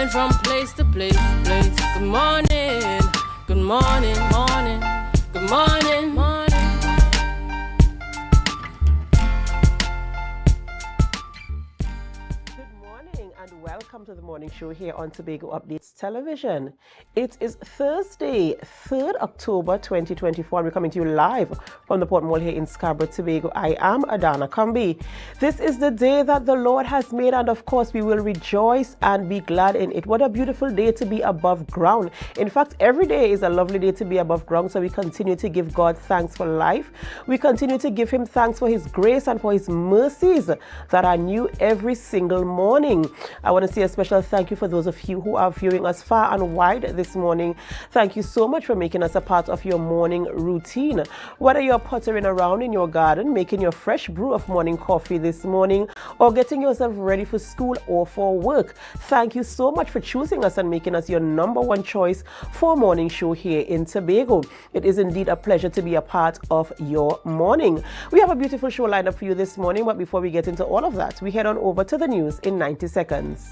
going from place to place. Good morning, good morning, morning, good morning, morning. And welcome to the morning show here on Tobago Updates Television. It is Thursday, 3rd October 2024, and we're coming to you live from the Port Mall here in Scarborough, Tobago. I am Adana Kambi. This is the day that the Lord has made, and of course we will rejoice and be glad in it. What a beautiful day to be above ground. In fact, every day is a lovely day to be above ground, so we continue to give God thanks for life. We continue to give Him thanks for His grace and for His mercies that are new every single morning. I want to say a special thank you for those of you who are viewing us far and wide this morning. Thank you so much for making us a part of your morning routine. Whether you're pottering around in your garden, making your fresh brew of morning coffee this morning, or getting yourself ready for school or for work, thank you so much for choosing us and making us your number one choice for morning show here in Tobago. It is indeed a pleasure to be a part of your morning. We have a beautiful show lined up for you this morning, but before we get into all of that, we head on over to the news in 90 seconds.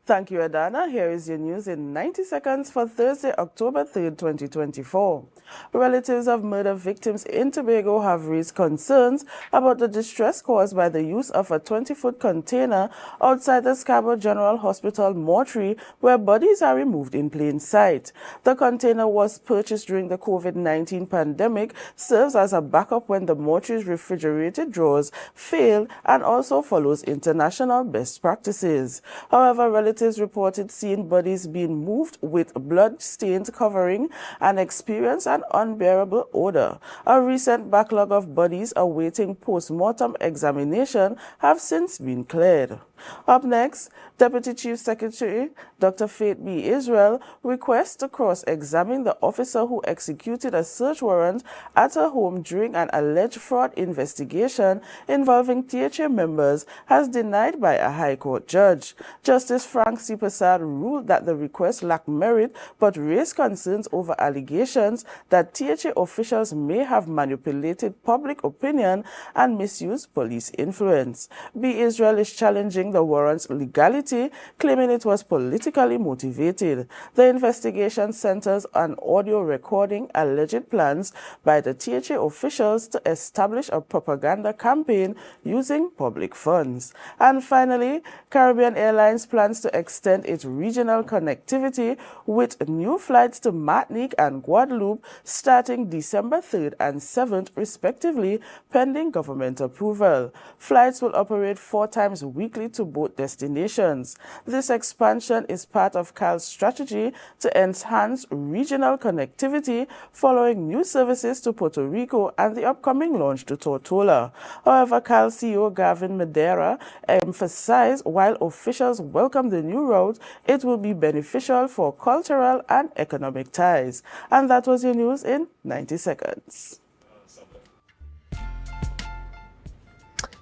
Thank you, Adana. Here is your news in 90 seconds for Thursday, October 3rd, 2024. Relatives of murder victims in Tobago have raised concerns about the distress caused by the use of a 20-foot container outside the Scarborough General Hospital mortuary where bodies are removed in plain sight. The container was purchased during the COVID-19 pandemic, serves as a backup when the mortuary's refrigerated drawers fail, and also follows international best practices. However, relatives reported seeing bodies being moved with blood-stained covering and experienced an unbearable odor. A recent backlog of bodies awaiting post-mortem examination have since been cleared. Up next, Deputy Chief Secretary Dr. Faith B. Israel requests to cross-examine the officer who executed a search warrant at her home during an alleged fraud investigation involving THA members, has denied by a High Court judge. Justice Frank C. Prasad ruled that the request lacked merit but raised concerns over allegations that THA officials may have manipulated public opinion and misused police influence. B. Israel is challenging the warrant's legality, claiming it was politically motivated. The investigation centers on audio recording alleged plans by the THA officials to establish a propaganda campaign using public funds. And finally, Caribbean Airlines plans to extend its regional connectivity with new flights to Martinique and Guadeloupe starting December 3rd and 7th respectively, pending government approval. Flights will operate 4 times weekly to both destinations. This expansion is part of CAL's strategy to enhance regional connectivity following new services to Puerto Rico and the upcoming launch to Tortola. However, CAL CEO Gavin Madeira emphasized while officials welcome the new route, it will be beneficial for cultural and economic ties. And that was your news in 90 seconds.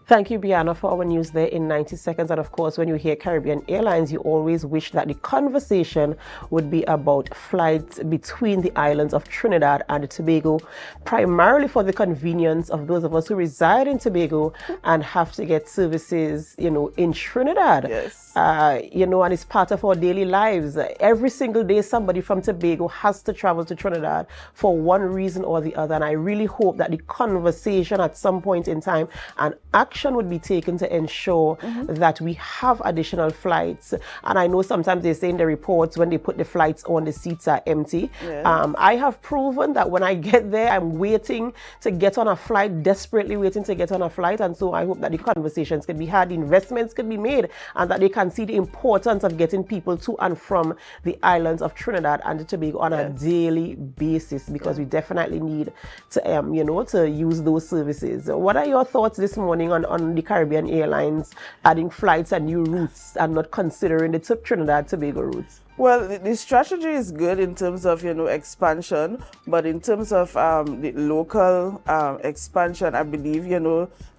Thank you, Biana, for our news there in 90 seconds. And of course, when you hear Caribbean Airlines, you always wish that the conversation would be about flights between the islands of Trinidad and Tobago, primarily for the convenience of those of us who reside in Tobago and have to get services, in Trinidad. Yes. And it's part of our daily lives. Every single day, somebody from Tobago has to travel to Trinidad for one reason or the other. And I really hope that the conversation at some point in time and action would be taken to ensure that we have additional flights. And I know sometimes they say in the reports when they put the flights on, the seats are empty. Yes. I have proven that when I get there, I'm waiting to get on a flight, desperately waiting to get on a flight. And so I hope that the conversations can be had, the investments can be made, and that they can see the importance of getting people to and from the islands of Trinidad and Tobago on a daily basis, because we definitely need to, to use those services. What are your thoughts this morning on the Caribbean Airlines adding flights and new routes and not considering the Trinidad Tobago routes? Well, the strategy is good in terms of, expansion, but in terms of the local expansion, I believe,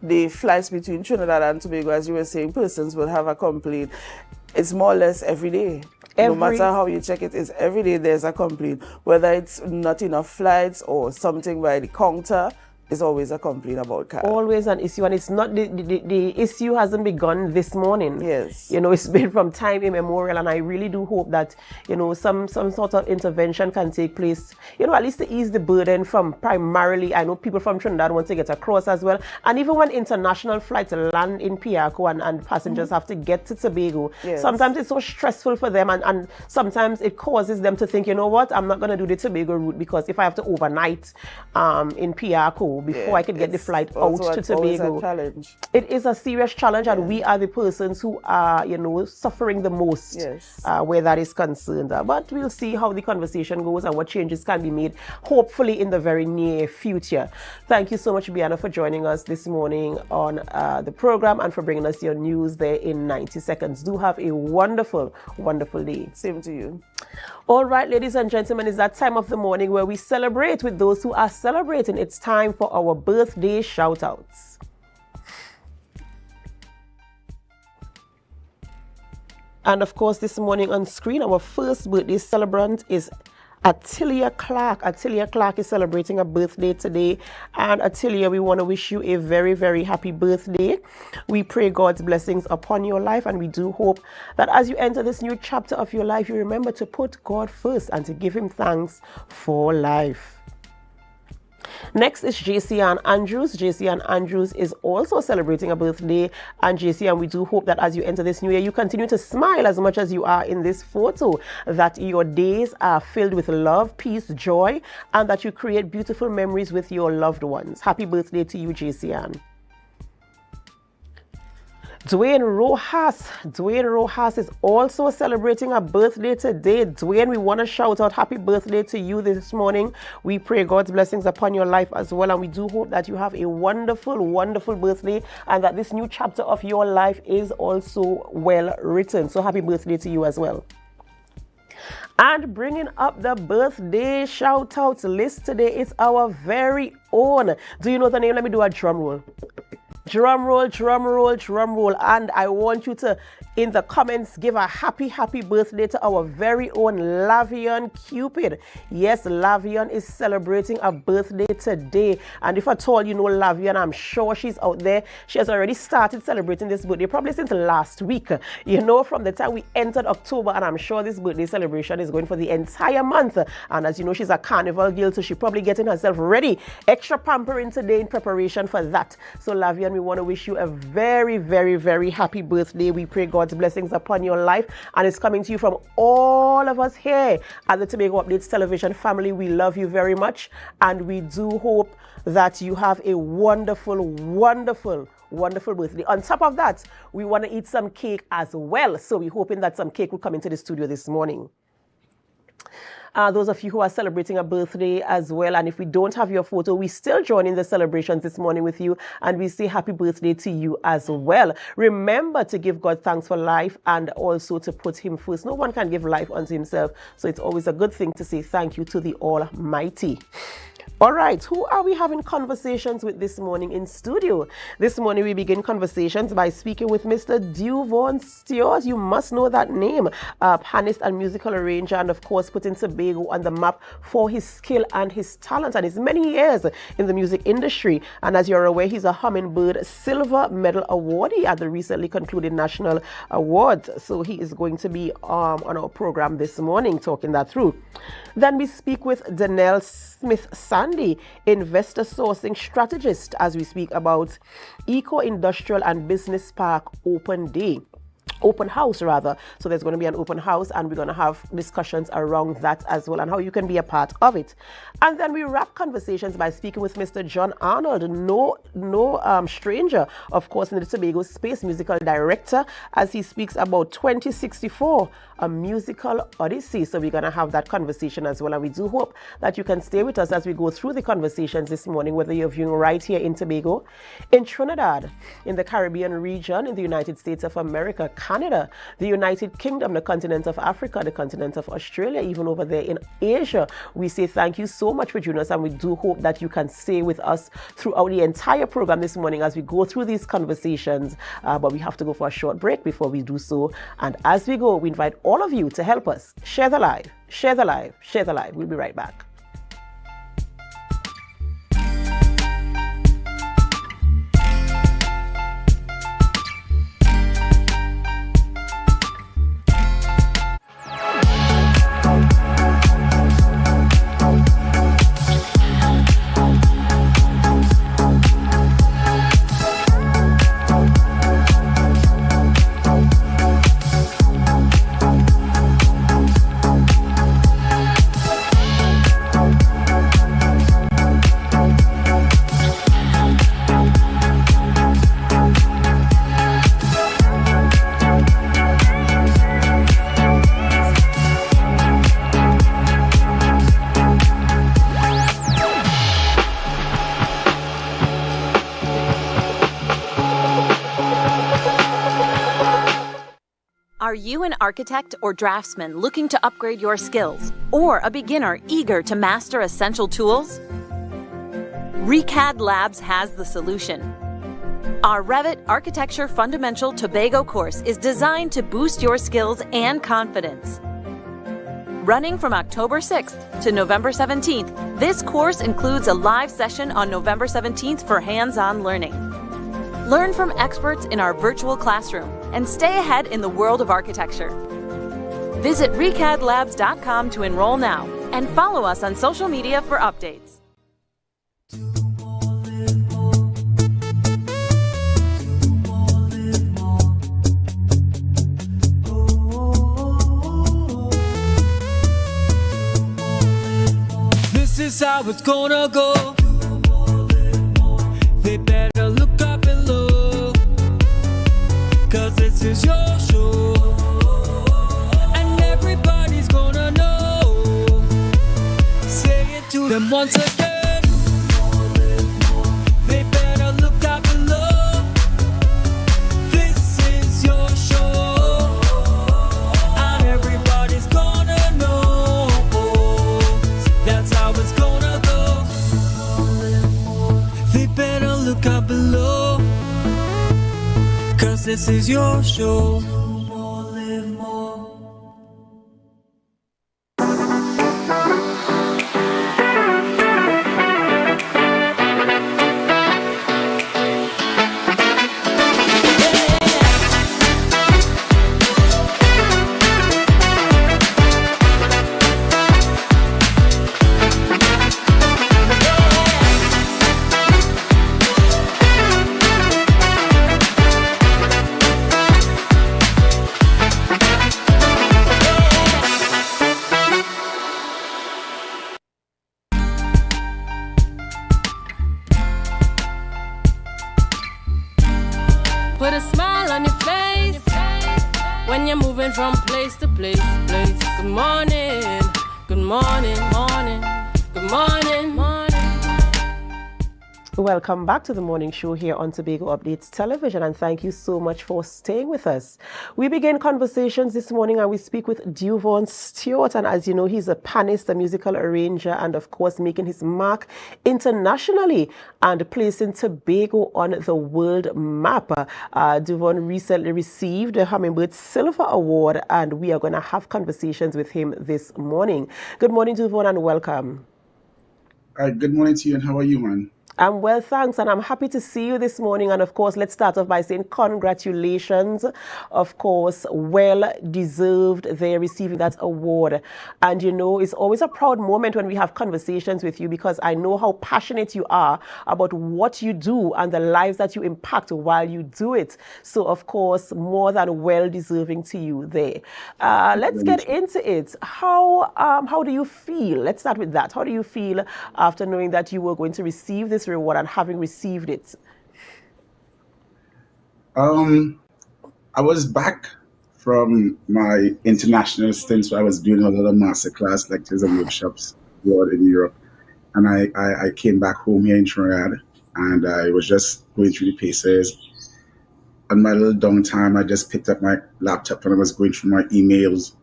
the flights between Trinidad and Tobago, as you were saying, persons will have a complaint. It's more or less every day. No matter how you check it, it's every day there's a complaint. Whether it's not enough flights or something by the counter, It's always a complaint about cars. Always an issue, and it's not the issue hasn't begun this morning. Yes. It's been from time immemorial, and I really do hope that some sort of intervention can take place. At least to ease the burden from primarily. I know people from Trinidad want to get across as well, and even when international flights land in Piarco and passengers have to get to Tobago, yes. sometimes it's so stressful for them, and sometimes it causes them to think, you know what, I'm not going to do the Tobago route because if I have to overnight in Piarco before I can get the flight out to Tobago. A challenge. It is a serious challenge, and we are the persons who are, suffering the most yes. Where that is concerned. But we'll see how the conversation goes and what changes can be made, hopefully in the very near future. Thank you so much, Bianna, for joining us this morning on the program and for bringing us your news there in 90 seconds. Do have a wonderful, wonderful day. Same to you. All right, ladies and gentlemen, it's that time of the morning where we celebrate with those who are celebrating. It's time for our birthday shout-outs. And of course, this morning on screen, our first birthday celebrant is Atilia Clark. Atilia Clark is celebrating a birthday today. And Atilia, we want to wish you a very, very happy birthday. We pray God's blessings upon your life, and we do hope that as you enter this new chapter of your life, you remember to put God first and to give him thanks for life. Next is JC Andrews. JC Andrews is also celebrating a birthday. And JC, we do hope that as you enter this new year, you continue to smile as much as you are in this photo, that your days are filled with love, peace, joy, and that you create beautiful memories with your loved ones. Happy birthday to you, JC. Dwayne Rojas is also celebrating a birthday today. Dwayne, we want to shout out happy birthday to you this morning. We pray God's blessings upon your life as well, and we do hope that you have a wonderful, wonderful birthday and that this new chapter of your life is also well written. So happy birthday to you as well. And bringing up the birthday shout-outs list today is our very own. Do you know the name? Let me do a drum roll. Drum roll, drum roll, drum roll. And I want you to, in the comments, give a happy, happy birthday to our very own Lavion Cupid. Yes, Lavion is celebrating a birthday today. And if at all you know Lavion, I'm sure she's out there. She has already started celebrating this birthday, probably since last week. From the time we entered October, and I'm sure this birthday celebration is going for the entire month. And as you know, she's a carnival girl, so she's probably getting herself ready. Extra pampering today in preparation for that. So Lavion, we want to wish you a very, very, very happy birthday. We pray God's blessings upon your life, and it's coming to you from all of us here at the Tobago Updates television family. We love you very much, and we do hope that you have a wonderful, wonderful, wonderful birthday. On top of that, we want to eat some cake as well, so we're hoping that some cake will come into the studio this morning. Those of you who are celebrating a birthday as well, and if we don't have your photo, we still join in the celebrations this morning with you, and we say happy birthday to you as well. Remember to give God thanks for life and also to put him first. No one can give life unto himself, so it's always a good thing to say thank you to the Almighty. All right, who are we having conversations with this morning in studio? This morning we begin conversations by speaking with Mr. Duvone Stewart. You must know that name. Pianist and musical arranger, and of course putting Tobago on the map for his skill and his talent and his many years in the music industry. And as you're aware, he's a Hummingbird Silver Medal awardee at the recently concluded National Awards. So he is going to be on our program this morning talking that through. Then we speak with Danelle Smith-Sandy, investor sourcing strategist, as we speak about Eco-Industrial and Business Park open house rather. So there's going to be an open house, and we're going to have discussions around that as well and how you can be a part of it. And then we wrap conversations by speaking with Mr. John Arnold, no stranger, of course, in the Tobago space, musical director, as he speaks about 2064, a musical odyssey. So we're going to have that conversation as well, and we do hope that you can stay with us as we go through the conversations this morning, whether you're viewing right here in Tobago, in Trinidad, in the Caribbean region, in the United States of America, Canada, the United Kingdom, the continent of Africa, the continent of Australia, even over there in Asia. We say thank you so much for joining us, and we do hope that you can stay with us throughout the entire program this morning as we go through these conversations. But we have to go for a short break before we do so. And as we go, we invite all of you to help us share the live, share the live, share the live. We'll be right back. Are you an architect or draftsman looking to upgrade your skills, or a beginner eager to master essential tools? ReCAD Labs has the solution. Our Revit Architecture Fundamental Tobago course is designed to boost your skills and confidence. Running from October 6th to November 17th, this course includes a live session on November 17th for hands-on learning. Learn from experts in our virtual classroom and stay ahead in the world of architecture. Visit recadlabs.com to enroll now and follow us on social media for updates. This is how it's gonna go. They better look up below, 'cause this is your show, and everybody's gonna know. Say it to them once again. They better look up below. This is your show, and everybody's gonna know. That's how it's gonna go. They better look up below, 'cause this is your show. Put a smile on your face when you're moving from place to place. Good morning, good morning, morning, good morning, morning. Welcome back to the morning show here on Tobago Updates Television, and thank you so much for staying with us. We begin conversations this morning and we speak with Duvone Stewart, and as you know, he's a pianist, a musical arranger, and of course making his mark internationally and placing Tobago on the world map. Duvone recently received the Hummingbird Silver Award, and we are going to have conversations with him this morning. Good morning, Duvone, and welcome. Good morning to you, and how are you, man? I'm well, thanks, and I'm happy to see you this morning. And of course, let's start off by saying congratulations. Of course, well deserved. They're receiving that award. And you know, it's always a proud moment when we have conversations with you, because I know how passionate you are about what you do and the lives that you impact while you do it. So of course, more than well deserving to you there. Let's get into it. How do you feel? Let's start with that. How do you feel after knowing that you were going to receive this reward and having received it? I was back from my international stints where I was doing a lot of masterclass lectures and workshops abroad in Europe, and I came back home here in Trinidad, and I was just going through the paces. On my little downtime, I just picked up my laptop and I was going through my emails,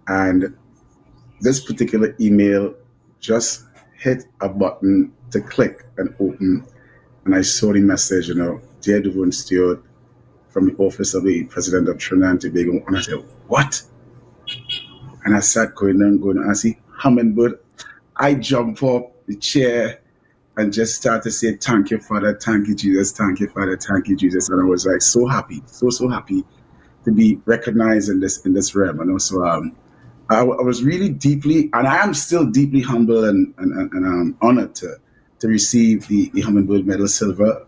and this particular email just hit a button to click and open, and I saw the message, Dear Duvone Stewart, from the office of the President of Trinidad and Tobago, and I said, what? And I sat going, and I see Hummingbird. I jump up the chair and just start to say, thank you, Father, thank you, Jesus, thank you, Father, thank you, Jesus. And I was like so happy, so happy to be recognized in this realm. So I was really deeply, and I am still deeply humble and honored to receive the Hummingbird Medal Silver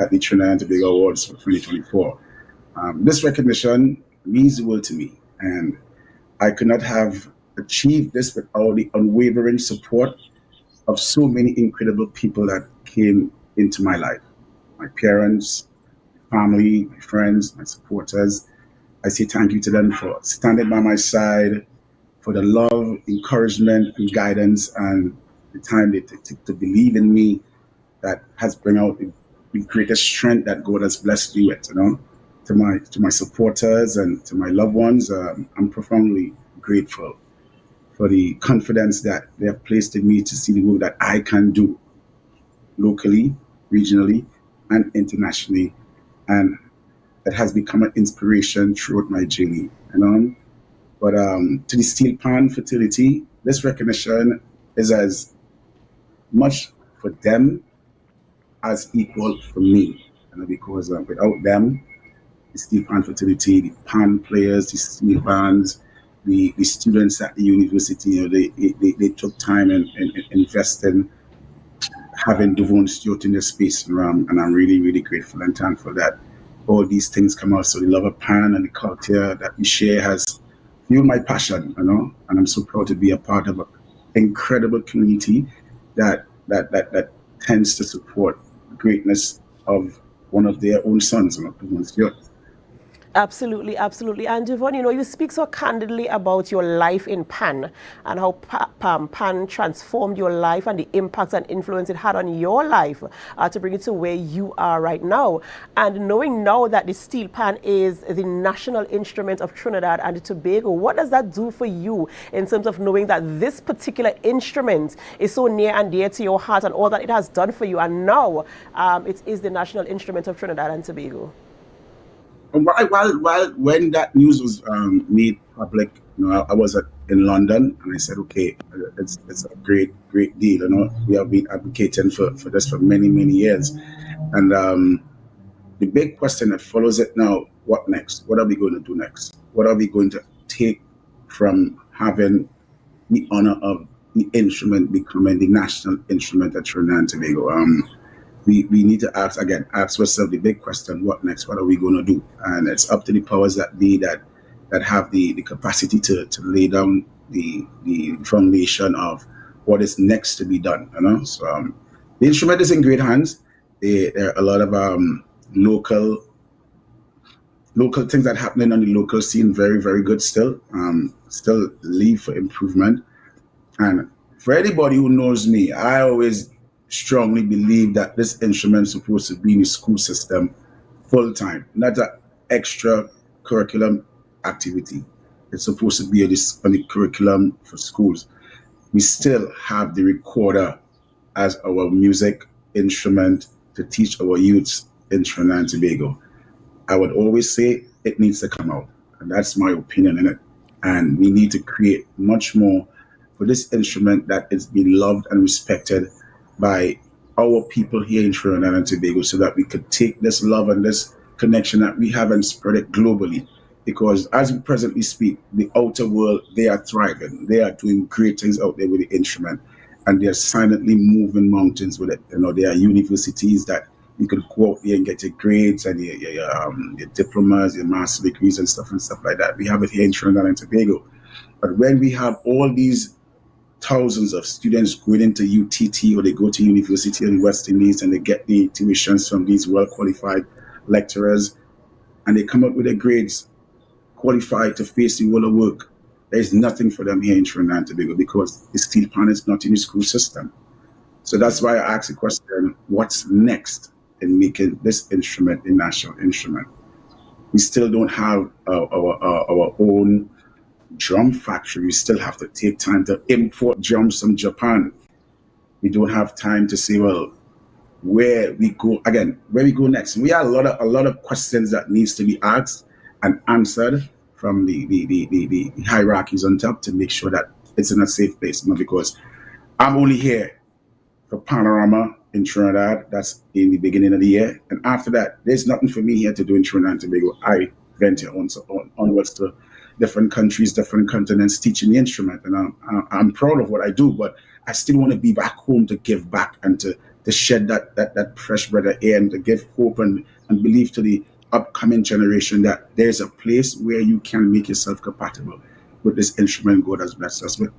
at the Trinidad and Tobago Awards for 2024. This recognition means the world to me, and I could not have achieved this without the unwavering support of so many incredible people that came into my life. My parents, family, my friends, my supporters. I say thank you to them for standing by my side, for the love, encouragement, and guidance, and the time they took to believe in me that has brought out the greatest strength that God has blessed me with, to my supporters and to my loved ones, I'm profoundly grateful for the confidence that they have placed in me to see the work that I can do locally, regionally, and internationally. And that has become an inspiration throughout my journey. But to the steel pan fraternity, this recognition is as much for them as equal for me. Because without them, the steel pan fraternity, the pan players, the steel bands, the students at the university, they took time and invested having Duvone Stewart in the space, and I'm really, really grateful and thankful that all these things come out. So the love of pan and the culture that we share has fueled my passion, and I'm so proud to be a part of an incredible community that tends to support the greatness of one of their own sons, Duvone Stewart. Absolutely, absolutely. And Duvone, you speak so candidly about your life in Pan and how Pan transformed your life and the impact and influence it had on your life to bring it to where you are right now. And knowing now that the steel pan is the national instrument of Trinidad and Tobago, what does that do for you in terms of knowing that this particular instrument is so near and dear to your heart and all that it has done for you, and now it is the national instrument of Trinidad and Tobago? While when that news was made public, I was in London, and I said, okay, it's a great deal. We have been advocating for this for many years, and the big question that follows it now: what next? What are we going to do next? What are we going to take from having the honor of the instrument becoming the national instrument at Trinidad and Tobago? We need to ask ourselves the big question: what next? What are we going to do? And it's up to the powers that be that have the capacity to lay down the foundation of what is next to be done. So the instrument is in great hands. There are a lot of local things that are happening on the local scene. Very, very good still. Still leave for improvement. And for anybody who knows me, I always strongly believe that this instrument is supposed to be in the school system full time, not an extra curriculum activity. It's supposed to be on the curriculum for schools. We still have the recorder as our music instrument to teach our youths in Trinidad and Tobago. I would always say it needs to come out, and that's my opinion in it. And we need to create much more for this instrument that is being loved and respected by our people here in Trinidad and Tobago, so that we could take this love and this connection that we have and spread it globally. Because as we presently speak, the outer world, they are thriving. They are doing great things out there with the instrument, and they are silently moving mountains with it. There are universities that you could go out there and get your grades and your diplomas, your master degrees and stuff like that. We have it here in Trinidad and Tobago. But when we have all these thousands of students going into UTT, or they go to university in the West Indies and they get the tuitions from these well-qualified lecturers, and they come up with their grades qualified to face the world of work, there's nothing for them here in Trinidad and Tobago because the steel pan is not in the school system. So that's why I asked the question, what's next in making this instrument a national instrument? We still don't have our own drum factory. We still have to take time to import drums from Japan. We don't have time to say, well, where we go next. We have a lot of questions that needs to be asked and answered from the hierarchies on top to make sure that it's in a safe place. Because I'm only here for Panorama in Trinidad. That's in the beginning of the year, and after that, there's nothing for me here to do in Trinidad and Tobago. I venture onwards to different countries, different continents, teaching the instrument, and I'm proud of what I do. But I still want to be back home to give back and to shed that fresh breath of air and to give hope and belief to the upcoming generation that there's a place where you can make yourself compatible with this instrument God has blessed us with.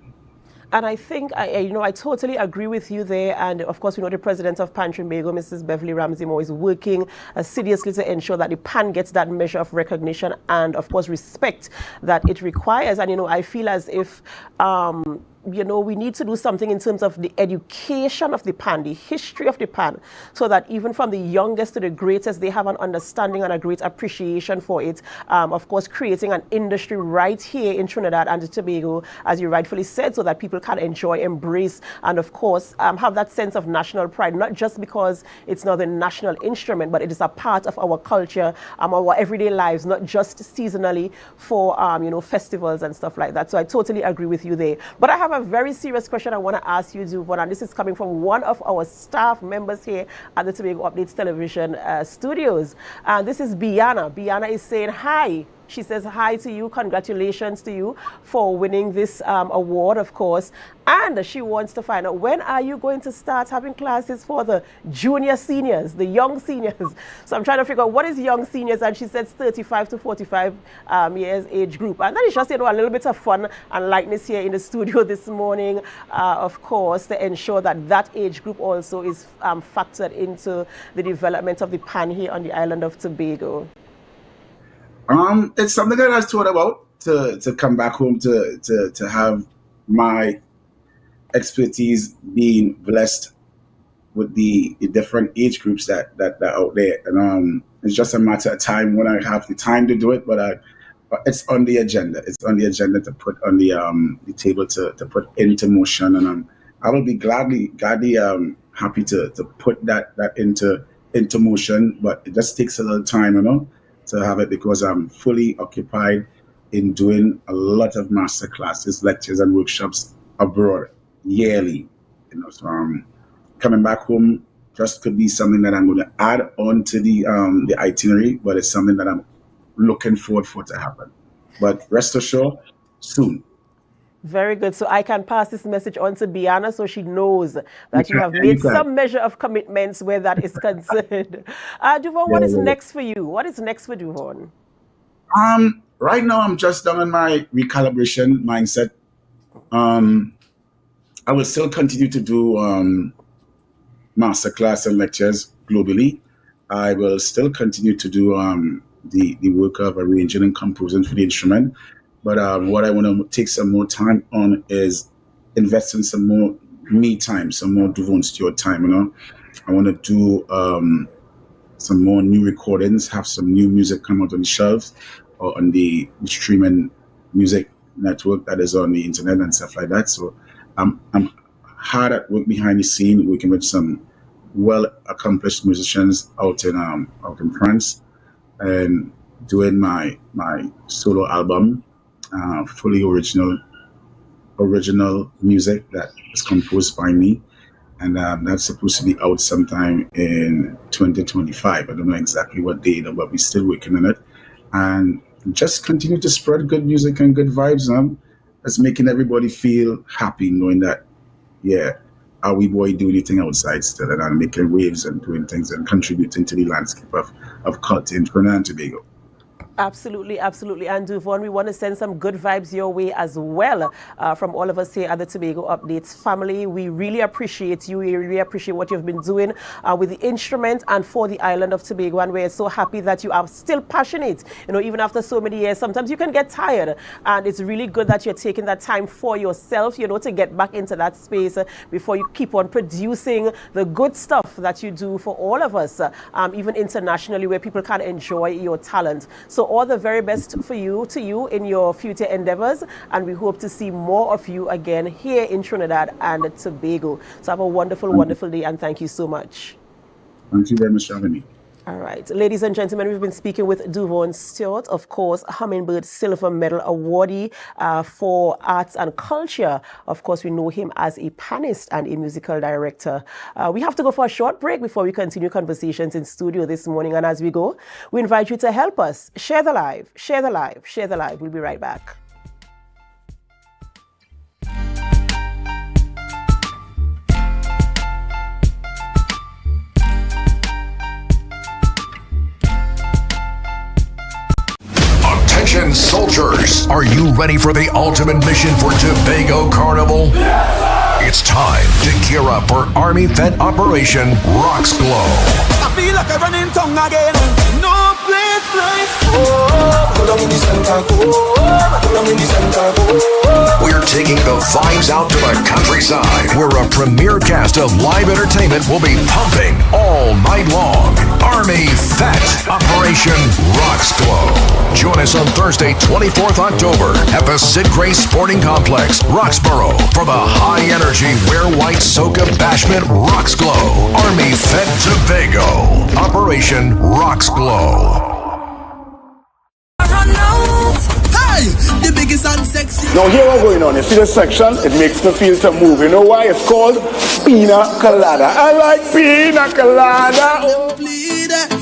And I think, I totally agree with you there. And of course, we know the president of Pan Tobago, Mrs. Beverly Ramsey Moore, is working assiduously to ensure that the pan gets that measure of recognition and, of course, respect that it requires. And, I feel as if we need to do something in terms of the education of the pan, the history of the pan, so that even from the youngest to the greatest, they have an understanding and a great appreciation for it. Of course, creating an industry right here in Trinidad and Tobago, as you rightfully said, so that people can enjoy, embrace, and of course, have that sense of national pride, not just because it's not a national instrument, but it is a part of our culture, our everyday lives, not just seasonally for, festivals and stuff like that. So I totally agree with you there. But I have a very serious question I want to ask you, Duvone, and this is coming from one of our staff members here at the Tobago Updates Television studios. And this is Biana. Biana is saying hi. She says hi to you, congratulations to you for winning this award, of course. And she wants to find out, when are you going to start having classes for the junior seniors, the young seniors? So I'm trying to figure out what is young seniors, and she says 35 to 45 years age group. And that is just, a little bit of fun and lightness here in the studio this morning, of course, to ensure that that age group also is factored into the development of the pan here on the island of Tobago. It's something that I was thought about to come back home to have my expertise being blessed with the different age groups that are out there, and it's just a matter of time when I have the time to do it. But it's on the agenda. It's on the agenda to put on the table to put into motion, and I will be gladly happy to put that into motion. But it just takes a little time, to have it, because I'm fully occupied in doing a lot of master classes, lectures, and workshops abroad yearly. So coming back home just could be something that I'm going to add on to the itinerary, but it's something that I'm looking forward for to happen. But rest assured, soon. Very good. So I can pass this message on to Biana so she knows that you have made some measure of commitments where that is concerned. Duvone, what is next for you? What is next for Duvone? Right now, I'm just done on my recalibration mindset. I will still continue to do masterclass and lectures globally. I will still continue to do the work of arranging and composing for the instrument. But what I want to take some more time on is invest in some more me time, some more Duvone Stewart time. I want to do some more new recordings, have some new music come out on the shelves or on the streaming music network that is on the internet and stuff like that. So I'm hard at work behind the scene, working with some well accomplished musicians out in France, and doing my solo album. Fully original music that is composed by me, and that's supposed to be out sometime in 2025. I don't know exactly what date, but we're still working on it, and just continue to spread good music and good vibes. That's making everybody feel happy, knowing that, our wee boy doing anything outside still, and making waves and doing things and contributing to the landscape of culture in Trinidad and Tobago. Absolutely, absolutely. And Duvone, we want to send some good vibes your way as well from all of us here at the Tobago Updates family. We really appreciate you. We really appreciate what you've been doing with the instrument and for the island of Tobago. And we're so happy that you are still passionate. Even after so many years, sometimes you can get tired. And it's really good that you're taking that time for yourself, to get back into that space before you keep on producing the good stuff that you do for all of us, even internationally, where people can enjoy your talent. So all the very best to you in your future endeavors, and we hope to see more of you again here in Trinidad and Tobago. So have a wonderful, wonderful day, and thank you so much. Thank you very much for having me. All right, ladies and gentlemen, we've been speaking with Duvone Stewart, of course, Hummingbird Silver Medal awardee for arts and culture. Of course, we know him as a panist and a musical director. We have to go for a short break before we continue conversations in studio this morning. And as we go, we invite you to help us share the live, share the live, share the live. We'll be right back. Attention soldiers, are you ready for the ultimate mission for Tobago Carnival? Yes, sir! It's time to gear up for Army Vet Operation Rocks Glow. I feel like I'm running tongue again. No place like home. We're taking the vibes out to the countryside, where a premier cast of live entertainment will be pumping all night long. Army Vet Operation Rocks Glow. Join us on Thursday, 24th October at the Sid Grace Sporting Complex, Roxborough, for the high-energy Wear White Soca Bashment Rocks Glow. Army Vet Tobago. Operation Rocks Glow. Hey, the biggest and sexy. Now here what's going on. You see this section? It makes me feel to move. You know why? It's called Pina Colada. I like Pina Colada. Oh.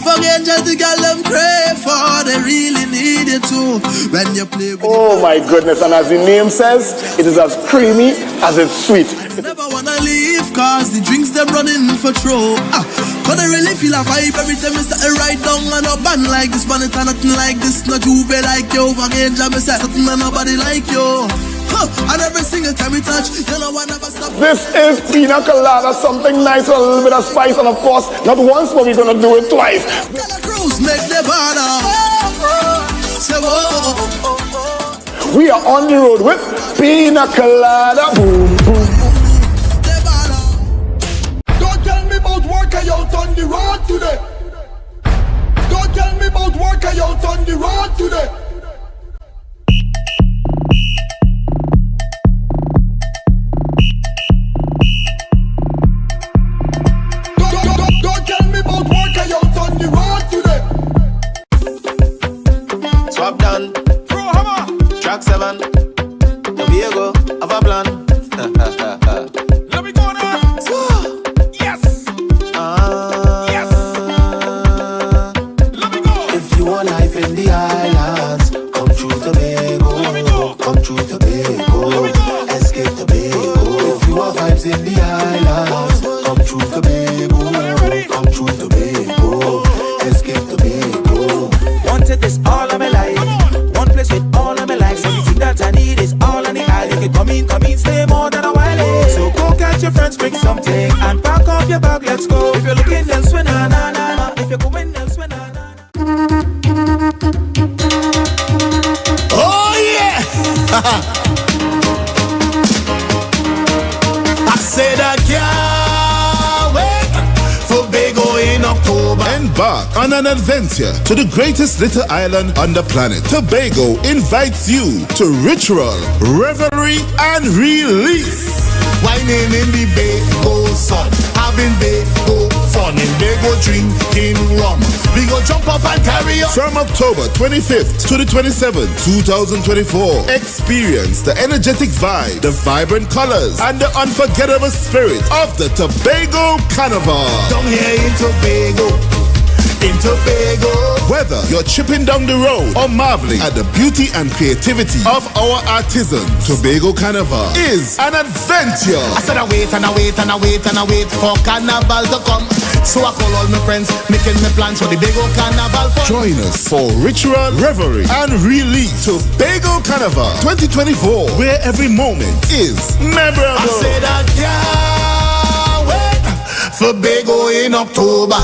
Forget just the girl them crave for. They really need it too. When you play with Oh my goodness. And as the name says, it is as creamy as it's sweet. Never wanna leave cause the drinks them running for throw. But I really feel a vibe every time I start right down and up and like this. Man, it's nothing like this. Not you be like you. Again, jam me say something and nobody like you. And every single time we touch, you know I never stop. This is Pina Colada, something nice with a little bit of spice, and of course, not once, but we're gonna do it twice. Cruise make the border. We are on the road with Pina Colada. Boom, boom. Don't tell me about work I out on the road today. Don't tell me about work I out on the road today. Don't tell me about work I out on the road today. Swap done. Throw hammer. Track 7. Tobago of a plan. Let me go now. Yes. Yes. Let me go. If you want life in the islands, come through Tobago. Come through Tobago. Escape Tobago. If you want vibes in the islands, come through Tobago. Come through Tobago. Escape Tobago. Wanted this all of my life. One place with all of my life. Everything that I need is all on the island. You can come in, stay more than a while. So go catch your friends, pick something, and pack up your bag, let's go. If you're looking elsewhere, na na na na. If you're going elsewhere, na na na. Oh yeah. I said I can't wait for Tobago in October. Embark on an adventure to the greatest little island on the planet. Tobago invites you to ritual, revelry, and release. Whining in the Bago sun, having Bago fun, and Bago drinking rum. We go jump up and carry on. From October 25th to the 27th, 2024, experience the energetic vibe, the vibrant colors, and the unforgettable spirit of the Tobago Carnival. Down here in Tobago. In Tobago. Whether you're chipping down the road or marveling at the beauty and creativity of our artisans, Tobago Carnival is an adventure. I said I wait and I wait and I wait and I wait for Carnival to come. So I call all my friends, making my plans for the Tobago Carnival fun. Join us for ritual, revelry, and release. Tobago Carnival 2024, where every moment is memorable. I said I can't wait for Tobago in October.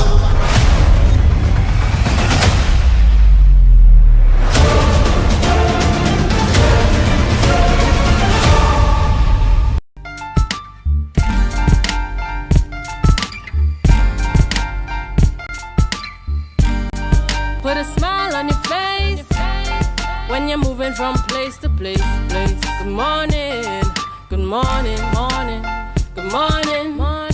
Put a smile on your face when you're moving from place to place. Good morning, good morning, morning, good morning, morning.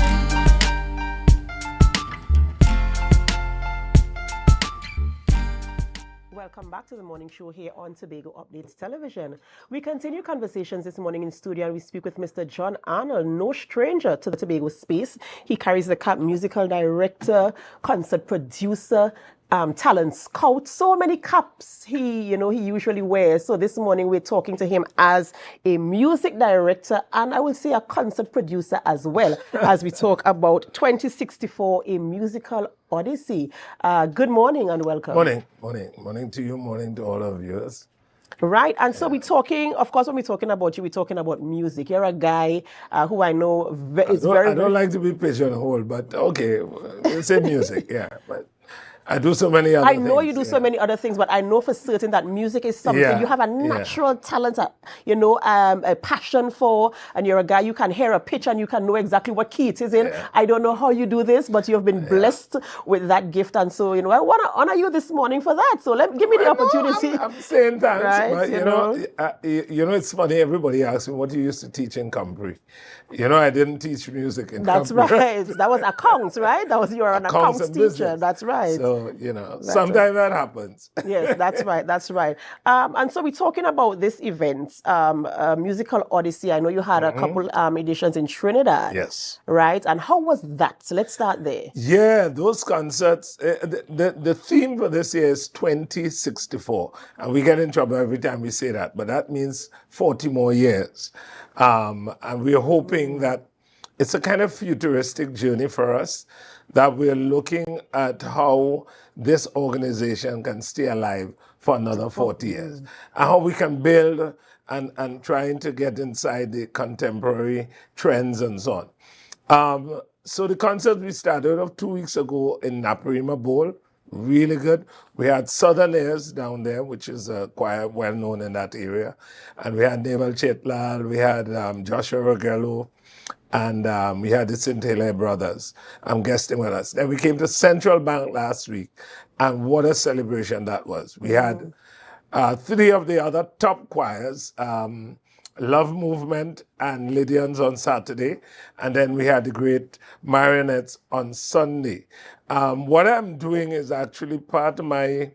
Welcome back to the morning show here on Tobago Updates Television. We continue conversations this morning in studio and we speak with Mr. John Arnold, no stranger to the Tobago space. He carries the cap musical director, concert producer, talent scout, so many caps he usually wears. So this morning we're talking to him as a music director and I will say a concert producer as well as we talk about 2064, a musical odyssey. Good morning and welcome. Morning to you, morning to all of viewers. Right, and so we're talking, of course, when we're talking about you, we're talking about music. You're a guy who I know is I don't like to be pigeonholed, but okay, we'll say music, yeah. But I do so many other I things. know you do so many other things, but I know for certain that music is something you have a natural talent, a passion for, and you're a guy, you can hear a pitch and you can know exactly what key it is in. I don't know how you do this, but you've been blessed with that gift. And so, I want to honor you this morning for that. So give me the opportunity. I'm saying thanks, right, but it's funny, everybody asks me, what you used to teach in Cambry? I didn't teach music in That's Cambry. right. That was accounts, right? You were an accounts teacher. Business. That's right. So, sometimes that happens. Yes, that's right. That's right. And so we're talking about this event, Musical Odyssey. I know you had a couple editions in Trinidad. Yes. Right? And how was that? So let's start there. Yeah, those concerts, the theme for this year is 2064. And we get in trouble every time we say that, but that means 40 more years. And we're hoping that it's a kind of futuristic journey for us, that we're looking at how this organization can stay alive for another 40 years, and how we can build and trying to get inside the contemporary trends and so on. So the concert we started off 2 weeks ago in Naparima Bowl, really good. We had Southern Airs down there, which is quite well known in that area. And we had Naval Chetlal, we had Joshua Rogello, and we had the St. Brothers guesting with us. Then we came to Central Bank last week, and what a celebration that was. We had 3 of the other top choirs, Love Movement and Lydians on Saturday, and then we had the great Marionettes on Sunday. What I'm doing is actually part of my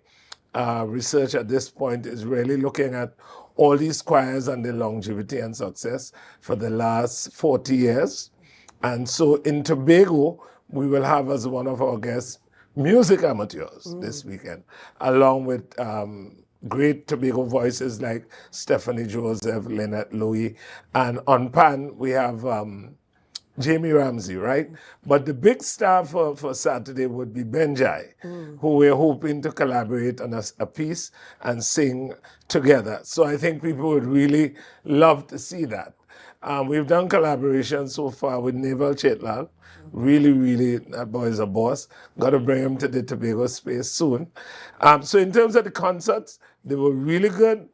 research at this point is really looking at all these choirs and their longevity and success for the last 40 years. And so in Tobago, we will have as one of our guests music amateurs this weekend, along with great Tobago voices like Stephanie Joseph, Lynette Louie, and on pan we have Jamie Ramsey, right? But the big star for Saturday would be Benjai, who we're hoping to collaborate on a piece and sing together. So I think people would really love to see that. We've done collaborations so far with Naval Chetlal. Really, that boy is a boss. Got to bring him to the Tobago space soon. So in terms of the concerts, they were really good.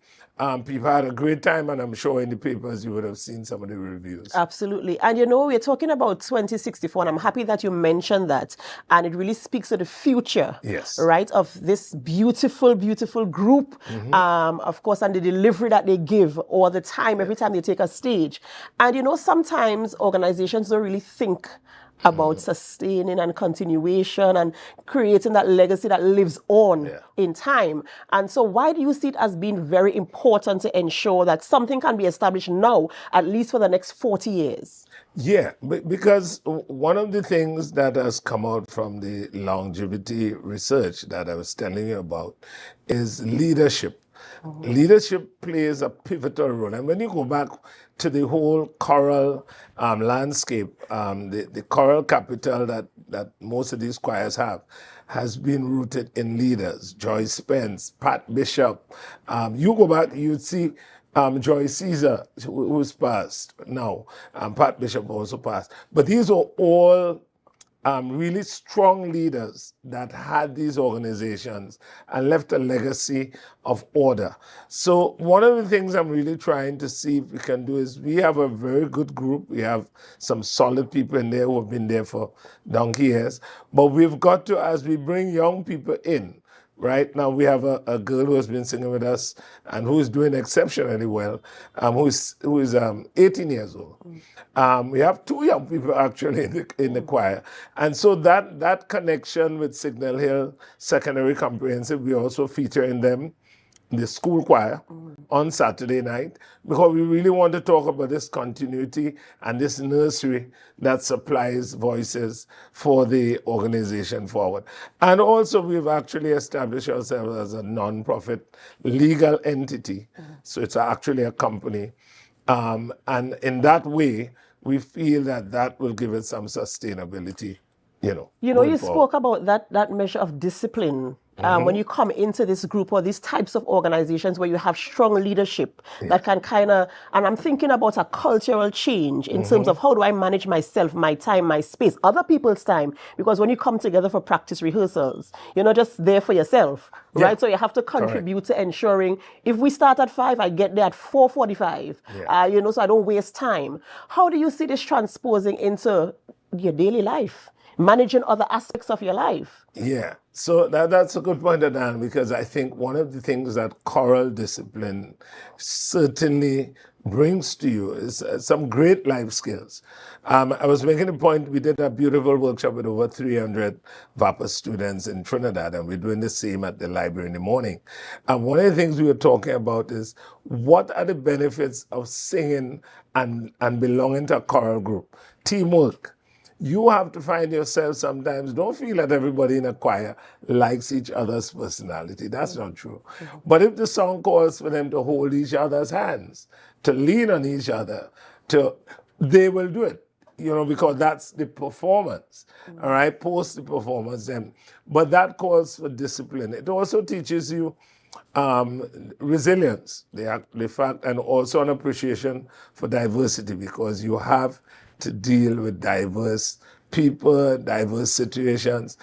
People had a great time, and I'm sure in the papers you would have seen some of the reviews. Absolutely. And we're talking about 2064, and I'm happy that you mentioned that. And it really speaks to the future, right, of this beautiful, beautiful group, of course, and the delivery that they give all the time, every time they take a stage. And sometimes organizations don't really think about sustaining and continuation and creating that legacy that lives on in time. And so why do you see it as being very important to ensure that something can be established now, at least for the next 40 years? Yeah, because one of the things that has come out from the longevity research that I was telling you about is leadership. Leadership plays a pivotal role. And when you go back to the whole choral landscape, the choral capital that most of these choirs have has been rooted in leaders. Joyce Spence, Pat Bishop. You go back, you'd see Joy Caesar, who's passed now. Pat Bishop also passed. But these are all really strong leaders that had these organizations and left a legacy of order. So one of the things I'm really trying to see if we can do is we have a very good group. We have some solid people in there who have been there for donkey years. But we've got to, as we bring young people in, right now we have a girl who has been singing with us and who is doing exceptionally well, who is 18 years old. We have 2 young people actually in the choir. And so that connection with Signal Hill Secondary Comprehensive, we also feature in them the school choir on Saturday night, because we really want to talk about this continuity and this nursery that supplies voices for the organization forward. And also we've actually established ourselves as a non-profit legal entity. So it's actually a company. And in that way, we feel that will give it some sustainability, you spoke about that measure of discipline when you come into this group or these types of organizations where you have strong leadership that can kind of, and I'm thinking about a cultural change in terms of how do I manage myself, my time, my space, other people's time, because when you come together for practice rehearsals, you're not just there for yourself, right? So you have to contribute to ensuring if we start at 5, I get there at 4:45, so I don't waste time. How do you see this transposing into your daily life, managing other aspects of your life? Yeah, so that's a good point, Adan, because I think one of the things that choral discipline certainly brings to you is some great life skills. I was making a point, we did a beautiful workshop with over 300 VAPA students in Trinidad, and we're doing the same at the library in the morning. And one of the things we were talking about is what are the benefits of singing and belonging to a choral group? Teamwork. You have to find yourself sometimes, don't feel that everybody in a choir likes each other's personality. That's not true. But if the song calls for them to hold each other's hands, to lean on each other, they will do it, because that's the performance, all right, post the performance. But that calls for discipline. It also teaches you resilience, the fact, and also an appreciation for diversity, because you have to deal with diverse people, diverse situations.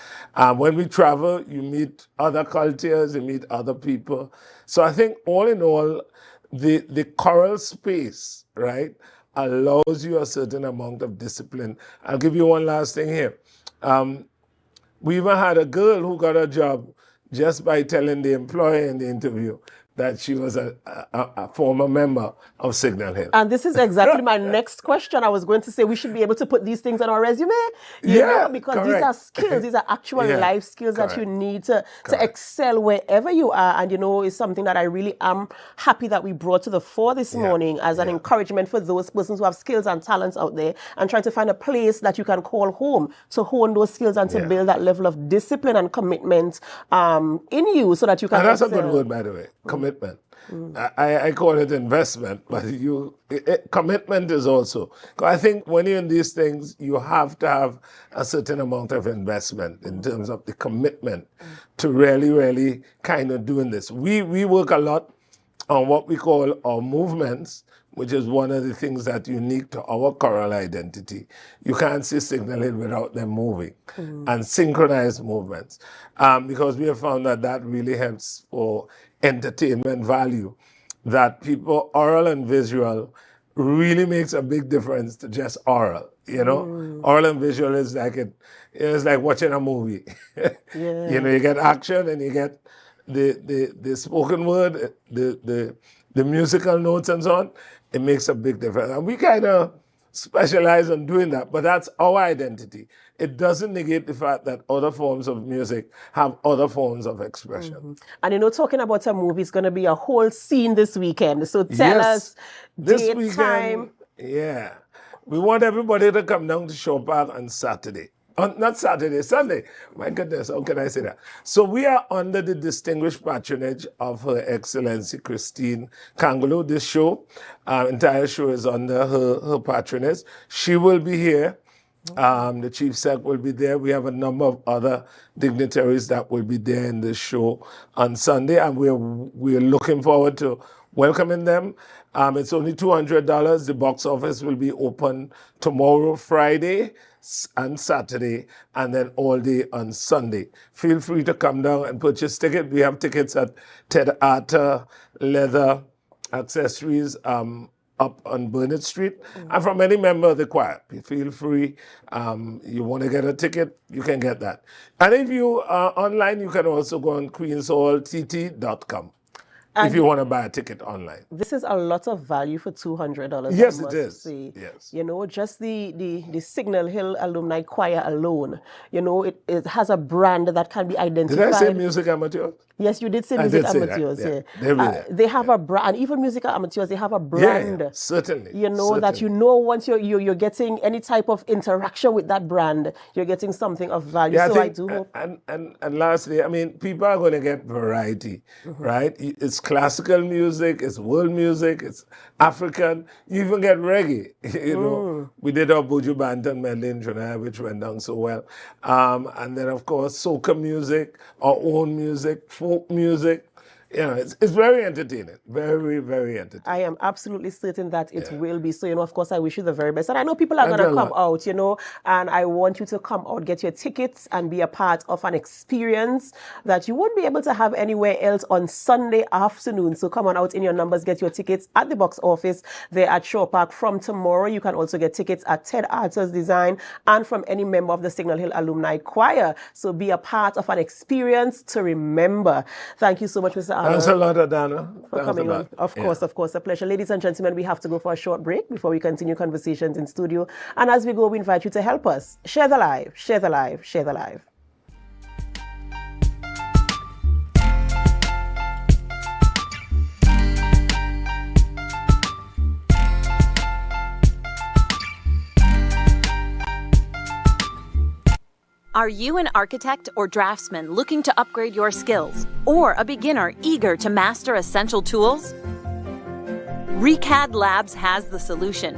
When we travel, you meet other cultures, you meet other people. So I think all in all, the choral space, right, allows you a certain amount of discipline. I'll give you one last thing here. We even had a girl who got a job just by telling the employer in the interview that she was a former member of Signal Hill. And this is exactly my next question. I was going to say we should be able to put these things on our resume, because these are skills, these are actual life skills that you need to excel wherever you are. And, it's something that I really am happy that we brought to the fore this morning as an encouragement for those persons who have skills and talents out there and trying to find a place that you can call home to hone those skills and to build that level of discipline and commitment in you so that you can that's excel. A good word, by the way. Commitment. I call it investment, but commitment is also. I think when you're in these things, you have to have a certain amount of investment in terms of the commitment to really, really kind of doing this. We work a lot on what we call our movements, which is one of the things that's unique to our choral identity. You can't see Signal Hill without them moving and synchronized movements, because we have found that really helps for entertainment value, that people, oral and visual, really makes a big difference to just oral. Oral and visual is it's like watching a movie. You get action and you get the spoken word, the musical notes and so on. It makes a big difference. And we kind of specialize on doing that, but that's our identity. It doesn't negate the fact that other forms of music have other forms of expression. And talking about a movie is going to be a whole scene this weekend. So tell us this date, weekend, time. Yeah. We want everybody to come down to Shore Park on Saturday. Not Saturday, Sunday. My goodness, how can I say that? So we are under the distinguished patronage of Her Excellency Christine Kangolo. This show, entire show is under her patronage. She will be here. The Chief Sec will be there. We have a number of other dignitaries that will be there in this show on Sunday, and we're looking forward to welcoming them. It's only $200. The box office will be open tomorrow, Friday, and Saturday, and then all day on Sunday. Feel free to come down and purchase tickets. We have tickets at Ted Arthur Leather Accessories up on Burnett Street, and from any member of the choir. Feel free. You want to get a ticket, you can get that. And if you are online, you can also go on queenshalltt.com. if you want to buy a ticket online. This is a lot of value for $200. Yes, it is. Say. Yes. Just the Signal Hill Alumni Choir alone, it has a brand that can be identified. Did I say music amateurs? Yes, you did say music amateurs. Yeah. They have a brand, and even musical amateurs, they have a brand. Yeah, certainly. That once you're getting any type of interaction with that brand, you're getting something of value. Yeah, I do hope. And lastly, people are going to get variety, right? It's classical music, it's world music, it's African. You even get reggae. You know, we did our Buju Banton medley in Trinidad, which went down so well. And then, of course, soca music, our own music, folk music. You know, it's very entertaining. Very, very entertaining. I am absolutely certain that it will be. So, you know, of course, I wish you the very best. And I know people are going to come out, you know, and I want you to come out, get your tickets and be a part of an experience that you won't be able to have anywhere else on Sunday afternoon. So come on out in your numbers, get your tickets at the box office there at Shore Park from tomorrow. You can also get tickets at Ted Arthur's Design and from any member of the Signal Hill Alumni Choir. So be a part of an experience to remember. Thank you so much, Mr. Thanks a lot, Adana. For coming on. Of course, a pleasure. Ladies and gentlemen, we have to go for a short break before we continue conversations in studio. And as we go, we invite you to help us. Share the live, share the live, share the live. Are you an architect or draftsman looking to upgrade your skills, or a beginner eager to master essential tools? ReCAD Labs has the solution.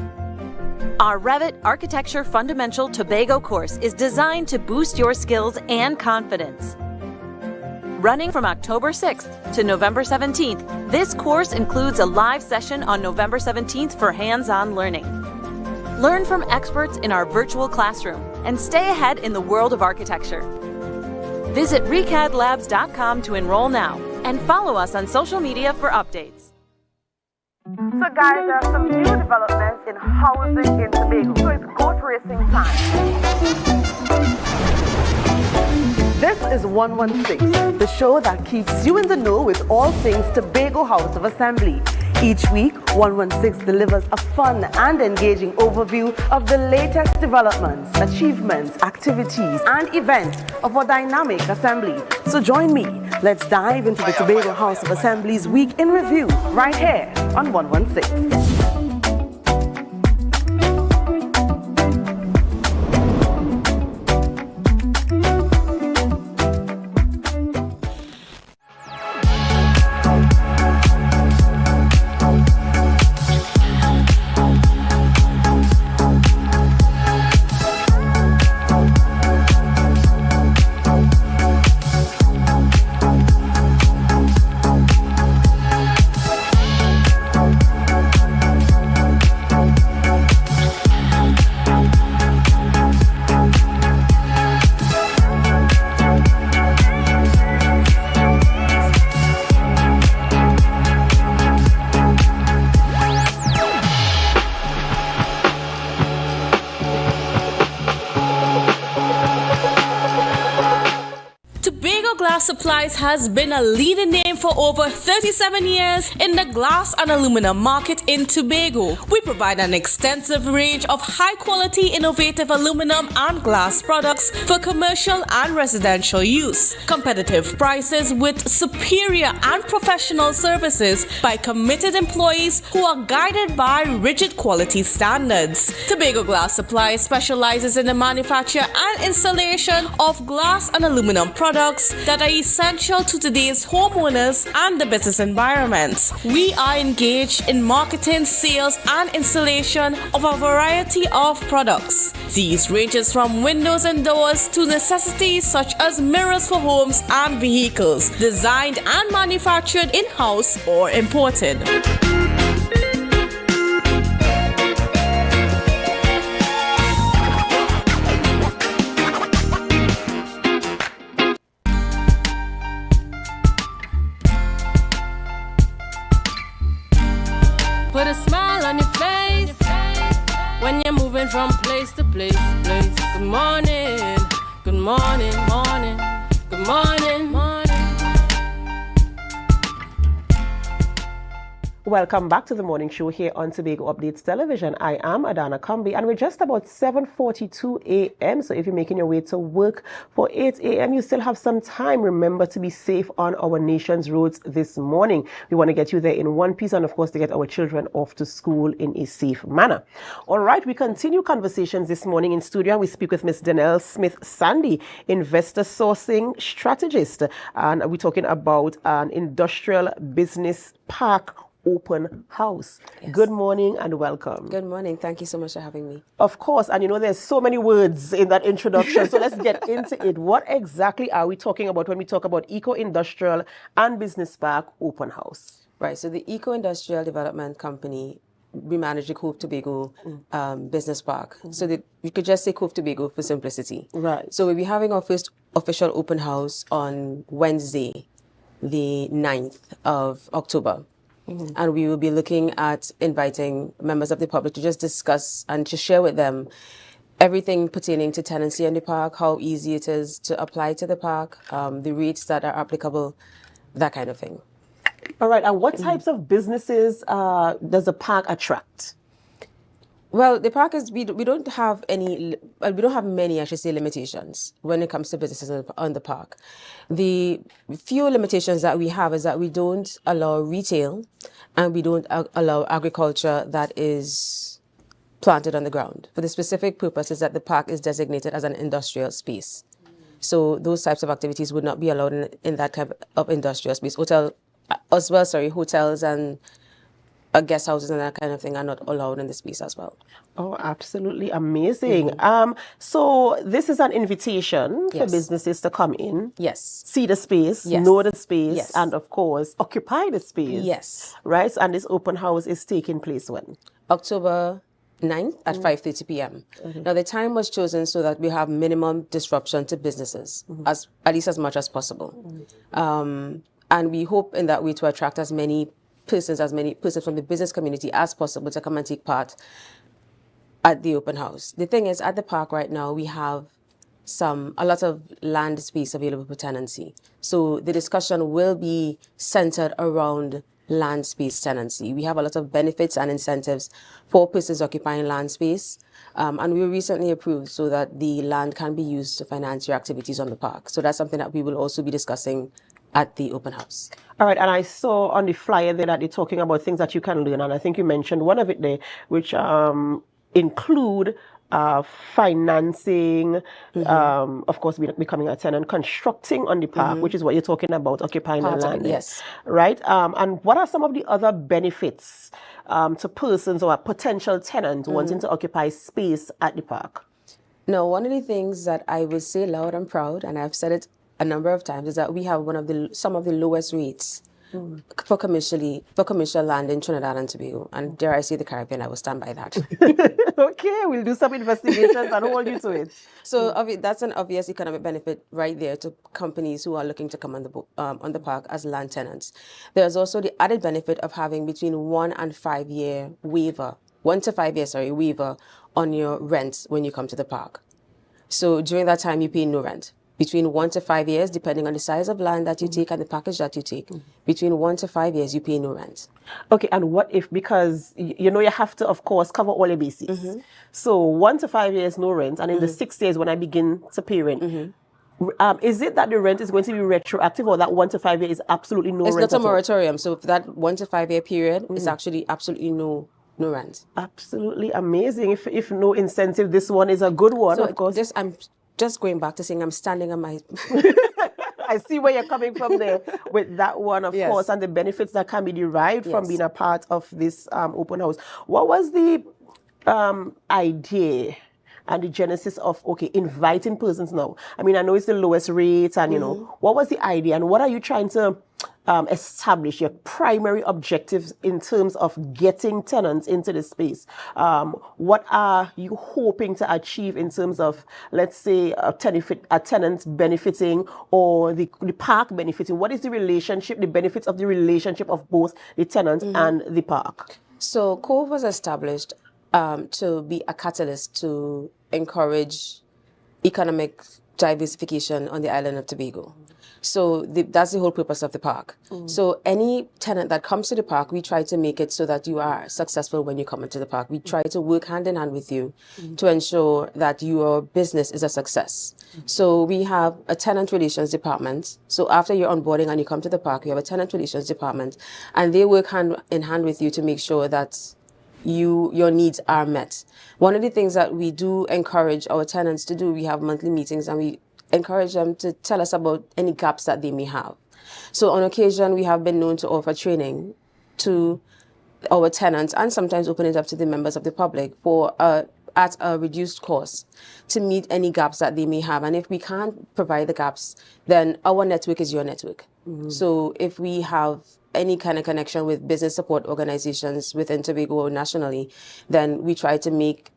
Our Revit Architecture Fundamental Tobago course is designed to boost your skills and confidence. Running from October 6th to November 17th, this course includes a live session on November 17th for hands-on learning. Learn from experts in our virtual classroom and stay ahead in the world of architecture. Visit recadlabs.com to enroll now and follow us on social media for updates. So guys, there are some new developments in housing in Tobago. So it's goat racing time. This is 116, the show that keeps you in the know with all things Tobago House of Assembly. Each week, 116 delivers a fun and engaging overview of the latest developments, achievements, activities, and events of our dynamic assembly. So join me. Let's dive into the Tobago House of Assembly's Week in Review right here on 116. Supplies has been a leading name for over 37 years in the glass and aluminum market in Tobago. We provide an extensive range of high-quality, innovative aluminum and glass products for commercial and residential use. Competitive prices with superior and professional services by committed employees who are guided by rigid quality standards. Tobago Glass Supplies specializes in the manufacture and installation of glass and aluminum products that are essential to today's homeowners and the business environment. We are engaged in marketing, sales, and installation of a variety of products. These ranges from windows and doors to necessities such as mirrors for homes and vehicles, designed and manufactured in-house or imported. Put a smile on your face when you're moving from place to place. Good morning, good morning, morning, good morning, morning. Welcome back to the morning show here on Tobago Updates Television. I am Adana Kambi, and we're just about 7:42 a.m. So if you're making your way to work for 8 a.m., you still have some time. Remember to be safe on our nation's roads this morning. We want to get you there in one piece, and of course to get our children off to school in a safe manner. All right, we continue conversations this morning in studio. We speak with Ms. Danelle Smith-Sandy, investor sourcing strategist, and we're talking about an industrial business park open house. Yes. Good morning and welcome. Good morning. Thank you so much for having me. Of course, and there's so many words in that introduction, so let's get into it. What exactly are we talking about when we talk about Eco-Industrial and Business Park open house? Right, so the Eco-Industrial Development Company, we manage the Cove Tobago Business Park. So you could just say Cove Tobago for simplicity. Right. So we'll be having our first official open house on Wednesday, the 9th of October. And we will be looking at inviting members of the public to just discuss and to share with them everything pertaining to tenancy in the park, how easy it is to apply to the park, the rates that are applicable, that kind of thing. All right, and what types of businesses does the park attract? Well, the park is, we don't have any, we don't have many, I should say, limitations when it comes to businesses on the park. The few limitations that we have is that we don't allow retail and we don't allow agriculture that is planted on the ground for the specific purposes that the park is designated as an industrial space. So those types of activities would not be allowed in that type of industrial space. Hotels and guest houses and that kind of thing are not allowed in the space as well. Oh, absolutely amazing. So this is an invitation for businesses to come in. Yes. See the space, know the space, and of course, occupy the space. Yes. Right? And this open house is taking place when? October 9th at 5:30 p.m. Now, the time was chosen so that we have minimum disruption to businesses, at least as much as possible. And we hope in that way to attract as many persons from the business community as possible to come and take part at the open house. The thing is, at the park right now, we have a lot of land space available for tenancy. So the discussion will be centered around land space tenancy. We have a lot of benefits and incentives for persons occupying land space. And we were recently approved so that the land can be used to finance your activities on the park. So that's something that we will also be discussing at the open house. All right, and I saw on the flyer there that they're talking about things that you can learn, and I think you mentioned one of it there, which include financing, of course, becoming a tenant, constructing on the park, which is what you're talking about, occupying the land. Yes. Right? And what are some of the other benefits to persons or potential tenants wanting to occupy space at the park? Now, one of the things that I would say loud and proud, and I've said it a number of times, is that we have some of the lowest rates for commercial land in Trinidad and Tobago, and dare I say the Caribbean, I will stand by that. Okay, we'll do some investigations and hold you to it. So that's an obvious economic benefit right there to companies who are looking to come on the park as land tenants. There's also the added benefit of having between 1 and 5 year waiver, 1 to 5 years, waiver on your rent when you come to the park. So during that time, you pay no rent. Between 1 to 5 years, depending on the size of land that you take and the package that you take, between 1 to 5 years, you pay no rent. Okay, and what if, because you have to, of course, cover all your bases. So 1 to 5 years, no rent, and in the 6 years when I begin to pay rent, is it that the rent is going to be retroactive, or that 1 to 5 years is absolutely no rent? It's not a moratorium, so for that 1 to 5 year period, it's actually absolutely no rent. Absolutely amazing. If no incentive, this one is a good one, so of course. I'm just going back to saying I'm standing on my... I see where you're coming from there with that one, of course, and the benefits that can be derived from being a part of this open house. What was the idea and the genesis of, inviting persons now? I mean, I know it's the lowest rate, and, what was the idea, and what are you trying to establish, your primary objectives in terms of getting tenants into the space? What are you hoping to achieve in terms of, let's say, a tenant benefiting or the park benefiting? What is the relationship, the benefits of the relationship of both the tenant and the park? So Cove was established to be a catalyst to encourage economic diversification on the island of Tobago. So that's the whole purpose of the park. So any tenant that comes to the park, we try to make it so that you are successful when you come into the park. We try to work hand in hand with you to ensure that your business is a success. So we have a tenant relations department. So after you're onboarding and you come to the park, we have a tenant relations department, and they work hand in hand with you to make sure that your needs are met. One of the things that we do encourage our tenants to do, we have monthly meetings, and we encourage them to tell us about any gaps that they may have. So on occasion, we have been known to offer training to our tenants and sometimes open it up to the members of the public for at a reduced cost to meet any gaps that they may have. And if we can't provide the gaps, then our network is your network. So if we have any kind of connection with business support organizations within Tobago nationally, then we try to make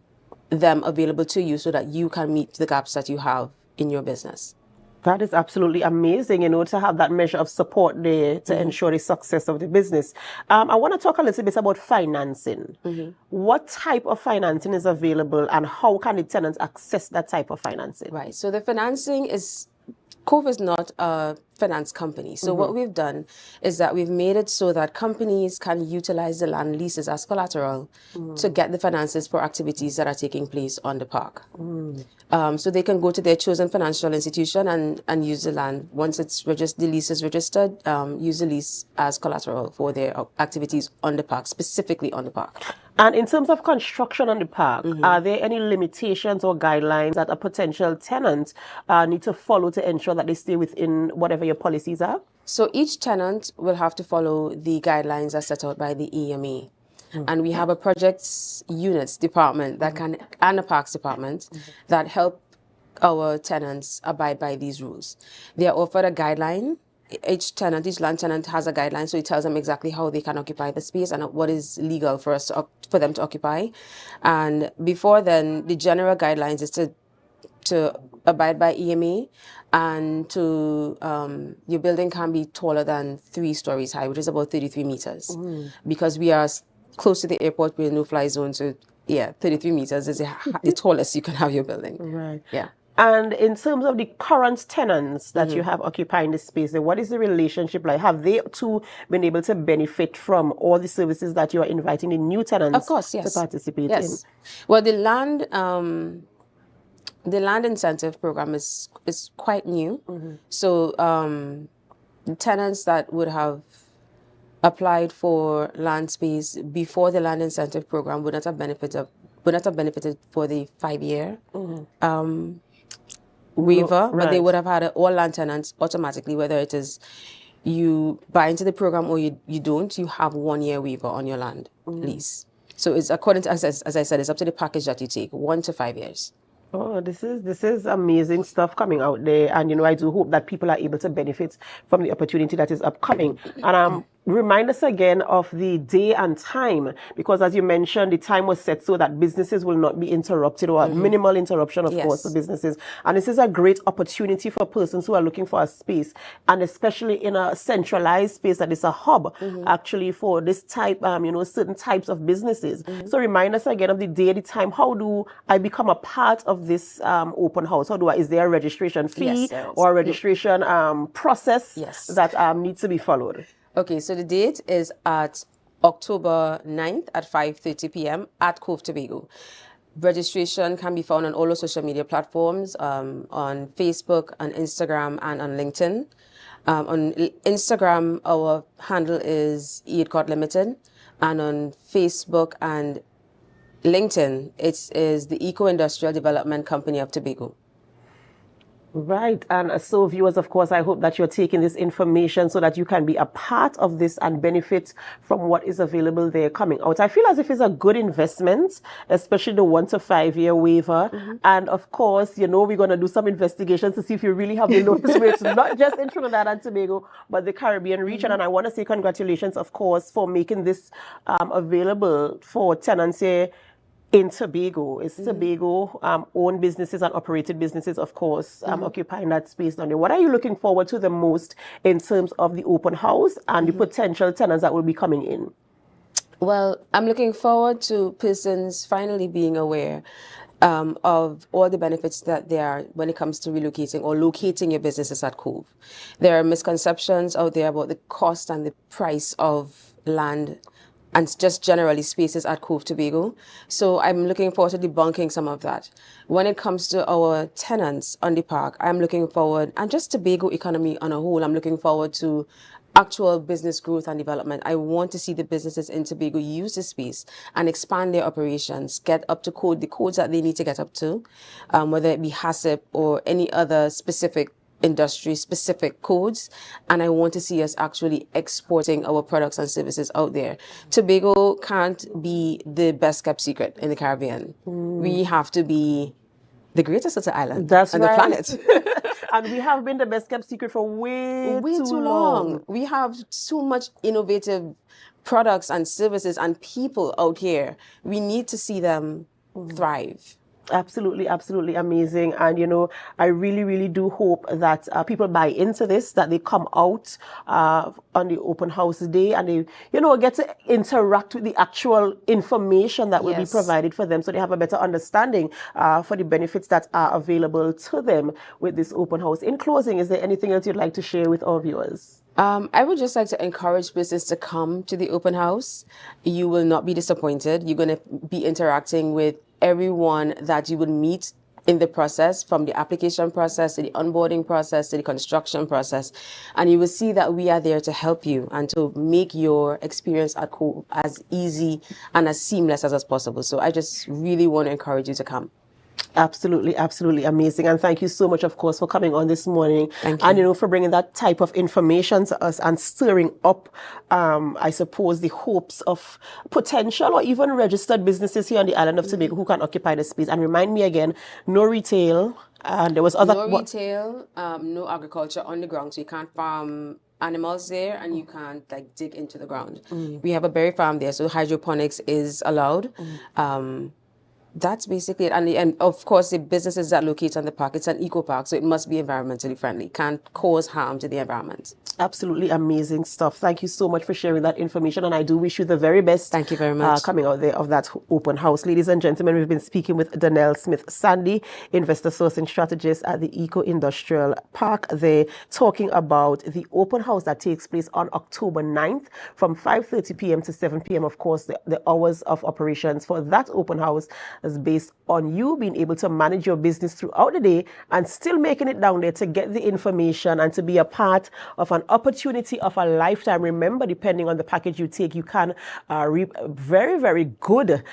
them available to you so that you can meet the gaps that you have in your business. That is absolutely amazing, to have that measure of support there to ensure the success of the business. I want to talk a little bit about financing. What type of financing is available, and how can the tenants access that type of financing? Right. So the financing is, Cove is not a finance company. So what we've done is that we've made it so that companies can utilize the land leases as collateral to get the finances for activities that are taking place on the park. So they can go to their chosen financial institution and use the land. Once it's the lease is registered, use the lease as collateral for their activities on the park, specifically on the park. And in terms of construction on the park, are there any limitations or guidelines that a potential tenant need to follow to ensure that they stay within whatever your policies are? So each tenant will have to follow the guidelines as set out by the EMA. And we have a projects units department that and a parks department that help our tenants abide by these rules. They are offered a guideline. Each land tenant has a guideline, so it tells them exactly how they can occupy the space and what is legal for them to occupy. And before then, the general guidelines is to abide by EMA, and to your building can be taller than 3 stories high, which is about 33 meters. Because we are close to the airport, we're in no-fly zone, so 33 meters is the tallest you can have your building. Right. Yeah. And in terms of the current tenants that you have occupying the space, what is the relationship like? Have they too been able to benefit from all the services that you are inviting the new tenants Of course, yes. to participate in? Well, the land incentive program is quite new. So the tenants that would have applied for land space before the land incentive program would not have benefited for the 5-year waiver, but they would have had all land tenants automatically, whether it is you buy into the program or you don't, you have 1-year waiver on your land lease. So it's according to, as I said, it's up to the package that you take, 1 to 5 years. Oh, this is amazing stuff coming out there, and I do hope that people are able to benefit from the opportunity that is upcoming. And remind us again of the day and time, because as you mentioned, the time was set so that businesses will not be interrupted, or minimal interruption, of course, for businesses. And this is a great opportunity for persons who are looking for a space, and especially in a centralized space that is a hub actually for this type, certain types of businesses. So remind us again of the day, the time. How do I become a part of this open house? Is there a registration fee or a registration process that needs to be followed? Okay, so the date is at October 9th at 5:30 p.m. at Cove Tobago. Registration can be found on all our social media platforms, on Facebook, on Instagram, and on LinkedIn. On Instagram, our handle is EADCOT Limited, and on Facebook and LinkedIn, it is the Eco-Industrial Development Company of Tobago. Right. And so viewers, of course, I hope that you're taking this information so that you can be a part of this and benefit from what is available there coming out. I feel as if it's a good investment, especially the 1 to 5 year waiver. And of course, we're going to do some investigations to see if you really have the lowest rates, not just in Trinidad and Tobago, but the Caribbean region. And I want to say congratulations, of course, for making this available for tenants here in Tobago. It's Tobago owned businesses and operated businesses, of course, occupying that space down there. What are you looking forward to the most in terms of the open house and the potential tenants that will be coming in? Well, I'm looking forward to persons finally being aware of all the benefits that there are when it comes to relocating or locating your businesses at Cove. There are misconceptions out there about the cost and the price of land and just generally spaces at Cove Tobago. So I'm looking forward to debunking some of that. When it comes to our tenants on the park, I'm looking forward, and just Tobago economy on a whole, I'm looking forward to actual business growth and development. I want to see the businesses in Tobago use the space and expand their operations, get up to code, the codes that they need to get up to, whether it be HACCP or any other specific industry-specific codes, and I want to see us actually exporting our products and services out there. Tobago can't be the best-kept secret in the Caribbean. We have to be the greatest little island on the planet. And we have been the best-kept secret for way too long. We have so much innovative products and services and people out here. We need to see them thrive. Absolutely, absolutely amazing. And, you know, I really, really do hope that people buy into this, that they come out on the open house day and they, you know, get to interact with the actual information that will be provided for them, so they have a better understanding for the benefits that are available to them with this open house. In closing, is there anything else you'd like to share with our viewers? I would just like to encourage business to come to the open house. You will not be disappointed. You're going to be interacting with everyone that you would meet in the process, from the application process to the onboarding process to the construction process. And you will see that we are there to help you and to make your experience at Cove as easy and as seamless as possible. So I just really want to encourage you to come. Absolutely, absolutely amazing. And thank you so much, of course, for coming on this morning. Thank you. And, you know, for bringing that type of information to us and stirring up, I suppose, the hopes of potential or even registered businesses here on the island of Tobago who can occupy the space. And remind me again, no retail. And there was other... No retail, no agriculture on the ground. So you can't farm animals there and you can't like dig into the ground. We have a berry farm there, so hydroponics is allowed. That's basically it. And of course, the businesses that locate on the park, it's an eco park, so it must be environmentally friendly. Can't cause harm to the environment. Absolutely amazing stuff. Thank you so much for sharing that information, and I do wish you the very best. Thank you very much. Coming out there of that open house. Ladies and gentlemen, we've been speaking with Donnell Smith-Sandy, investor sourcing strategist at the Eco-Industrial Park. They're talking about the open house that takes place on October 9th from 5:30 p.m. to 7 p.m. Of course, the hours of operations for that open house is based on you being able to manage your business throughout the day and still making it down there to get the information and to be a part of an opportunity of a lifetime. Remember, depending on the package you take, you can reap very, very good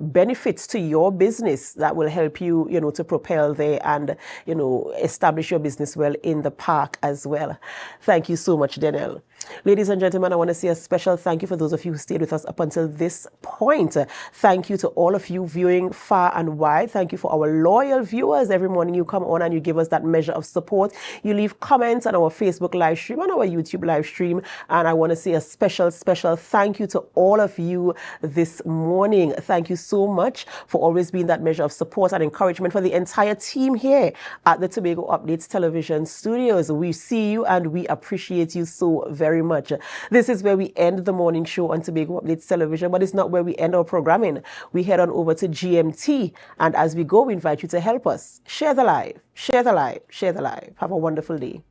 benefits to your business that will help you, you know, to propel there and, you know, establish your business well in the park as well. Thank you so much, Donnell. Ladies and gentlemen, I want to say a special thank you for those of you who stayed with us up until this point. Thank you to all of you viewing far and wide. Thank you for our loyal viewers. Every morning you come on and you give us that measure of support. You leave comments on our Facebook live stream, on our YouTube live stream. And I want to say a special thank you to all of you this morning. Thank you so much for always being that measure of support and encouragement for the entire team here at the Tobago Updates Television Studios. We see you and we appreciate you so very much. This is where we end the morning show on Tobago Updates Television, but it's not where we end our programming. We head on over to GMT, and as we go, we invite you to help us share the live, share the live, share the live. Have a wonderful day.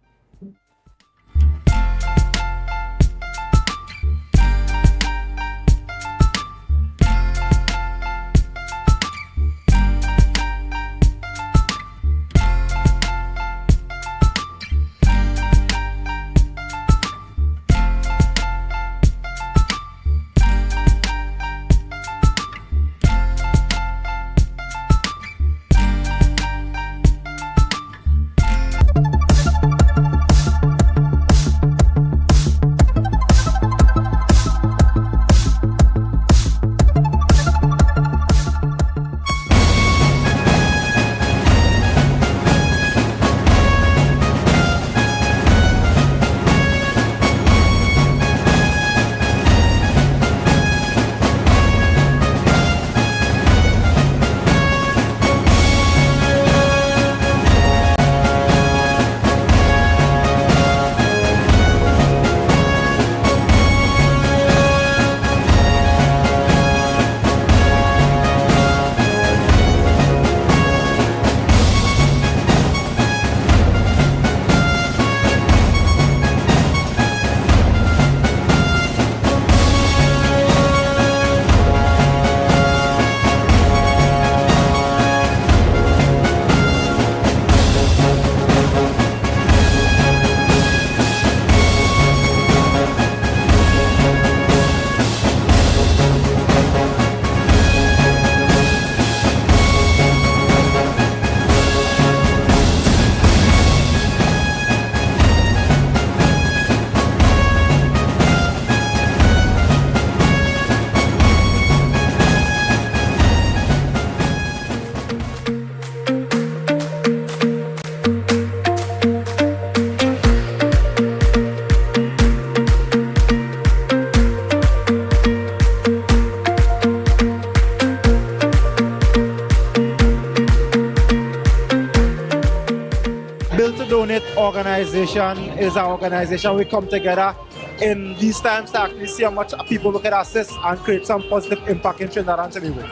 Build to Donate organization is an organization we come together in these times to actually see how much people we can assist and create some positive impact in Trinidad and Tobago.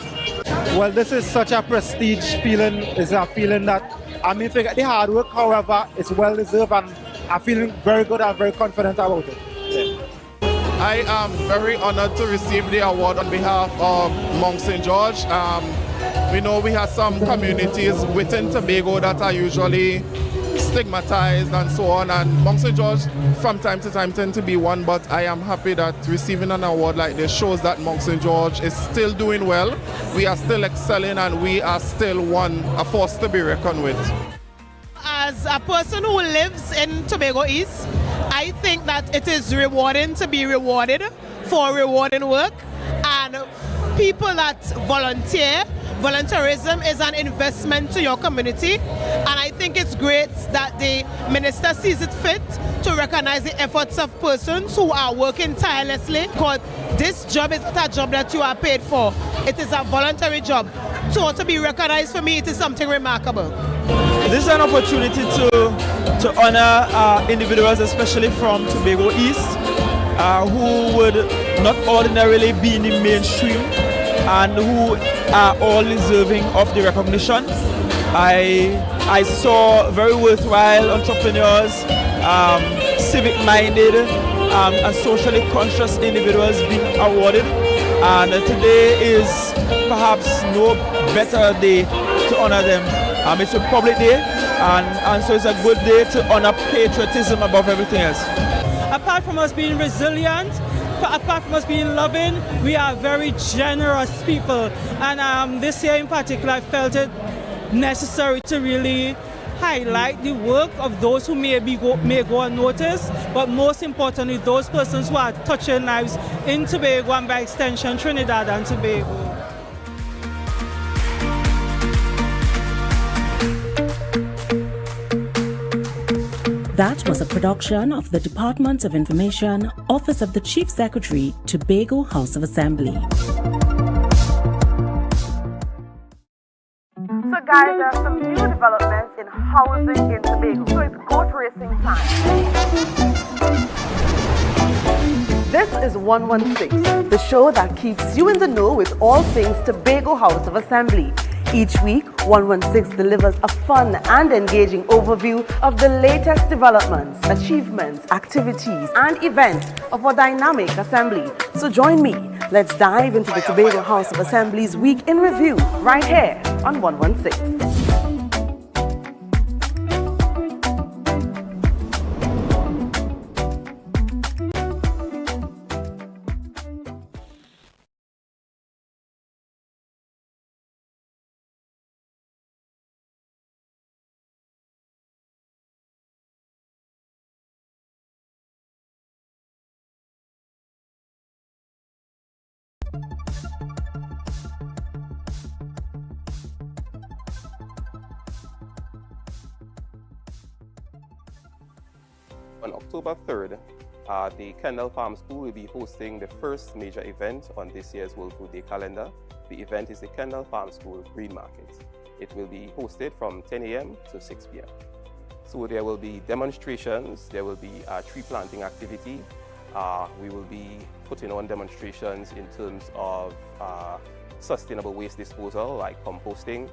Well, this is such a prestige feeling. It's a feeling that, I mean, forget the hard work, however, it's well deserved, and I'm feeling very good and very confident about it. Yeah. I am very honored to receive the award on behalf of Mount St. George. We know we have some communities within Tobago that are usually stigmatized and so on, and Mount St. George from time to time tend to be one, but I am happy that receiving an award like this shows that Mount St. George is still doing well, we are still excelling, and we are still a force to be reckoned with. As a person who lives in Tobago East, I think that it is rewarding to be rewarded for rewarding work, and people that volunteer. Volunteerism is an investment to your community, and I think it's great that the minister sees it fit to recognize the efforts of persons who are working tirelessly, because this job is not a job that you are paid for. It is a voluntary job. So to be recognized, for me, it is something remarkable. This is an opportunity to honor individuals, especially from Tobago East, who would not ordinarily be in the mainstream and who are all deserving of the recognition. I saw very worthwhile entrepreneurs, civic-minded and socially conscious individuals being awarded, and today is perhaps no better day to honor them. It's a public day, and so it's a good day to honor patriotism above everything else. Apart from us being resilient, apart from us being loving, we are very generous people, and this year in particular I felt it necessary to really highlight the work of those who may go unnoticed, but most importantly those persons who are touching lives in Tobago and by extension Trinidad and Tobago. That was a production of the Department of Information, Office of the Chief Secretary, Tobago House of Assembly. So guys, there are some new developments in housing in Tobago. So it's goat racing time. This is 116, the show that keeps you in the know with all things Tobago House of Assembly. Each week, 116 delivers a fun and engaging overview of the latest developments, achievements, activities, and events of our dynamic assembly. So join me. Let's dive into the Tobago House of Assembly's Week in Review right here on 116. On October 3rd, the Kendall Farm School will be hosting the first major event on this year's World Food Day calendar. The event is the Kendall Farm School Green Market. It will be hosted from 10 a.m. to 6 p.m. So there will be demonstrations, there will be a tree planting activity. We will be putting on demonstrations in terms of sustainable waste disposal, like composting.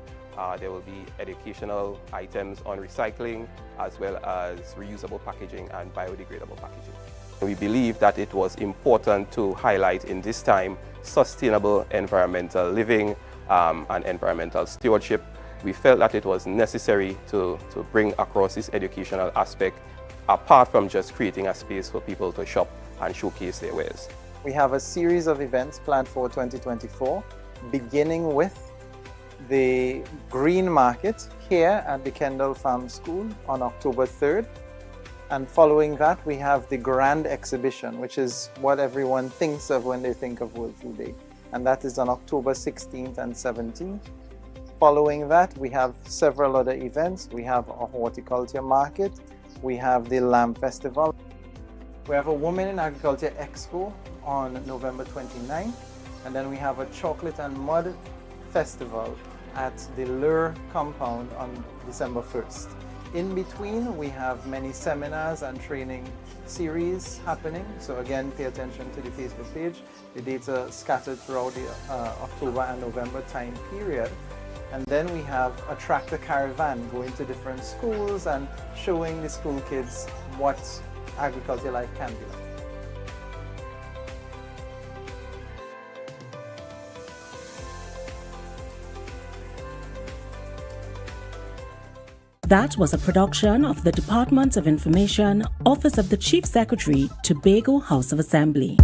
There will be educational items on recycling, as well as reusable packaging and biodegradable packaging. We believe that it was important to highlight in this time sustainable environmental living and environmental stewardship. We felt that it was necessary to bring across this educational aspect, apart from just creating a space for people to shop and showcase their wares. We have a series of events planned for 2024, beginning with the Green Market here at the Kendall Farm School on October 3rd. And following that, we have the Grand Exhibition, which is what everyone thinks of when they think of World Food Day. And that is on October 16th and 17th. Following that, we have several other events. We have a horticulture market. We have the Lamb Festival. We have a Women in Agriculture Expo on November 29th. And then we have a Chocolate and Mud Festival at the Lure compound on December 1st. In between, we have many seminars and training series happening. So again, pay attention to the Facebook page. The dates are scattered throughout the October and November time period. And then we have a tractor caravan going to different schools and showing the school kids what agriculture life can be like. That was a production of the Department of Information, Office of the Chief Secretary, Tobago House of Assembly.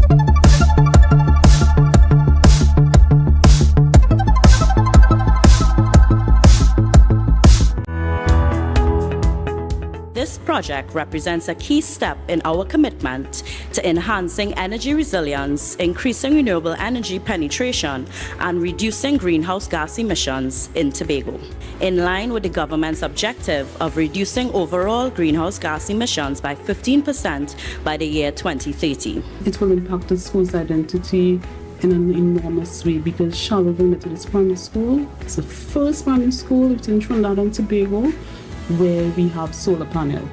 This project represents a key step in our commitment to enhancing energy resilience, increasing renewable energy penetration, and reducing greenhouse gas emissions in Tobago, in line with the government's objective of reducing overall greenhouse gas emissions by 15% by the year 2030. It will impact the school's identity in an enormous way because Charlottesville Methodist Primary School is the first primary school within Trinidad and Tobago where we have solar panel.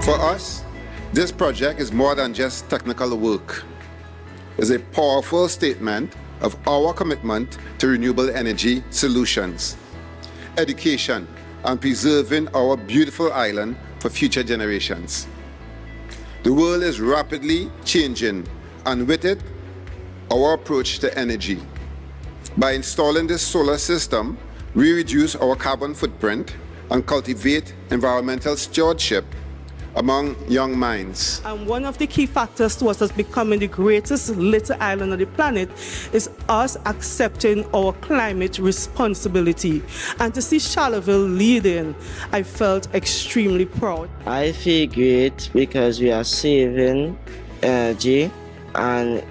For us, this project is more than just technical work. It's a powerful statement of our commitment to renewable energy solutions, education, and preserving our beautiful island for future generations. The world is rapidly changing, and with it, our approach to energy. By installing this solar system, we reduce our carbon footprint and cultivate environmental stewardship among young minds. And one of the key factors towards us becoming the greatest little island on the planet is us accepting our climate responsibility. And to see Charlottesville leading, I felt extremely proud. I feel great because we are saving energy and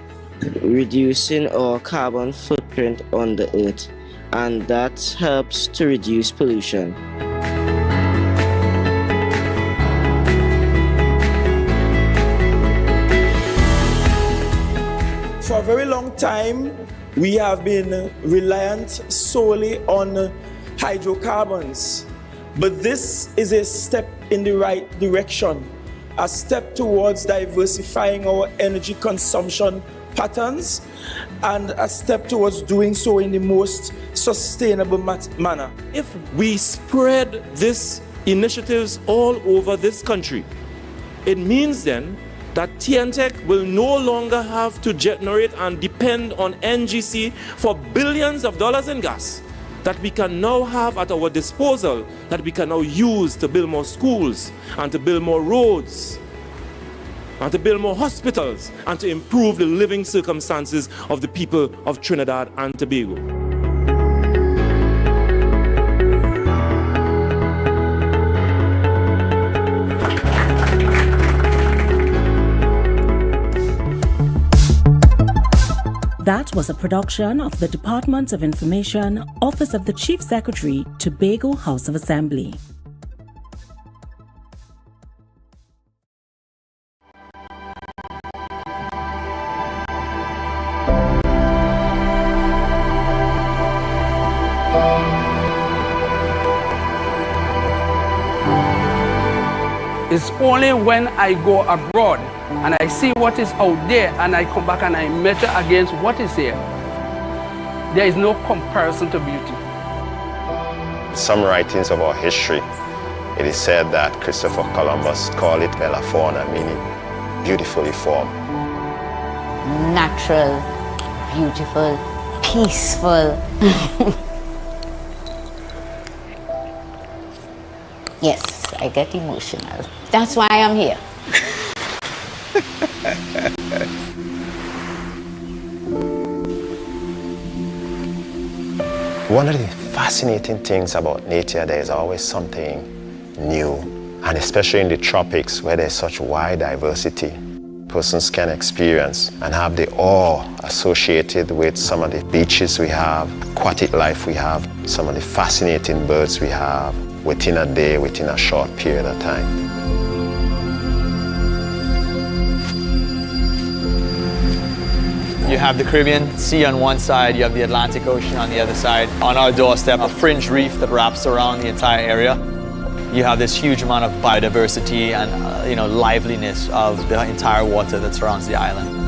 reducing our carbon footprint on the earth, and that helps to reduce pollution. For a very long time, we have been reliant solely on hydrocarbons. But this is a step in the right direction, a step towards diversifying our energy consumption patterns, and a step towards doing so in the most sustainable manner. If we spread these initiatives all over this country, it means then that TNTech will no longer have to generate and depend on NGC for billions of dollars in gas that we can now have at our disposal, that we can now use to build more schools and to build more roads and to build more hospitals and to improve the living circumstances of the people of Trinidad and Tobago. That was a production of the Department of Information, Office of the Chief Secretary, Tobago House of Assembly. It's only when I go abroad and I see what is out there and I come back and I measure against what is here. There is no comparison to beauty. Some writings of our history, it is said that Christopher Columbus called it Bella Fauna, meaning beautifully formed. Natural, beautiful, peaceful. Yes, I get emotional. That's why I'm here. One of the fascinating things about nature, there is always something new, and especially in the tropics where there's such wide diversity, persons can experience and have the awe associated with some of the beaches we have, aquatic life we have, some of the fascinating birds we have within a day, within a short period of time. You have the Caribbean Sea on one side, you have the Atlantic Ocean on the other side. On our doorstep, a fringe reef that wraps around the entire area. You have this huge amount of biodiversity and liveliness of the entire water that surrounds the island.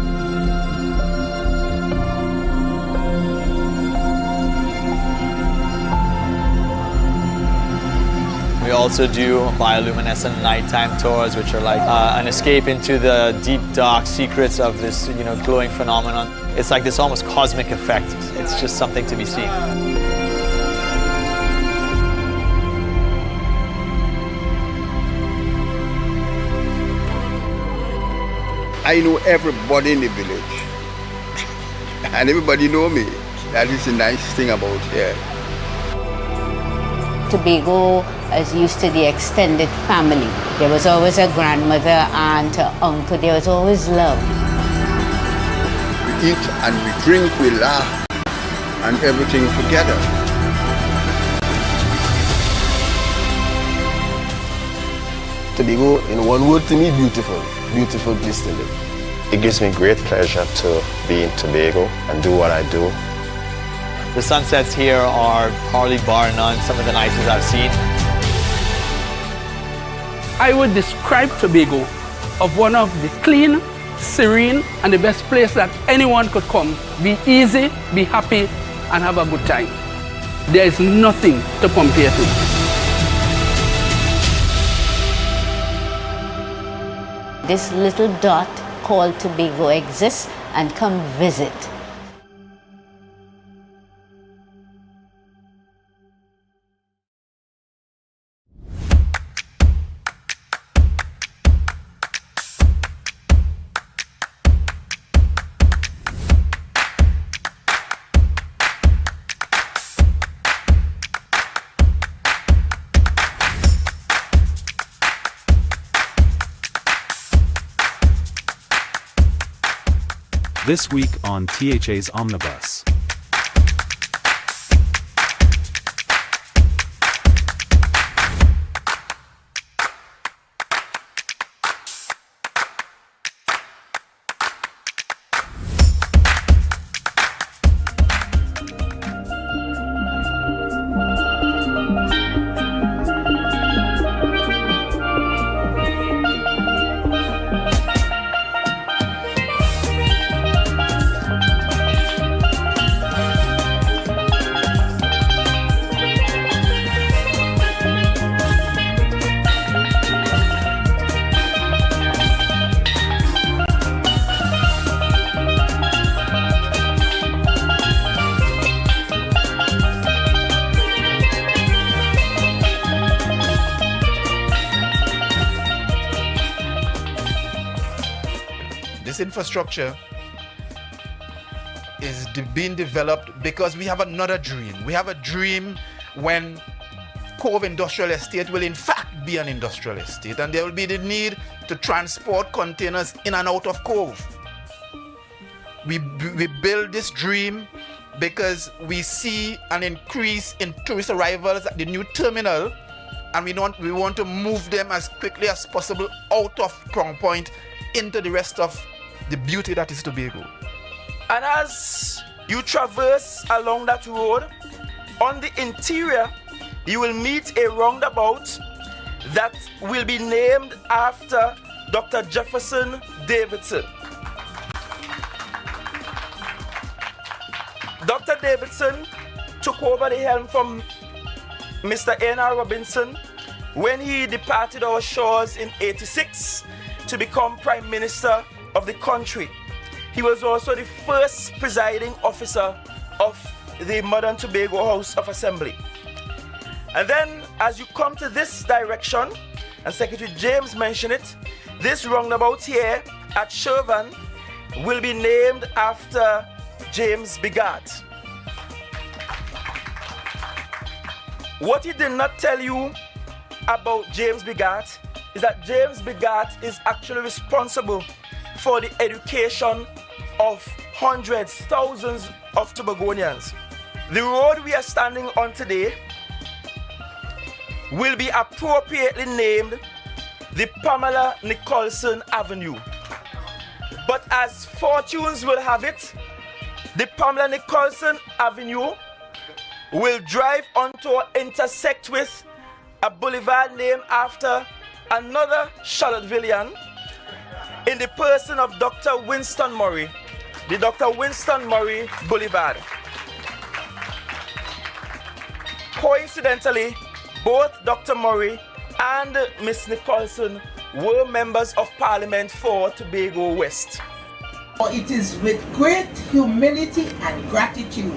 We also do bioluminescent nighttime tours, which are like an escape into the deep, dark secrets of this, glowing phenomenon. It's like this almost cosmic effect. It's just something to be seen. I know everybody in the village, and everybody know me. That is the nice thing about here. Tobago is used to the extended family. There was always a grandmother, aunt, uncle. There was always love. We eat and we drink, we laugh, and everything together. Tobago, in one word to me, beautiful. Beautiful place to live. It gives me great pleasure to be in Tobago and do what I do. The sunsets here are hardly bar none, some of the nicest I've seen. I would describe Tobago of one of the clean, serene, and the best place that anyone could come. Be easy, be happy, and have a good time. There is nothing to compare to. This little dot called Tobago exists, and come visit. This week on THA's Omnibus. This infrastructure is being developed because we have another dream. We have a dream when Cove Industrial Estate will in fact be an industrial estate, and there will be the need to transport containers in and out of Cove. We build this dream because we see an increase in tourist arrivals at the new terminal, and we want to move them as quickly as possible out of Crown Point into the rest of the beauty that is Tobago. And as you traverse along that road, on the interior, you will meet a roundabout that will be named after Dr. Jefferson Davidson. Dr. Davidson took over the helm from Mr. N.R. Robinson when he departed our shores in '86 to become Prime Minister of the country. He was also the first presiding officer of the modern Tobago House of Assembly. And then as you come to this direction, and Secretary James mentioned it, this roundabout here at Shervan will be named after James Bigot. What he did not tell you about James Bigot is that James Bigot is actually responsible for the education of hundreds, thousands of Tobagonians. The road we are standing on today will be appropriately named the Pamela Nicholson Avenue. But as fortunes will have it, The Pamela Nicholson Avenue will drive onto or intersect with a boulevard named after another Charlottevillian in the person of Dr. Winston Murray, the Dr. Winston Murray Boulevard. Coincidentally, both Dr. Murray and Miss Nicholson were members of Parliament for Tobago West. It is with great humility and gratitude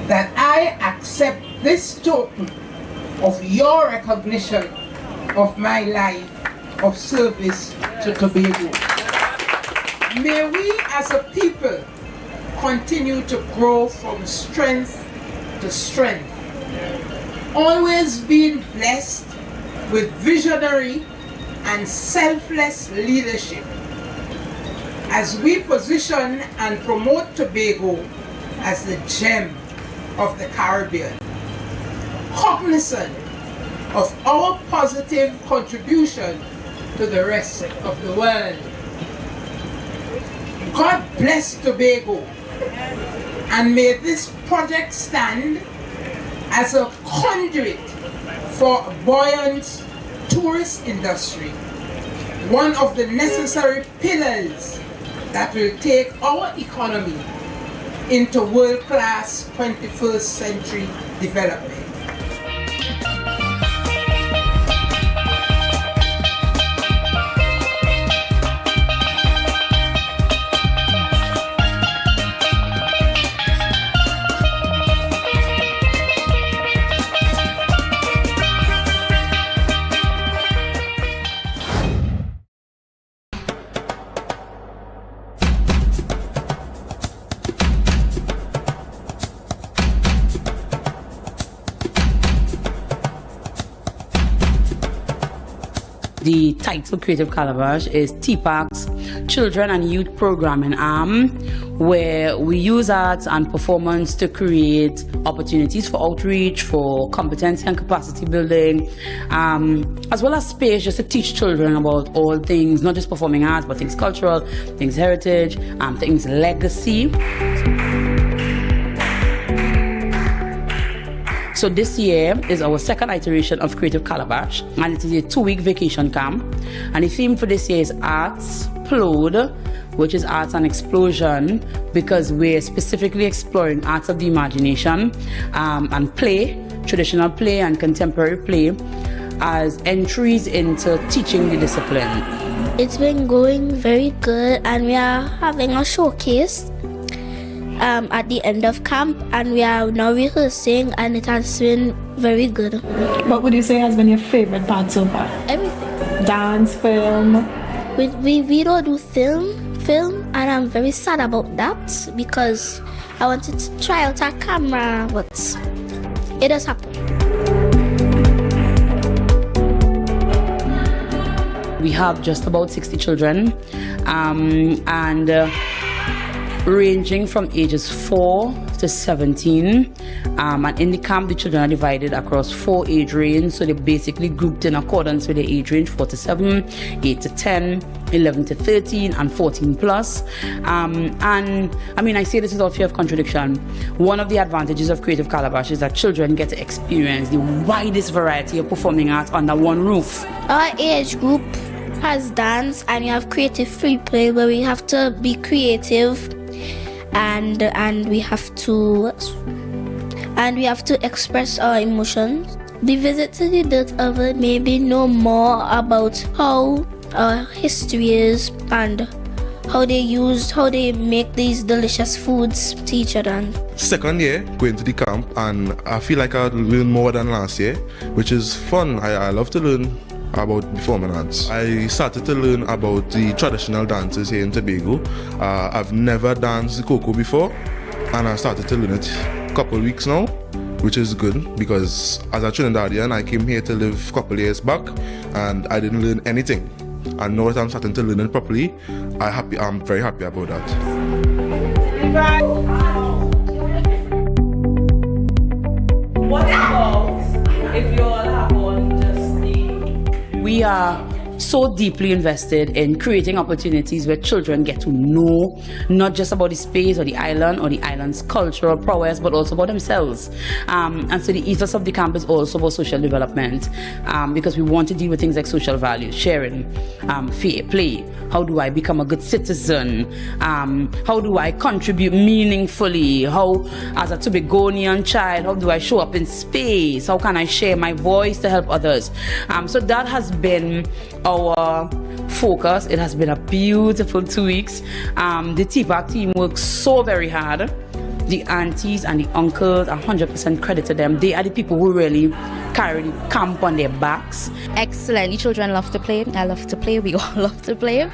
that I accept this token of your recognition of my life of service to Tobago. May we as a people continue to grow from strength to strength, always being blessed with visionary and selfless leadership as we position and promote Tobago as the gem of the Caribbean, cognizant of our positive contribution to the rest of the world. God bless Tobago, and may this project stand as a conduit for a buoyant tourist industry, one of the necessary pillars that will take our economy into world-class 21st century development. The title Creative Calabash is TPAC's Children and Youth Programming Arm, where we use arts and performance to create opportunities for outreach, for competency and capacity building, as well as space just to teach children about all things, not just performing arts, but things cultural, things heritage, things legacy. So this year is our second iteration of Creative Calabash, and it is a 2-week vacation camp. And the theme for this year is Arts Plode, which is Arts and Explosion, because we're specifically exploring arts of the imagination and play, traditional play and contemporary play, as entries into teaching the discipline. It's been going very good, and we are having a showcase at the end of camp, and we are now rehearsing, and it has been very good. What would you say has been your favorite part so far? Everything. Dance, film? We don't do film, and I'm very sad about that because I wanted to try out a camera, but it has happened. We have just about 60 children, and ranging from ages 4 to 17, and in the camp the children are divided across 4 age ranges, so they're basically grouped in accordance with the age range: 4 to 7, 8 to 10, 11 to 13, and 14 plus. And I mean, I say this without fear of contradiction. One of the advantages of Creative Calabash is that children get to experience the widest variety of performing arts under one roof. Our age group has dance, and we have creative free play where we have to be creative, and we have to express our emotions. The visit to the dirt oven made me know more about how our history is and how they make these delicious foods to each other. Second year going to the camp, and I feel like I learned more than last year, which is fun. I love to learn about performing arts. I started to learn about the traditional dances here in Tobago. I've never danced the Coco before, and I started to learn it a couple of weeks now, which is good because as a Trinidadian, I came here to live a couple of years back and I didn't learn anything. And now that I'm starting to learn it properly, I'm very happy about that. What about if you all have on just the... We are so deeply invested in creating opportunities where children get to know not just about the space or the island's cultural prowess, but also about themselves. And so the ethos of the camp is also about social development, because we want to deal with things like social values, sharing, fair play. How do I become a good citizen? How do I contribute meaningfully? How, as a Tobagonian child, how do I show up in space? How can I share my voice to help others? So that has been our focus. It has been a beautiful 2 weeks. The TPAC team works so very hard. The aunties and the uncles, 100% credit to them. They are the people who really carry the camp on their backs. Excellent. Children love to play. I love to play. We all love to play.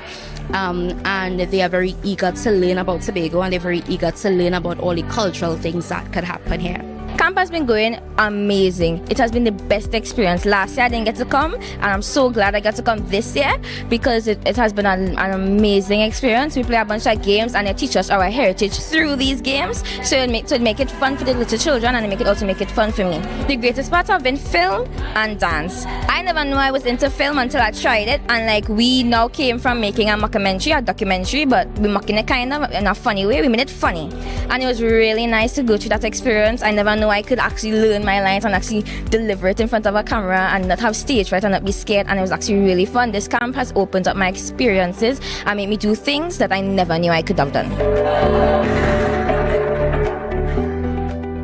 And they are very eager to learn about Tobago, and they're very eager to learn about all the cultural things that could happen here. Camp has been going amazing. It has been the best experience. Last year I didn't get to come, and I'm so glad I got to come this year, because it has been an amazing experience. We play a bunch of games, and they teach us our heritage through these games, so it make it fun for the little children, and it also make it fun for me. The greatest part have been film and dance. I never knew I was into film until I tried it, and we now came from making a documentary, but we making it kind of in a funny way. We made it funny, and it was really nice to go through that experience. I never knew I could actually learn my lines and actually deliver it in front of a camera and not have stage fright and not be scared, and it was actually really fun. This camp has opened up my experiences and made me do things that I never knew I could have done.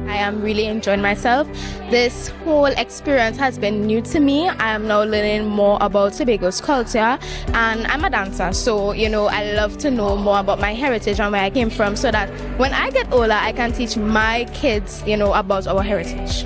I am really enjoying myself. This whole experience has been new to me. I am now learning more about Tobago's culture, and I'm a dancer, so I love to know more about my heritage and where I came from, so that when I get older I can teach my kids about our heritage.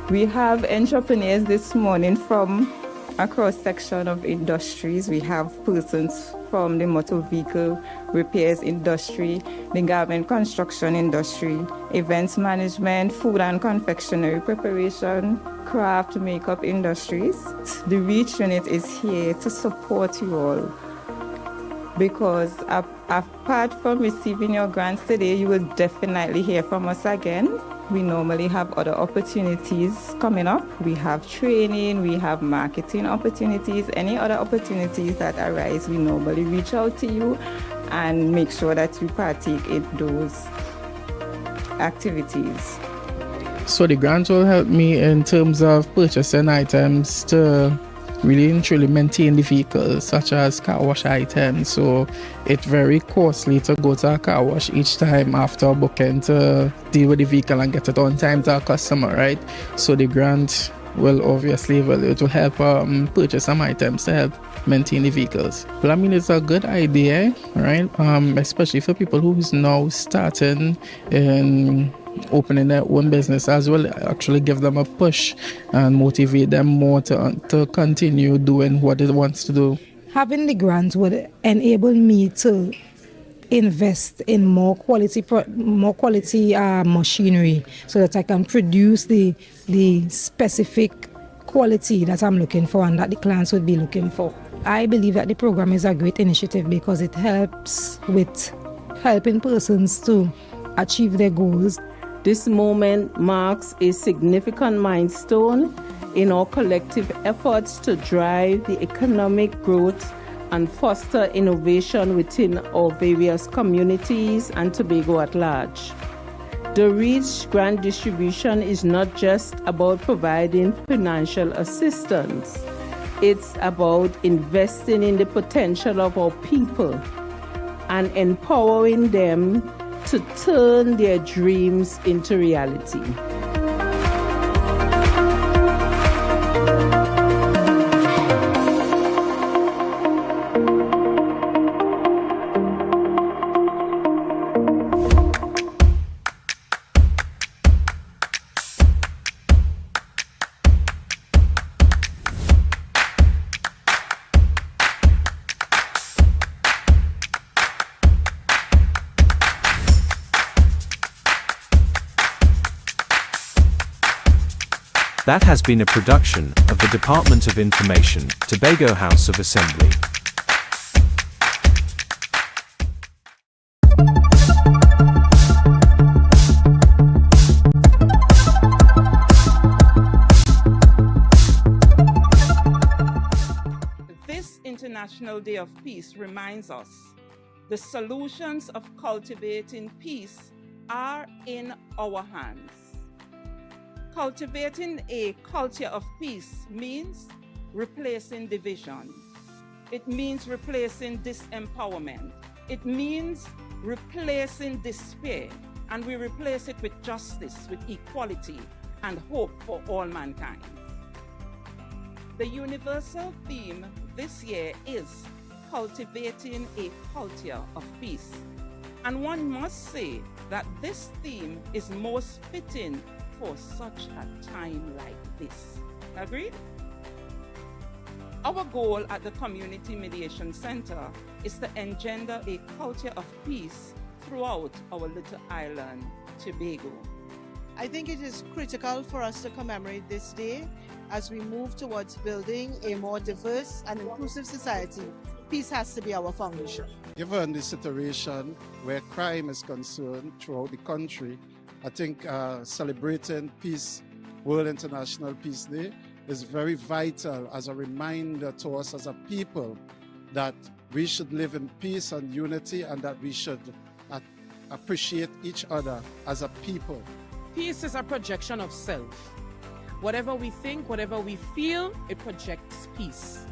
We have entrepreneurs this morning from a cross-section of industries. We have persons from the motor vehicle repairs industry, the garment construction industry, events management, food and confectionery preparation, craft makeup industries. The Reach Unit is here to support you all, because apart from receiving your grants today, you will definitely hear from us again. We normally have other opportunities coming up. We have training, we have marketing opportunities, any other opportunities that arise, we normally reach out to you and make sure that you partake in those activities. So the grant will help me in terms of purchasing items to really and truly maintain the vehicle, such as car wash items. So it's very costly to go to a car wash each time after booking to deal with the vehicle and get it on time to our customer, right? So the grant will obviously, it will help purchase some items to help maintain the vehicles. Well, I mean, it's a good idea, right? Especially for people who's now starting in opening their own business as well. Actually give them a push and motivate them more to continue doing what it wants to do. Having the grant would enable me to invest in more quality machinery, so that I can produce the specific quality that I'm looking for and that the clients would be looking for. I believe that the program is a great initiative because it helps with helping persons to achieve their goals. This moment marks a significant milestone in our collective efforts to drive the economic growth and foster innovation within our various communities and Tobago at large. The REACH grant distribution is not just about providing financial assistance. It's about investing in the potential of our people and empowering them to turn their dreams into reality. That has been a production of the Department of Information, Tobago House of Assembly. This International Day of Peace reminds us the solutions of cultivating peace are in our hands. Cultivating a culture of peace means replacing division. It means replacing disempowerment. It means replacing despair. And we replace it with justice, with equality, and hope for all mankind. The universal theme this year is cultivating a culture of peace. And one must say that this theme is most fitting for such a time like this. Agreed? Our goal at the Community Mediation Center is to engender a culture of peace throughout our little island, Tobago. I think it is critical for us to commemorate this day as we move towards building a more diverse and inclusive society. Peace has to be our foundation. Given the situation where crime is concerned throughout the country, I think celebrating peace, World International Peace Day, is very vital as a reminder to us as a people that we should live in peace and unity and that we should appreciate each other as a people. Peace is a projection of self. Whatever we think, whatever we feel, it projects peace.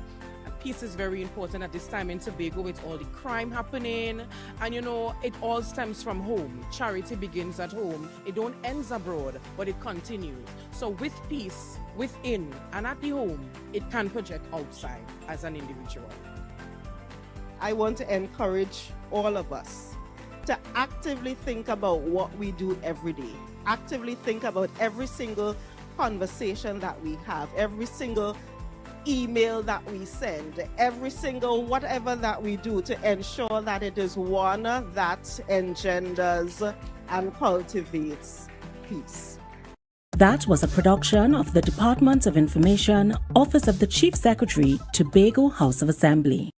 And peace is very important at this time in Tobago with all the crime happening. And you know, it all stems from home. Charity begins at home. It don't end abroad, but it continues. So with peace, within and at the home, it can project outside as an individual. I want to encourage all of us to actively think about what we do every day. Actively think about every single conversation that we have, every single email that we send, every single whatever that we do to ensure that it is one that engenders and cultivates peace. That was a production of the Department of Information, Office of the Chief Secretary, Tobago House of Assembly.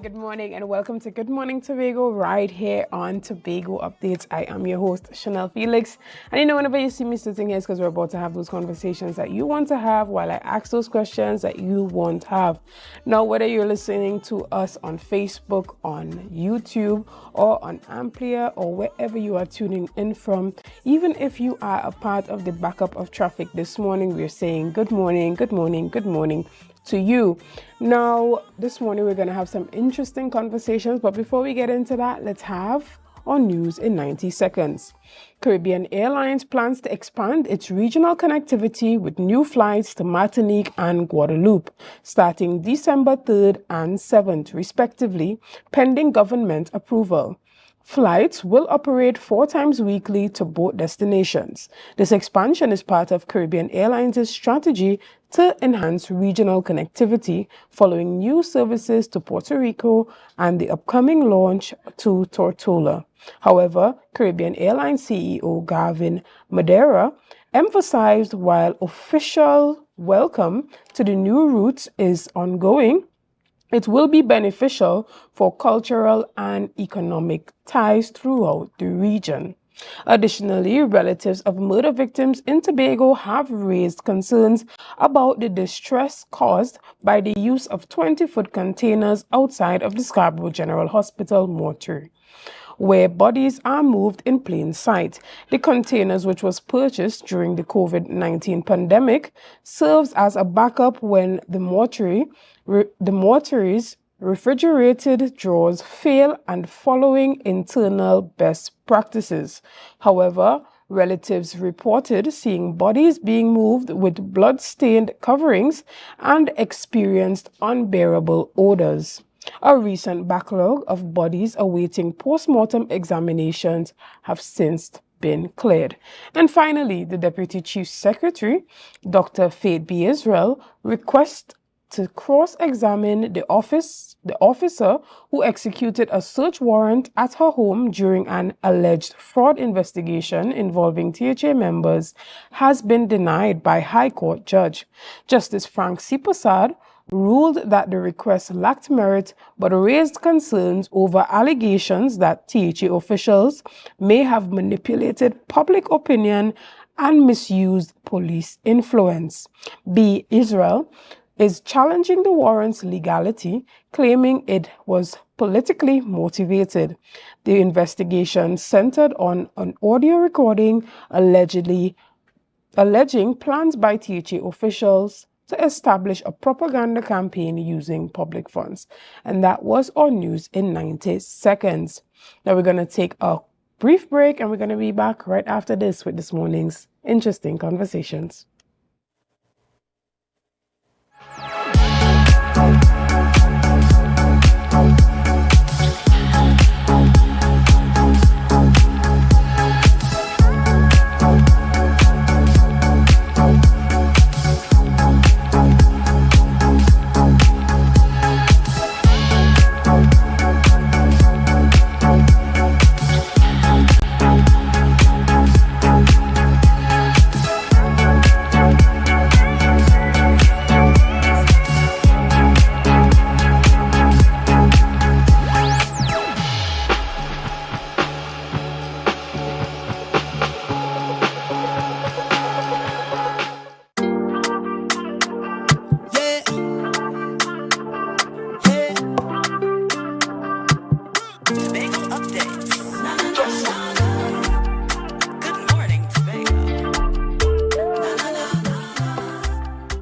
Good morning and welcome to Good Morning Tobago right here on Tobago Updates. I am your host, Chanel Felix. And you know, whenever you see me sitting here, it's because we're about to have those conversations that you want to have while I ask those questions that you want to have. Now, whether you're listening to us on Facebook, on YouTube, or on Amplia, or wherever you are tuning in from, even if you are a part of the backup of traffic this morning, we're saying good morning, good morning, good morning to you. Now, this morning we're going to have some interesting conversations, but before we get into that, let's have our news in 90 seconds. Caribbean Airlines plans to expand its regional connectivity with new flights to Martinique and Guadeloupe, starting December 3rd and 7th, respectively, pending government approval. Flights will operate 4 times weekly to both destinations. This expansion is part of Caribbean Airlines' strategy to enhance regional connectivity following new services to Puerto Rico and the upcoming launch to Tortola. However, Caribbean Airlines CEO Gavin Madeira emphasized while official welcome to the new routes is ongoing, it will be beneficial for cultural and economic ties throughout the region. Additionally, relatives of murder victims in Tobago have raised concerns about the distress caused by the use of 20-foot containers outside of the Scarborough General Hospital mortuary, where bodies are moved in plain sight. The containers, which was purchased during the COVID-19 pandemic, serves as a backup when the mortuary's refrigerated drawers fail and following internal best practices. However, Relatives reported seeing bodies being moved with blood-stained coverings and experienced unbearable odors. A recent backlog of bodies awaiting post-mortem examinations have since been cleared. And finally, the Deputy Chief Secretary, Dr. Faith B. Israel, requests to cross-examine the officer who executed a search warrant at her home during an alleged fraud investigation involving THA members has been denied by High Court Judge. Justice Frank C. Prasad ruled that the request lacked merit but raised concerns over allegations that THA officials may have manipulated public opinion and misused police influence. B. Israel is challenging the warrant's legality, claiming it was politically motivated. The investigation centered on an audio recording alleging plans by THA officials to establish a propaganda campaign using public funds. And that was our news in 90 seconds. Now we're going to take a brief break and we're going to be back right after this with this morning's interesting conversations.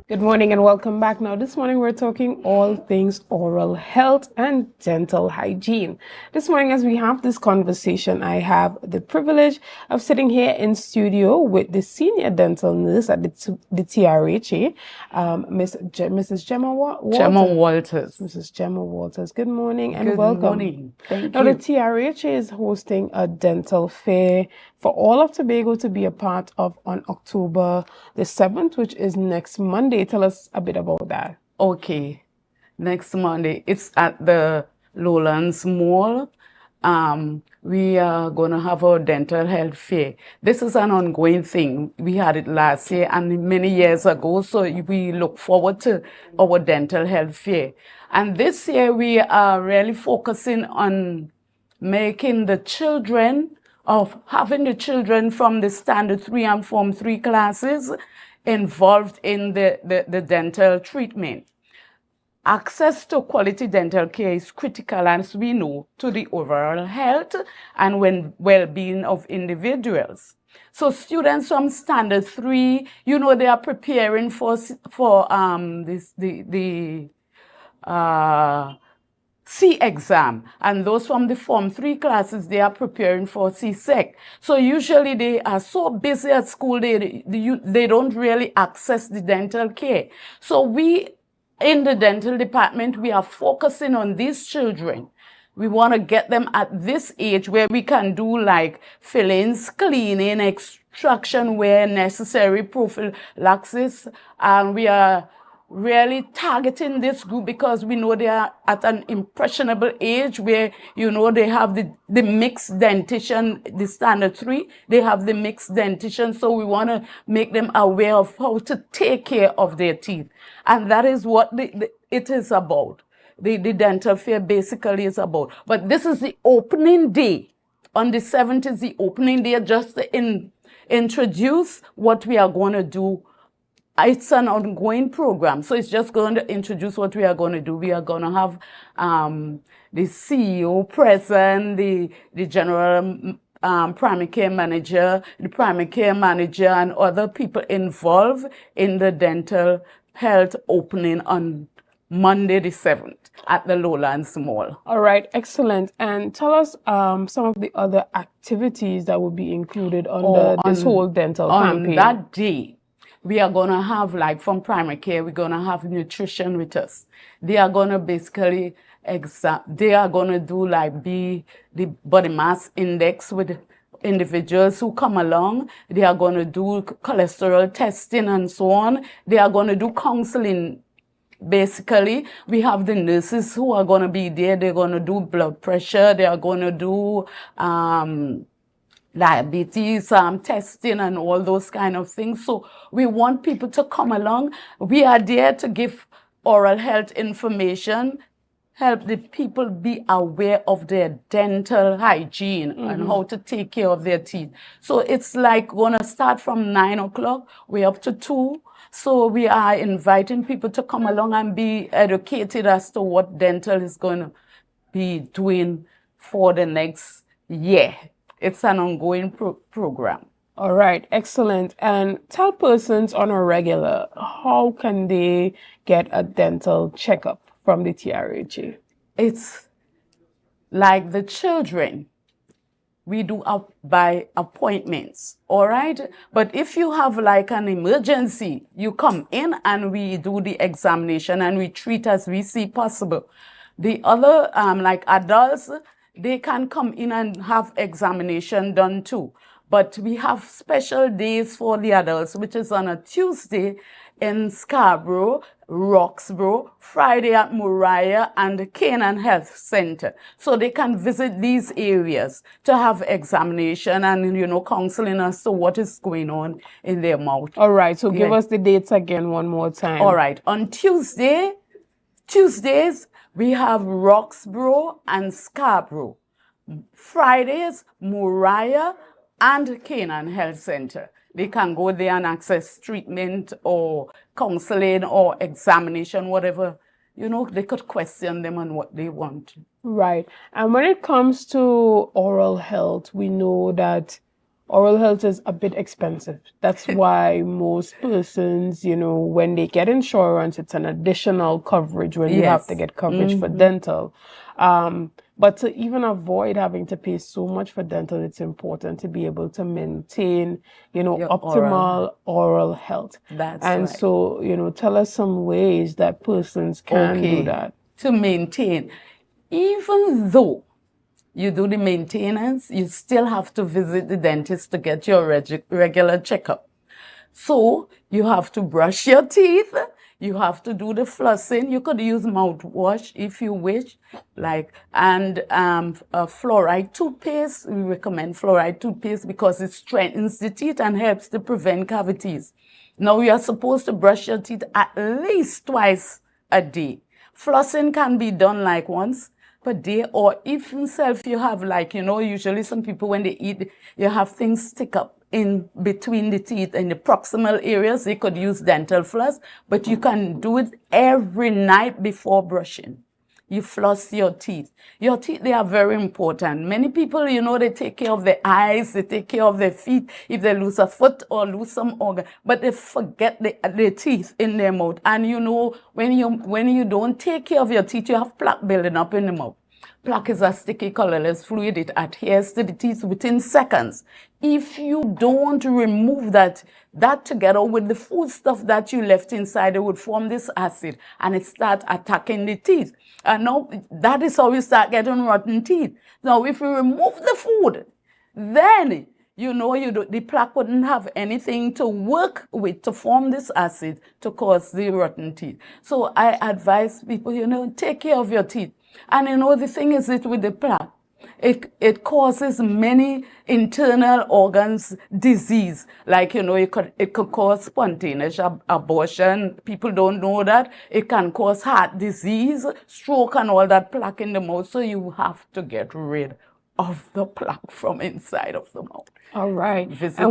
Good morning and welcome back. Now this morning we're talking all things oral health and dental hygiene. This morning as we have this conversation, I have the privilege of sitting here in studio with the senior dental nurse at the TRHA, Mrs. Gemma Walters. Gemma Walters. Mrs. Gemma Walters. Good morning and Good welcome. Morning. Thank now you. The TRHA is hosting a dental fair for all of Tobago to be a part of on October the 7th, which is next Monday. Tell us a bit about that. Okay. Next Monday, it's at the Lowlands Mall. We are going to have our dental health fair. This is an ongoing thing. We had it last year and many years ago, so we look forward to our dental health fair. And this year we are really focusing on making the children having the children from the Standard 3 and Form 3 classes involved in the dental treatment. Access to quality dental care is critical, as we know, to the overall health and well-being of individuals. So students from Standard 3, they are preparing for the C exam, and those from the Form 3 classes, they are preparing for C-Sec. So usually they are so busy at school, they don't really access the dental care. So we, in the dental department, we are focusing on these children. We want to get them at this age where we can do like fillings, cleaning, extraction where necessary, prophylaxis, and we are really targeting this group because we know they are at an impressionable age where, they have the mixed dentition, the Standard 3, they have the mixed dentition. So we want to make them aware of how to take care of their teeth. And that is what it is about. The dental fair basically is about. But this is the opening day. On the 7th is the opening day, just to introduce what we are going to do. It's an ongoing program, so it's just going to introduce what we are going to do. We are going to have the CEO present, the general primary care manager, the primary care manager, and other people involved in the dental health opening on Monday the 7th at the Lowlands Mall. All right, excellent. And tell us some of the other activities that will be included under this whole dental campaign. On that day, we are going to have, like from primary care, we're going to have nutrition with us. They are going to basically they are going to do like the body mass index with individuals who come along. They are going to do cholesterol testing and so on. They are going to do counseling. Basically, we have the nurses who are going to be there. They're going to do blood pressure. They are going to do diabetes testing and all those kind of things. So we want people to come along. We are there to give oral health information, help the people be aware of their dental hygiene and how to take care of their teeth. So it's like going to start from 9 o'clock, way up to 2. So we are inviting people to come along and be educated as to what dental is going to be doing for the next year. It's an ongoing program. All right, excellent. And tell persons on a regular, how can they get a dental checkup from the TRHA? It's like the children. We do by appointments, all right? But if you have like an emergency, you come in and we do the examination and we treat as we see possible. The other, like adults, they can come in and have examination done too. But we have special days for the adults, which is on a Tuesday in Scarborough, Roxborough, Friday at Moriah and Canaan Health Center. So they can visit these areas to have examination and, you know, counseling as to what is going on in their mouth. All right, so give us the dates again one more time. All right, on Tuesdays, we have Roxborough and Scarborough. Fridays, Moriah and Canaan Health Center. They can go there and access treatment or counseling or examination, whatever. You know, they could question them on what they want. Right. And when it comes to oral health, we know that oral health is a bit expensive. That's why most persons, you know, when they get insurance, it's an additional coverage when you have to get coverage for dental. But to even avoid having to pay so much for dental, it's important to be able to maintain, you know, Your optimal oral health. That's and right. so, you know, tell us some ways that persons can do that. To maintain, even though you do the maintenance, you still have to visit the dentist to get your regular checkup. So you have to brush your teeth. You have to do the flossing. You could use mouthwash if you wish, and fluoride toothpaste. We recommend fluoride toothpaste because it strengthens the teeth and helps to prevent cavities. Now you are supposed to brush your teeth at least twice a day. Flossing can be done like once per day, or even self you have usually some people when they eat, you have things stick up in between the teeth in the proximal areas. They could use dental floss, but you can do it every night before brushing. You floss your teeth. Your teeth, they are very important. Many people, you know, they take care of their eyes, they take care of their feet if they lose a foot or lose some organ, but they forget their teeth in their mouth. And you know, when you don't take care of your teeth, you have plaque building up in the mouth. Plaque is a sticky, colorless fluid. It adheres to the teeth within seconds. If you don't remove that together with the food stuff that you left inside, it would form this acid and it starts attacking the teeth. And now that is how you start getting rotten teeth. Now, if you remove the food, then you know the plaque wouldn't have anything to work with to form this acid to cause the rotten teeth. So I advise people, you know, take care of your teeth. And you know, the thing is with the plaque, it causes many internal organs disease. Like, you know, it could cause spontaneous abortion. People don't know that. It can cause heart disease, stroke, and all that plaque in the mouth. So you have to get rid of the plaque from inside of the mouth. All right. Visit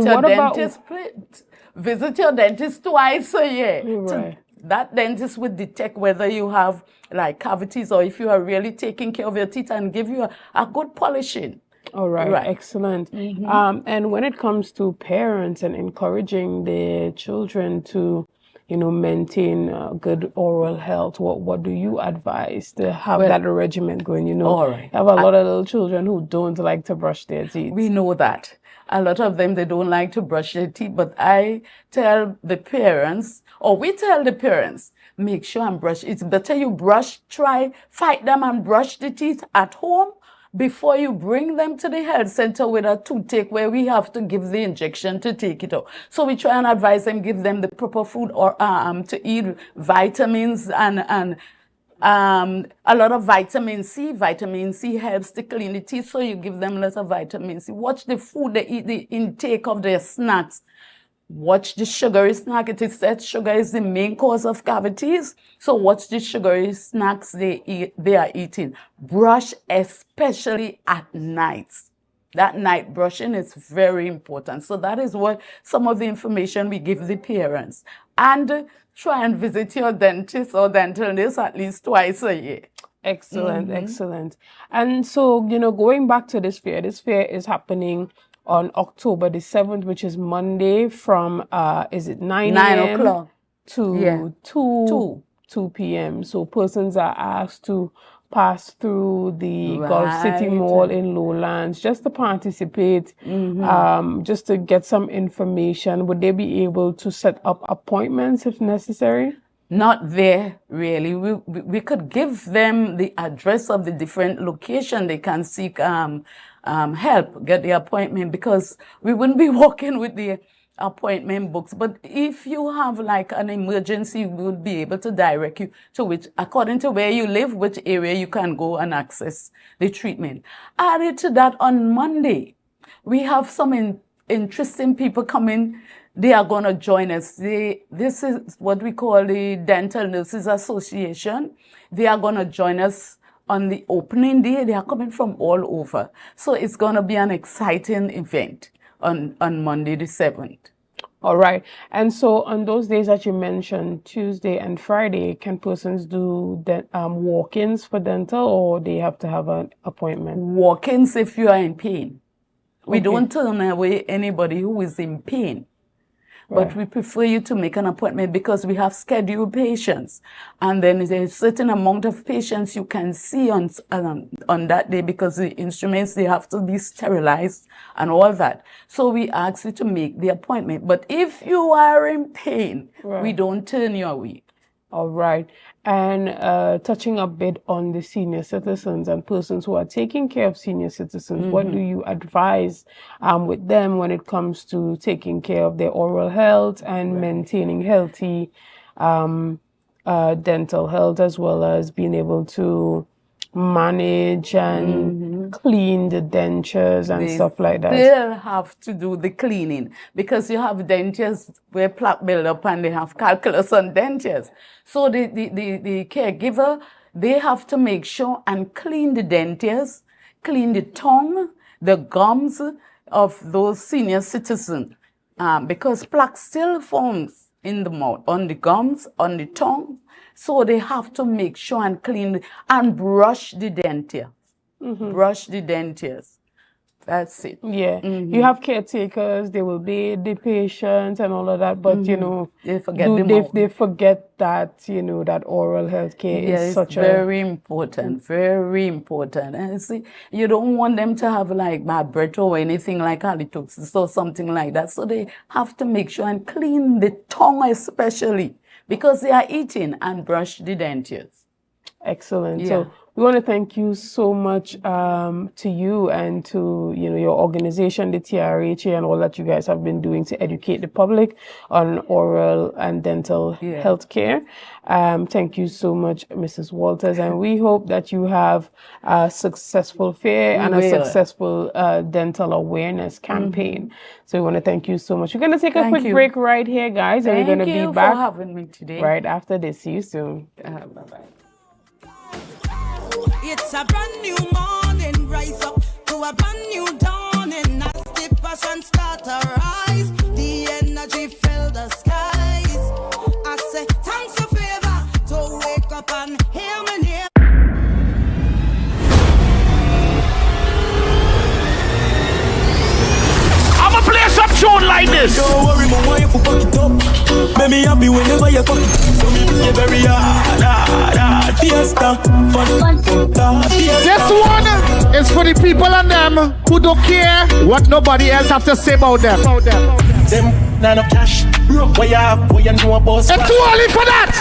your dentist twice a year. Right. That dentist would detect whether you have like cavities or if you are really taking care of your teeth and give you a good polishing. All right. Excellent. And when it comes to parents and encouraging their children to, maintain good oral health, what do you advise to have Well, that regimen going? all right. I have a lot of little children who don't like to brush their teeth. We know that. A lot of them, they don't like to brush their teeth, but I tell the parents, or we tell the parents, make sure and brush. It's better you brush, fight them and brush the teeth at home before you bring them to the health center with a toothache where we have to give the injection to take it out. So we try and advise them, give them the proper food or to eat vitamins and a lot of vitamin C. Vitamin C helps to clean the teeth, so you give them a lot of vitamin C. Watch the food they eat, the intake of their snacks. Watch the sugary snack. It is said sugar is the main cause of cavities. So watch the sugary snacks they are eating. Brush especially at night. That night brushing is very important. So that is what some of the information we give the parents. And try and visit your dentist or dental nurse at least twice a year. Excellent, excellent. And so, going back to this fair is happening on October the 7th, which is Monday from, is it 9 o'clock to 2 p.m. So persons are asked to pass through the Gulf City Mall in Lowlands just to participate, just to get some information. Would they be able to set up appointments if necessary? Not there, really. We could give them the address of the different location they can seek help, get the appointment, because we wouldn't be walking with the appointment books. But if you have like an emergency, we would be able to direct you to which, according to where you live, which area you can go and access the treatment. Added to that, on Monday, we have some interesting people coming. They are going to join us. This is what we call the Dental Nurses Association. They are going to join us on the opening day. They are coming from all over. So it's going to be an exciting event on Monday the 7th. All right. And so on those days that you mentioned, Tuesday and Friday, can persons do walk-ins for dental, or they have to have an appointment? Walk-ins if you are in pain. We don't turn away anybody who is in pain. But we prefer you to make an appointment because we have scheduled patients. And then there's a certain amount of patients you can see on that day because the instruments, they have to be sterilized and all that. So we ask you to make the appointment. But if you are in pain, we don't turn you away. All right. And touching a bit on the senior citizens and persons who are taking care of senior citizens, what do you advise with them when it comes to taking care of their oral health and maintaining healthy dental health, as well as being able to manage and clean the dentures and stuff like that? They still have to do the cleaning because you have dentures where plaque build up and they have calculus on dentures. So the caregiver, they have to make sure and clean the dentures, clean the tongue, the gums of those senior citizens, because plaque still forms in the mouth, on the gums, on the tongue. So they have to make sure and clean and brush the dentures. Brush the dentures. That's it. Yeah. You have caretakers, they will bathe the patients and all of that, but they forget they forget that, that oral health care is such very important, very important. And see, you don't want them to have like bad breath or anything like halitosis or something like that. So they have to make sure and clean the tongue especially, because they are eating, and brush the dentures. Excellent. Yeah. So we want to thank you so much to you and to your organization, the TRHA, and all that you guys have been doing to educate the public on oral and dental health care. Thank you so much, Mrs. Walters, and we hope that you have a successful fair and a successful dental awareness campaign. So we want to thank you so much. We're going to take a quick break right here, guys, and we're going to be back for having me today. Right after this. See you soon. Bye-bye. It's a brand new morning, rise up to a brand new dawning. As the passion start to rise, the energy fill the skies. I say thanks a favor to wake up and hear me near. I'ma play some tune like this. Don't worry, my wife will fuck it up. Make me happy whenever you come. So me play very hard, fiesta, fun, fiesta. This one is for the people and them who don't care what nobody else have to say about them. Them none of cash, broke where you have, where you know about. It's too early for that.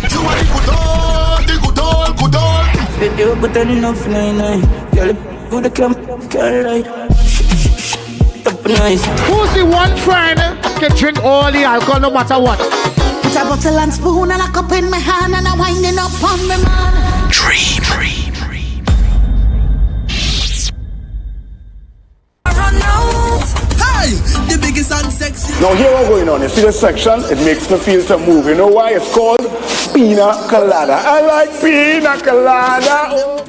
Too early, good all. They do but enough, nine. Girl, go to club, girl, right. Nice. Who's the one friend can drink all the alcohol no matter what? Put a bottle and spoon and a cup in my hand and I'm winding up on me man. Dream. Hey, the biggest and sexy. Now here what's going on. You see this section? It makes me feel to move. You know why? It's called Pina Colada. I like Pina Colada. Oh.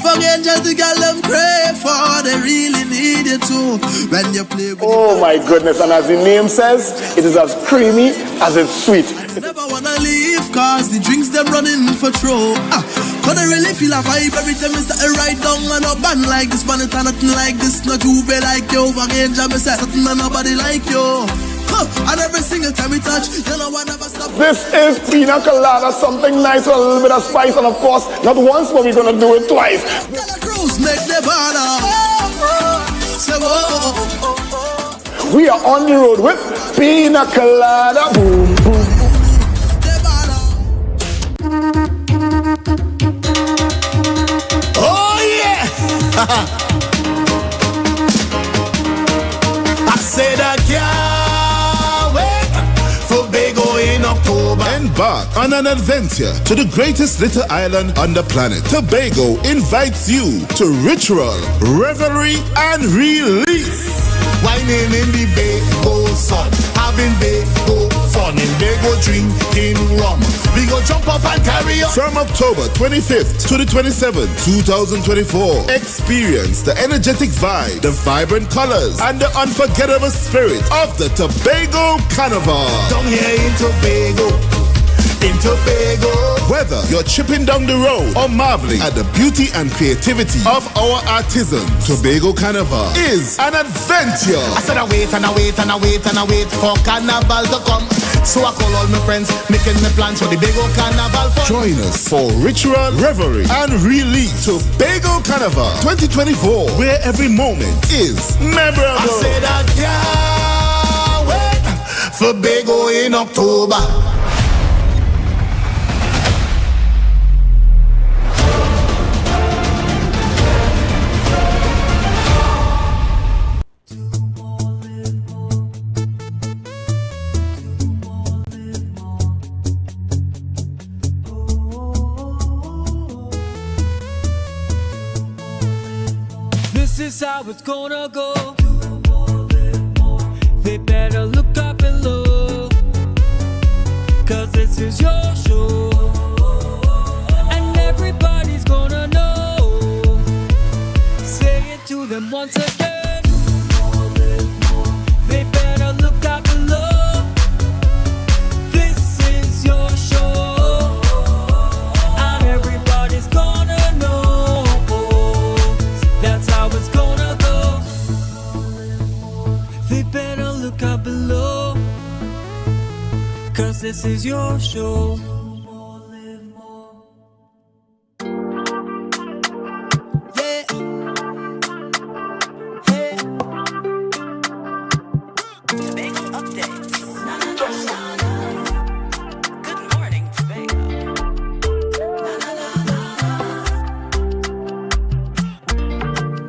For angels to get them crave for, they really need it too. When you play with oh my goodness, and as the name says, it is as creamy as it's sweet. I never wanna leave, cause the drinks them running for throw. Cause I really feel a vibe every time I start right down and up and like this, man, it's nothing like this, not you be like you. For angel, me say something and nobody like you. And every single time we touch, you know I never stop. This is Pina Colada, something nice with a little bit of spice, and of course, not once, but we're gonna do it twice. Cruise, make the banner. We are on the road with Pina Colada. Boom, boom. Oh yeah! I said I can't wait for Tobago in October. Embark on an adventure to the greatest little island on the planet. Tobago invites you to ritual, revelry, and release. Whining in the Bago sun, having Bago fun in Bago drinking rum. We go jump up and carry on. From October 25th to the 27th, 2024, experience the energetic vibe, the vibrant colors, and the unforgettable spirit of the Tobago Carnival. Down here in Tobago. Whether you're tripping down the road or marveling at the beauty and creativity of our artisans, Tobago Carnival is an adventure. I said I wait for Carnival to come. So I call all my friends, making the plans for the Tobago Carnival fun. Join us for ritual, revelry, and release. Tobago Carnival 2024, where every moment is memorable. I said I can't wait for Tobago in October. This is how it's gonna go. They better look up and look, cause this is your show. And everybody's gonna know. Say it to them once again. They better look up and look. This is your show. And everybody's gonna know. That's how it's gonna go. They better look up below, cause this is your show. Yeah. Hey. Tobago updates. Good morning, Tobago.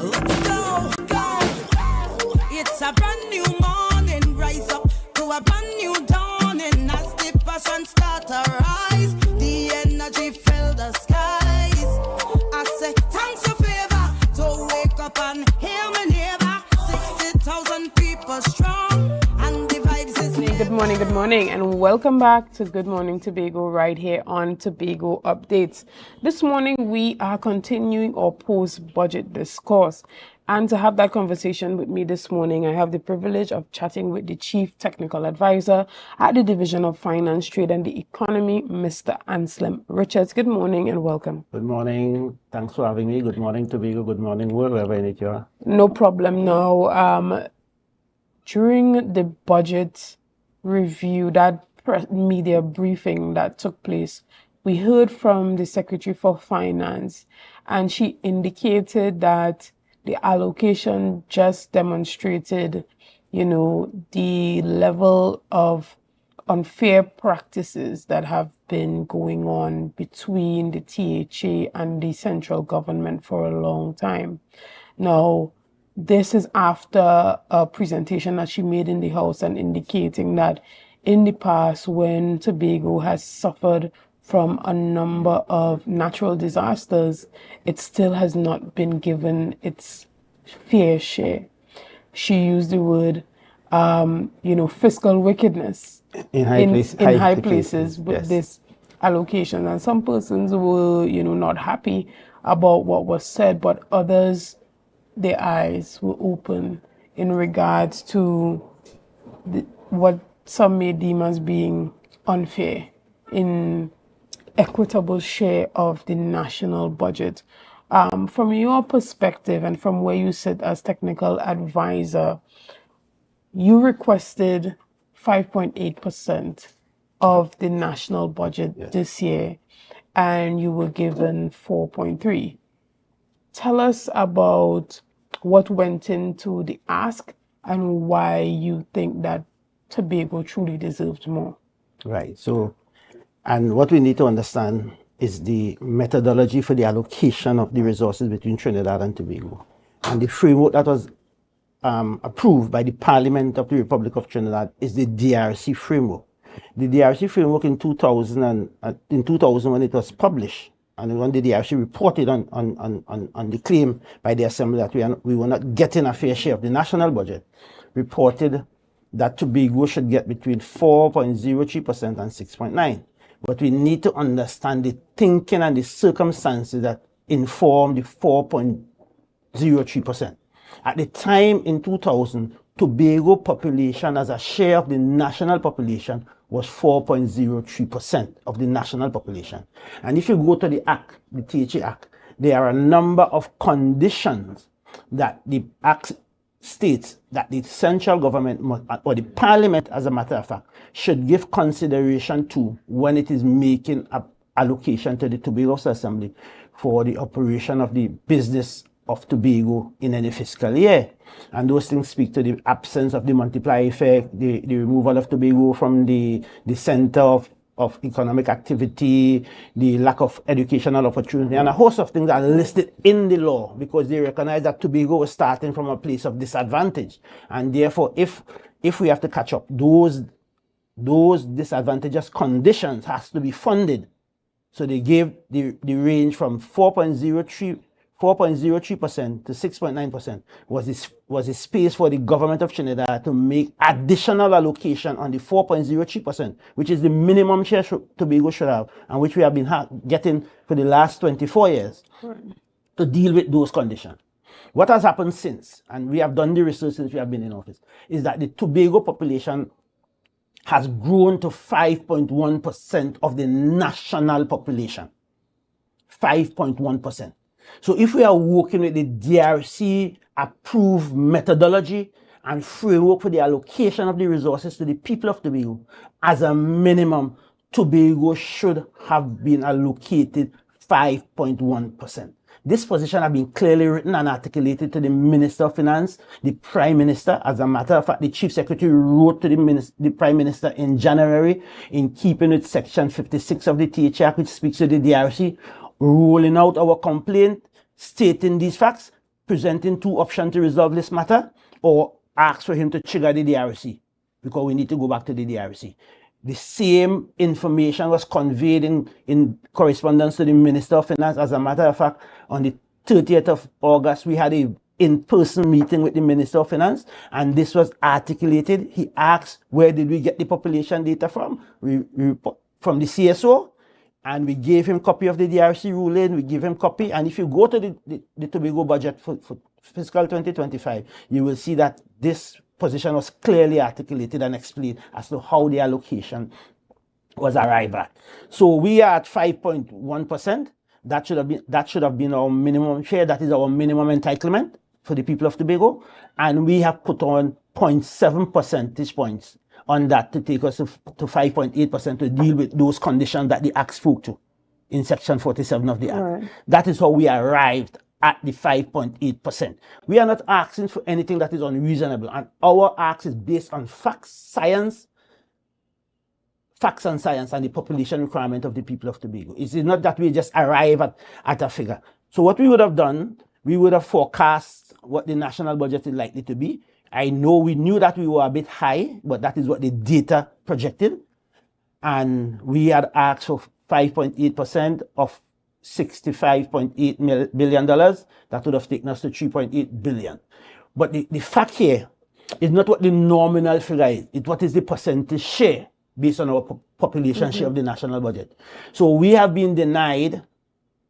Let's go. It's a brand new morning. Rise up to a brand new dawning. As the passion start to rise, the energy fill the skies. I say thanks your favor. So wake up and hear me neighbor. 60,000 people strong, and the vibes is Good morning, and welcome back to Good Morning Tobago right here on Tobago Updates. This morning we are continuing our post-budget discourse. And to have that conversation with me this morning, I have the privilege of chatting with the Chief Technical Advisor at the Division of Finance, Trade and the Economy, Mr. Anselm Richards. Good morning and welcome. Good morning. Thanks for having me. Good morning, Tobago. Good morning, wherever you are. No problem now. During the budget review, that media briefing that took place, we heard from the Secretary for Finance, and she indicated that the allocation just demonstrated, the level of unfair practices that have been going on between the THA and the central government for a long time. Now, this is after a presentation that she made in the House and indicating that in the past, when Tobago has suffered from a number of natural disasters, it still has not been given its fair share. She used the word, fiscal wickedness in high places with yes. this allocation. And some persons were, not happy about what was said, but others, their eyes were open in regards to what some may deem as being unfair in equitable share of the national budget. From your perspective and from where you sit as technical advisor, you requested 5.8% of the national budget this year, and you were given 4.3. Tell us about what went into the ask and why you think that Tobago truly deserved more. Right. So, and what we need to understand is the methodology for the allocation of the resources between Trinidad and Tobago. And the framework that was approved by the Parliament of the Republic of Trinidad is the DRC framework. The DRC framework in 2000 when it was published, and when the DRC reported on the claim by the Assembly that we were not getting a fair share of the national budget, reported that Tobago should get between 4.03% and 6.9%. But we need to understand the thinking and the circumstances that inform the 4.03%. At the time in 2000, Tobago population as a share of the national population was 4.03% of the national population. And if you go to the Act, the THA Act, there are a number of conditions that the Act states that the central government must, or the Parliament, as a matter of fact, should give consideration to when it is making an allocation to the Tobago Assembly for the operation of the business of Tobago in any fiscal year. And those things speak to the absence of the multiplier effect, the removal of Tobago from the center of economic activity, the lack of educational opportunity, and a host of things are listed in the law because they recognize that Tobago was starting from a place of disadvantage. And therefore, if we have to catch up, those disadvantageous conditions has to be funded. So they gave the range from 4.03% to 6.9% was the space for the government of Trinidad to make additional allocation on the 4.03%, which is the minimum share Tobago should have, and which we have been getting for the last 24 years to deal with those conditions. What has happened since, and we have done the research since we have been in office, is that the Tobago population has grown to 5.1% of the national population. 5.1%. So if we are working with the DRC approved methodology and framework for the allocation of the resources to the people of Tobago, as a minimum, Tobago should have been allocated 5.1%. This position has been clearly written and articulated to the Minister of Finance, the Prime Minister. As a matter of fact, the Chief Secretary wrote to the Prime Minister in January in keeping with Section 56 of the THA Act, which speaks to the DRC, rolling out our complaint, stating these facts, presenting two options to resolve this matter, or ask for him to trigger the DRC, because we need to go back to the DRC. The same information was conveyed in correspondence to the Minister of Finance. As a matter of fact, on the 30th of August, we had an in-person meeting with the Minister of Finance, and this was articulated. He asked, where did we get the population data from? From the CSO, and we gave him copy of the DRC ruling, we give him copy, and if you go to the Tobago budget for fiscal 2025, you will see that this position was clearly articulated and explained as to how the allocation was arrived at. So we are at 5.1%. That should have been our minimum share. That is our minimum entitlement for the people of Tobago, and we have put on 0.7 percentage points on that to take us to 5.8% to deal with those conditions that the Act spoke to in Section 47 of the Act. Right. That is how we arrived at the 5.8%. We are not asking for anything that is unreasonable, and our ask is based on facts and science and the population requirement of the people of Tobago. It's not that we just arrive at a figure. So what we would have done, we would have forecast what the national budget is likely to be. I know we knew that we were a bit high, but that is what the data projected. And we had asked for 5.8% of $65.8 billion. That would have taken us to 3.8 billion. But the fact here is not what the nominal figure is. It's what is the percentage share based on our population share of the national budget. So we have been denied,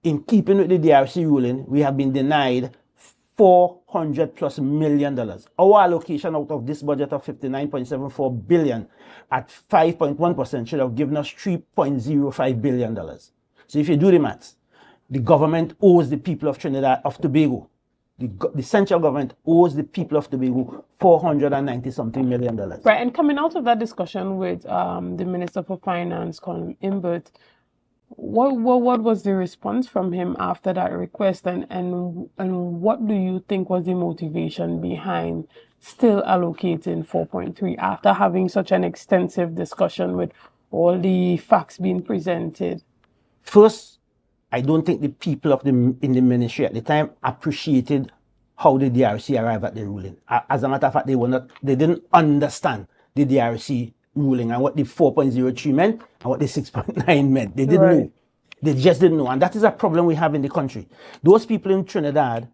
in keeping with the DRC ruling, we have been denied $400+ million. Our allocation out of this budget of $59.74 billion at 5.1% should have given us $3.05 billion. So if you do the maths, the government owes the people of Trinidad, of Tobago, the central government owes the people of Tobago $490-something million. Right, and coming out of that discussion with the Minister for Finance, Colin Imbert, what was the response from him after that request, and what do you think was the motivation behind still allocating 4.3 after having such an extensive discussion with all the facts being presented? First, I don't think the people in the ministry at the time appreciated how the DRC arrived at the ruling. As a matter of fact, they didn't understand the DRC ruling and what the 4.03 meant and what the 6.9 meant. They didn't know. They just didn't know. And that is a problem we have in the country. Those people in Trinidad,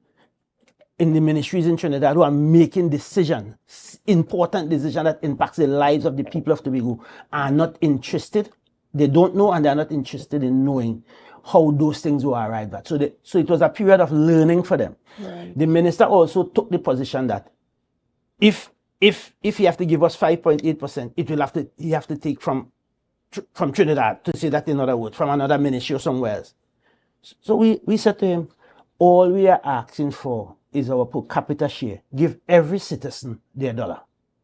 in the ministries in Trinidad, who are making decisions, important decisions that impacts the lives of the people of Tobago, are not interested. They don't know, and they're not interested in knowing how those things were arrived at. So it was a period of learning for them. Right. The minister also took the position that if he have to give us 5.8%, he have to take from Trinidad, to say that in other words, from another ministry or somewhere else. So we said to him, all we are asking for is our per capita share. Give every citizen their dollar.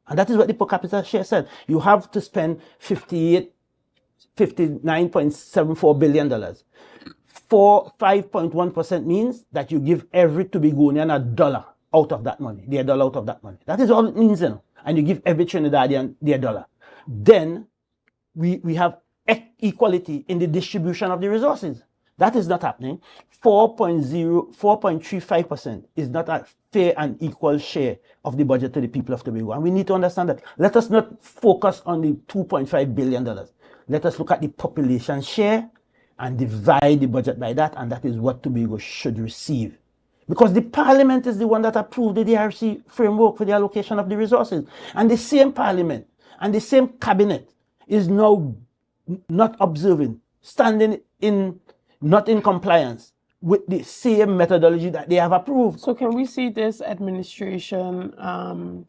And that is what the per capita share said. You have to spend $59.74 billion. For 5.1% means that you give every Tobagonian a dollar out of that money, their dollar out of that money. That is all it means, you know. And you give every Trinidadian their dollar. Then we have equality in the distribution of the resources. That is not happening. 4.35% is not a fair and equal share of the budget to the people of Tobago. And we need to understand that. Let us not focus on the $2.5 billion. Let us look at the population share and divide the budget by that, and that is what Tobago should receive. Because the parliament is the one that approved the DRC framework for the allocation of the resources. And the same parliament and the same cabinet is now not observing, standing in, not in compliance with the same methodology that they have approved. So can we see this administration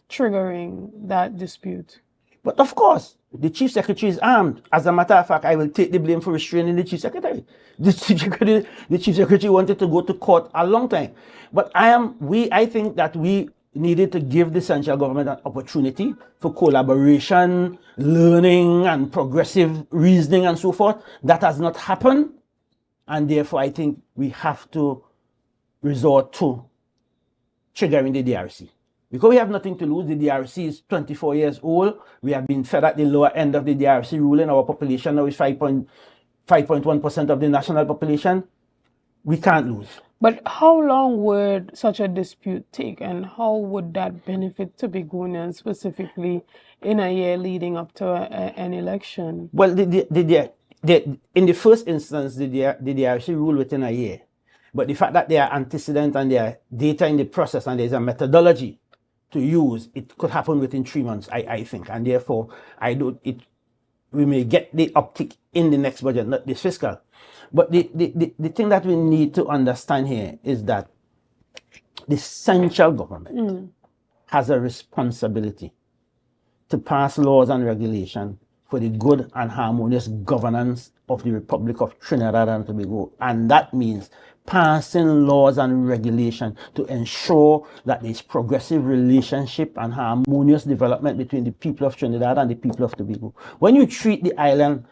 triggering that dispute? But of course, the chief secretary is armed. As a matter of fact, I will take the blame for restraining the chief secretary. The chief secretary wanted to go to court a long time. But I think that we needed to give the central government an opportunity for collaboration, learning, and progressive reasoning and so forth. That has not happened. And therefore, I think we have to resort to triggering the DRC. Because we have nothing to lose. The DRC is 24 years old. We have been fed at the lower end of the DRC ruling. Our population now is 5.1% of the national population. We can't lose. But how long would such a dispute take, and how would that benefit Tobagonians specifically in a year leading up to an election? Well, in the first instance, the DRC ruled within a year. But the fact that there are antecedents and there are data in the process and there's a methodology to use, it could happen within 3 months, I think. And therefore, we may get the uptick in the next budget, not this fiscal. But the thing that we need to understand here is that the central government has a responsibility to pass laws and regulations for the good and harmonious governance of the Republic of Trinidad and Tobago. And that means passing laws and regulation to ensure that there's progressive relationship and harmonious development between the people of Trinidad and the people of Tobago. When you treat the island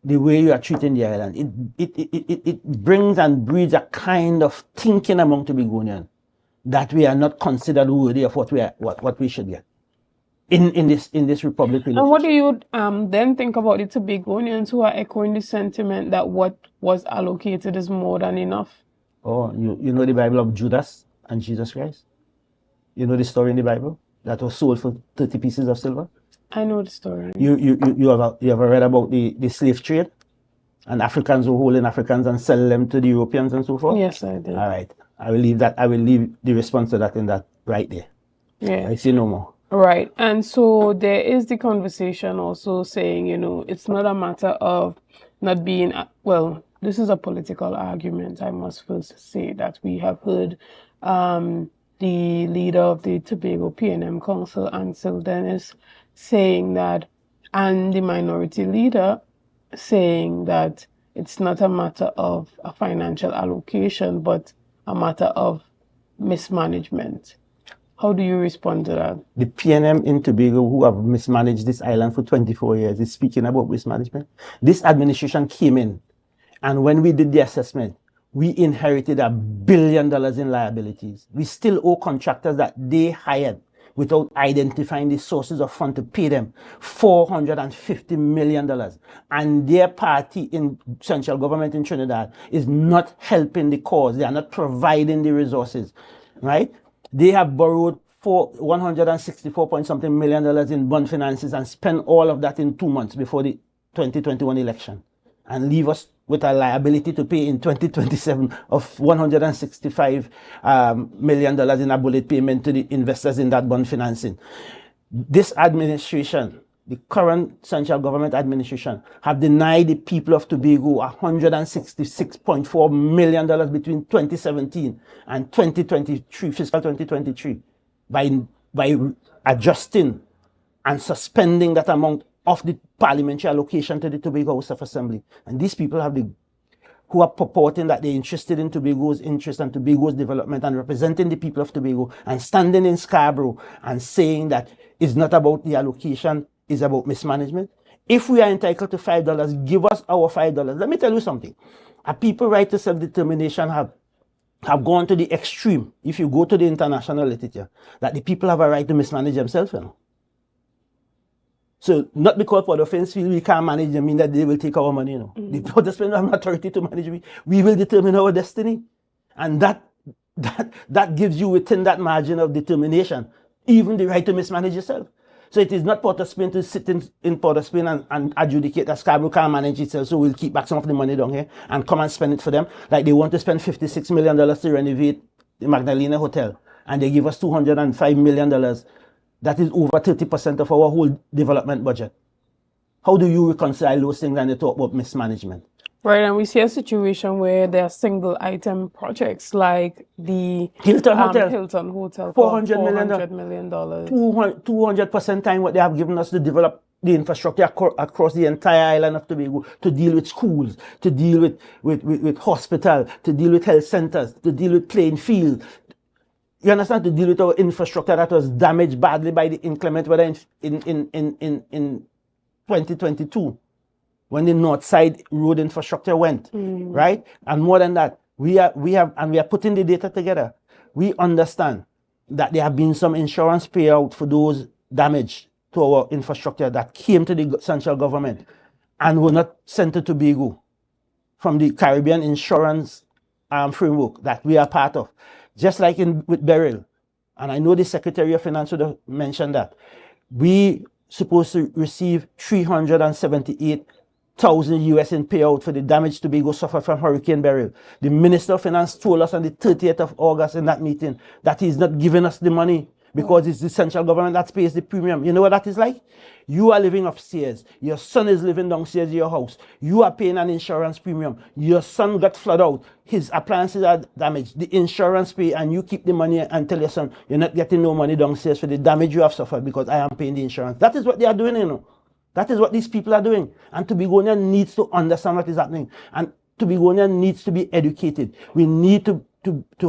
the way you are treating the island, it brings and breeds a kind of thinking among Tobagonians that we are not considered worthy of what we should get in this republic. And what do you then think about the Tobagonians who are echoing the sentiment that what was allocated is more than enough? Oh, you know the Bible of Judas and Jesus Christ? You know the story in the Bible that was sold for 30 pieces of silver? I know the story. You have read about the slave trade and Africans who holding Africans and sell them to the Europeans and so forth? Yes, I did. All right. I will leave the response to that in that right there. Yeah. I say no more. Right. And so there is the conversation also saying, it's not a matter of not being, well, this is a political argument. I must first say that we have heard the leader of the Tobago P&M Council, Ansel Dennis, saying that, and the minority leader saying that it's not a matter of a financial allocation, but a matter of mismanagement. How do you respond to that? The PNM in Tobago, who have mismanaged this island for 24 years, is speaking about mismanagement. This administration came in, and when we did the assessment, we inherited $1 billion in liabilities. We still owe contractors that they hired without identifying the sources of funds to pay them $450 million. And their party in central government in Trinidad is not helping the cause. They are not providing the resources, right? They have borrowed $164 point something million in bond finances and spent all of that in 2 months before the 2021 election, and leave us with a liability to pay in 2027 of $165 million in a bullet payment to the investors in that bond financing. This administration, the current central government administration, have denied the people of Tobago $166.4 million between 2017 and 2023, fiscal 2023, by adjusting and suspending that amount of the parliamentary allocation to the Tobago House of Assembly. And these people who are purporting that they're interested in Tobago's interest and Tobago's development and representing the people of Tobago and standing in Scarborough and saying that it's not about the allocation, it's about mismanagement. If we are entitled to $5, give us our $5. Let me tell you something. A people right to self-determination have gone to the extreme, if you go to the international literature, that the people have a right to mismanage themselves. So not because for the offense field we can't manage them, mean that they will take our money. The participants have an authority to manage. We will determine our destiny. And that gives you within that margin of determination even the right to mismanage yourself. So it is not Port of Spain to sit in Port of Spain and adjudicate that Scarborough can't manage itself, so we'll keep back some of the money down here and come and spend it for them. Like they want to spend $56 million to renovate the Magdalena Hotel, and they give us $205 million. That is over 30% of our whole development budget. How do you reconcile those things and you talk about mismanagement? Right, and we see a situation where there are single item projects like the Hilton Hotel. Hilton Hotel, $400 million. 200% time what they have given us to develop the infrastructure across the entire island of Tobago, to deal with schools, to deal with hospital, to deal with health centers, to deal with playing field. You understand? To deal with our infrastructure that was damaged badly by the inclement weather in 2022, when the north side road infrastructure went, right? And more than that, we are putting the data together. We understand that there have been some insurance payout for those damage to our infrastructure that came to the central government and were not sent to Tobago from the Caribbean insurance framework that we are part of. Just like with Beryl, and I know the Secretary of Finance would have mentioned that, we supposed to receive $378,000 US in payout for the damage Tobago suffered from Hurricane Beryl. The Minister of Finance told us on the 30th of August in that meeting that he's not giving us the money because it's the central government that pays the premium. You know what that is like? You are living upstairs. Your son is living downstairs in your house. You are paying an insurance premium. Your son got flooded out. His appliances are damaged. The insurance pay, and you keep the money and tell your son, you're not getting no money downstairs for the damage you have suffered because I am paying the insurance. That is what they are doing, That is what these people are doing. And Tobagonian needs to understand what is happening. And Tobagonian needs to be educated. We need to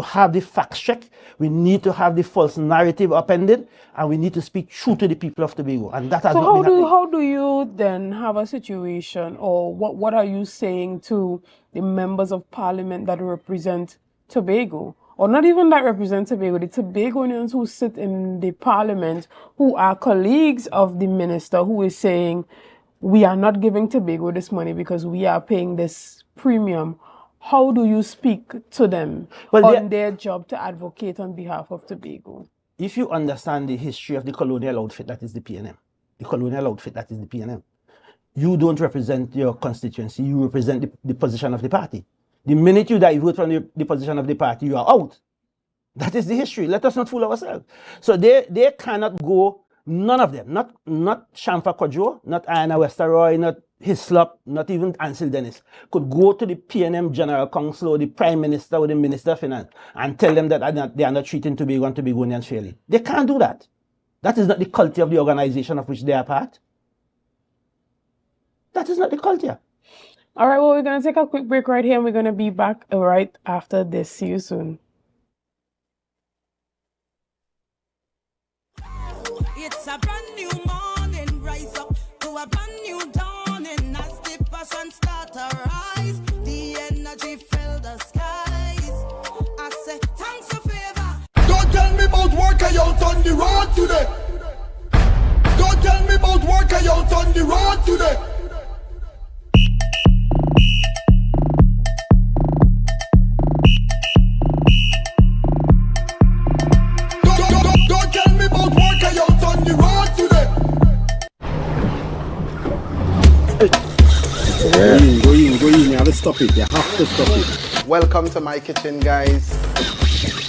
have the facts check. We need to have the false narrative upended, and we need to speak true to the people of Tobago. And that has So not been happening. how do you then have a situation, or what are you saying to the members of parliament that represent Tobago? Or not even that represent Tobago, the Tobagonians who sit in the parliament, who are colleagues of the minister, who is saying, we are not giving Tobago this money because we are paying this premium. How do you speak to them on their job to advocate on behalf of Tobago? If you understand the history of the colonial outfit that is the PNM, you don't represent your constituency, you represent the position of the party. The minute you divert from the position of the party, you are out. That is the history. Let us not fool ourselves. So they cannot go, none of them, not Shamfa Kodjo, not Anna Westeroy, not Hislop, not even Ansel Dennis, could go to the PNM General Council or the Prime Minister or the Minister of Finance and tell them that they are not treating Tobago and Tobagonians fairly. They can't do that. That is not the culture of the organization of which they are part. That is not the culture. All right, well, we're going to take a quick break right here, and we're going to be back right after this. See you soon. It's a brand new morning, rise up to a brand new dawning. As the passion start to rise, the energy fill the skies. I say, thanks for favor. Don't tell me about work I out on the road today. Don't tell me about work I out on the road today. Don't tell me about work I out on the road today. Go in. You have to stop it. You have to stop it. Welcome to my kitchen, guys.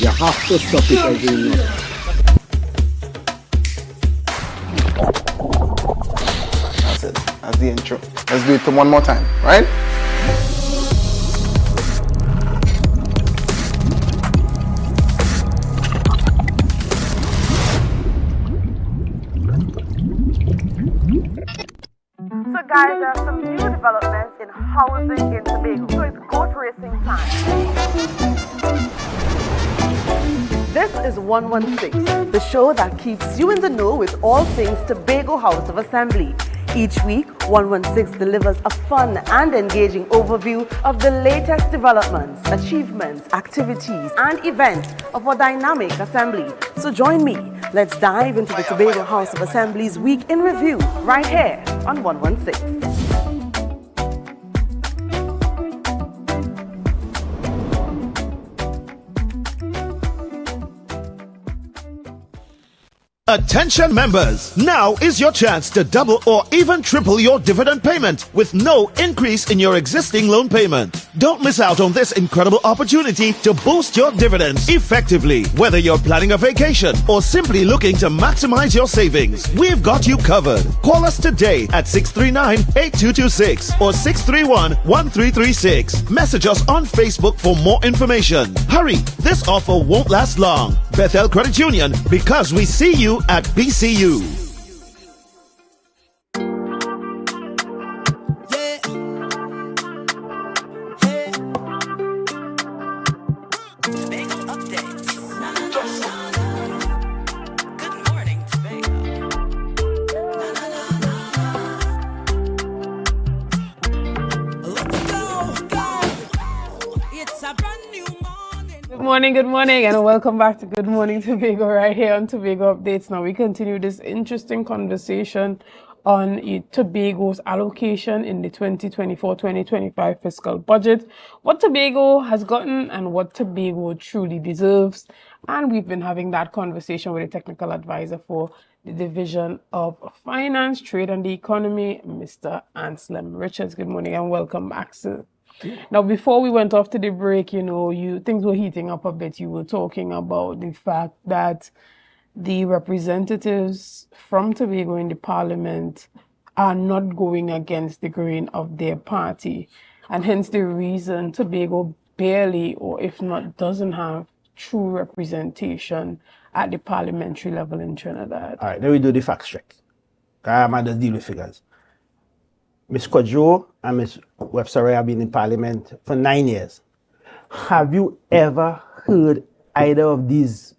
You have to stop it again. That's it. That's the intro. Let's do it one more time, right? So guys, there are some new developments in housing in Tobago. So it's goat racing time. This is 116, the show that keeps you in the know with all things Tobago House of Assembly. Each week, 116 delivers a fun and engaging overview of the latest developments, achievements, activities, and events of our dynamic assembly. So join me. Let's dive into the Tobago House of Assembly's Week in Review right here on 116. Attention members, now is your chance to double or even triple your dividend payment with no increase in your existing loan payment. Don't miss out on this incredible opportunity to boost your dividends effectively. Whether you're planning a vacation or simply looking to maximize your savings, we've got you covered. Call us today at 639-8226 or 631-1336. Message us on Facebook for more information. Hurry, this offer won't last long. Bethel Credit Union, because we see you at BCU. Good morning, and welcome back to Good Morning Tobago right here on Tobago Updates. Now we continue this interesting conversation on Tobago's allocation in the 2024-2025 fiscal budget, what Tobago has gotten and what Tobago truly deserves. And we've been having that conversation with a technical advisor for the Division of Finance, Trade and the Economy, Mr. Anselm Richards. Good morning and welcome back, sir. Now, before we went off to the break, things were heating up a bit. You were talking about the fact that the representatives from Tobago in the parliament are not going against the grain of their party. And hence the reason Tobago barely, or if not doesn't have true representation at the parliamentary level in Trinidad. All right, then we do the facts check. I'm just deal with figures. Ms. Kodjo and Ms. Webster have been in Parliament for 9 years. Have you ever heard either of these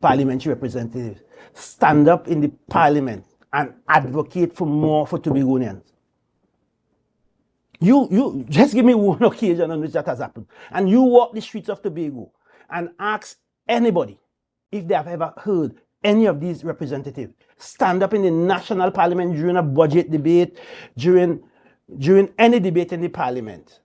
parliamentary representatives stand up in the Parliament and advocate for more for Tobagonians? You just give me one occasion on which that has happened. And you walk the streets of Tobago and ask anybody if they have ever heard any of these representatives stand up in the national parliament during a budget debate, during any debate in the parliament,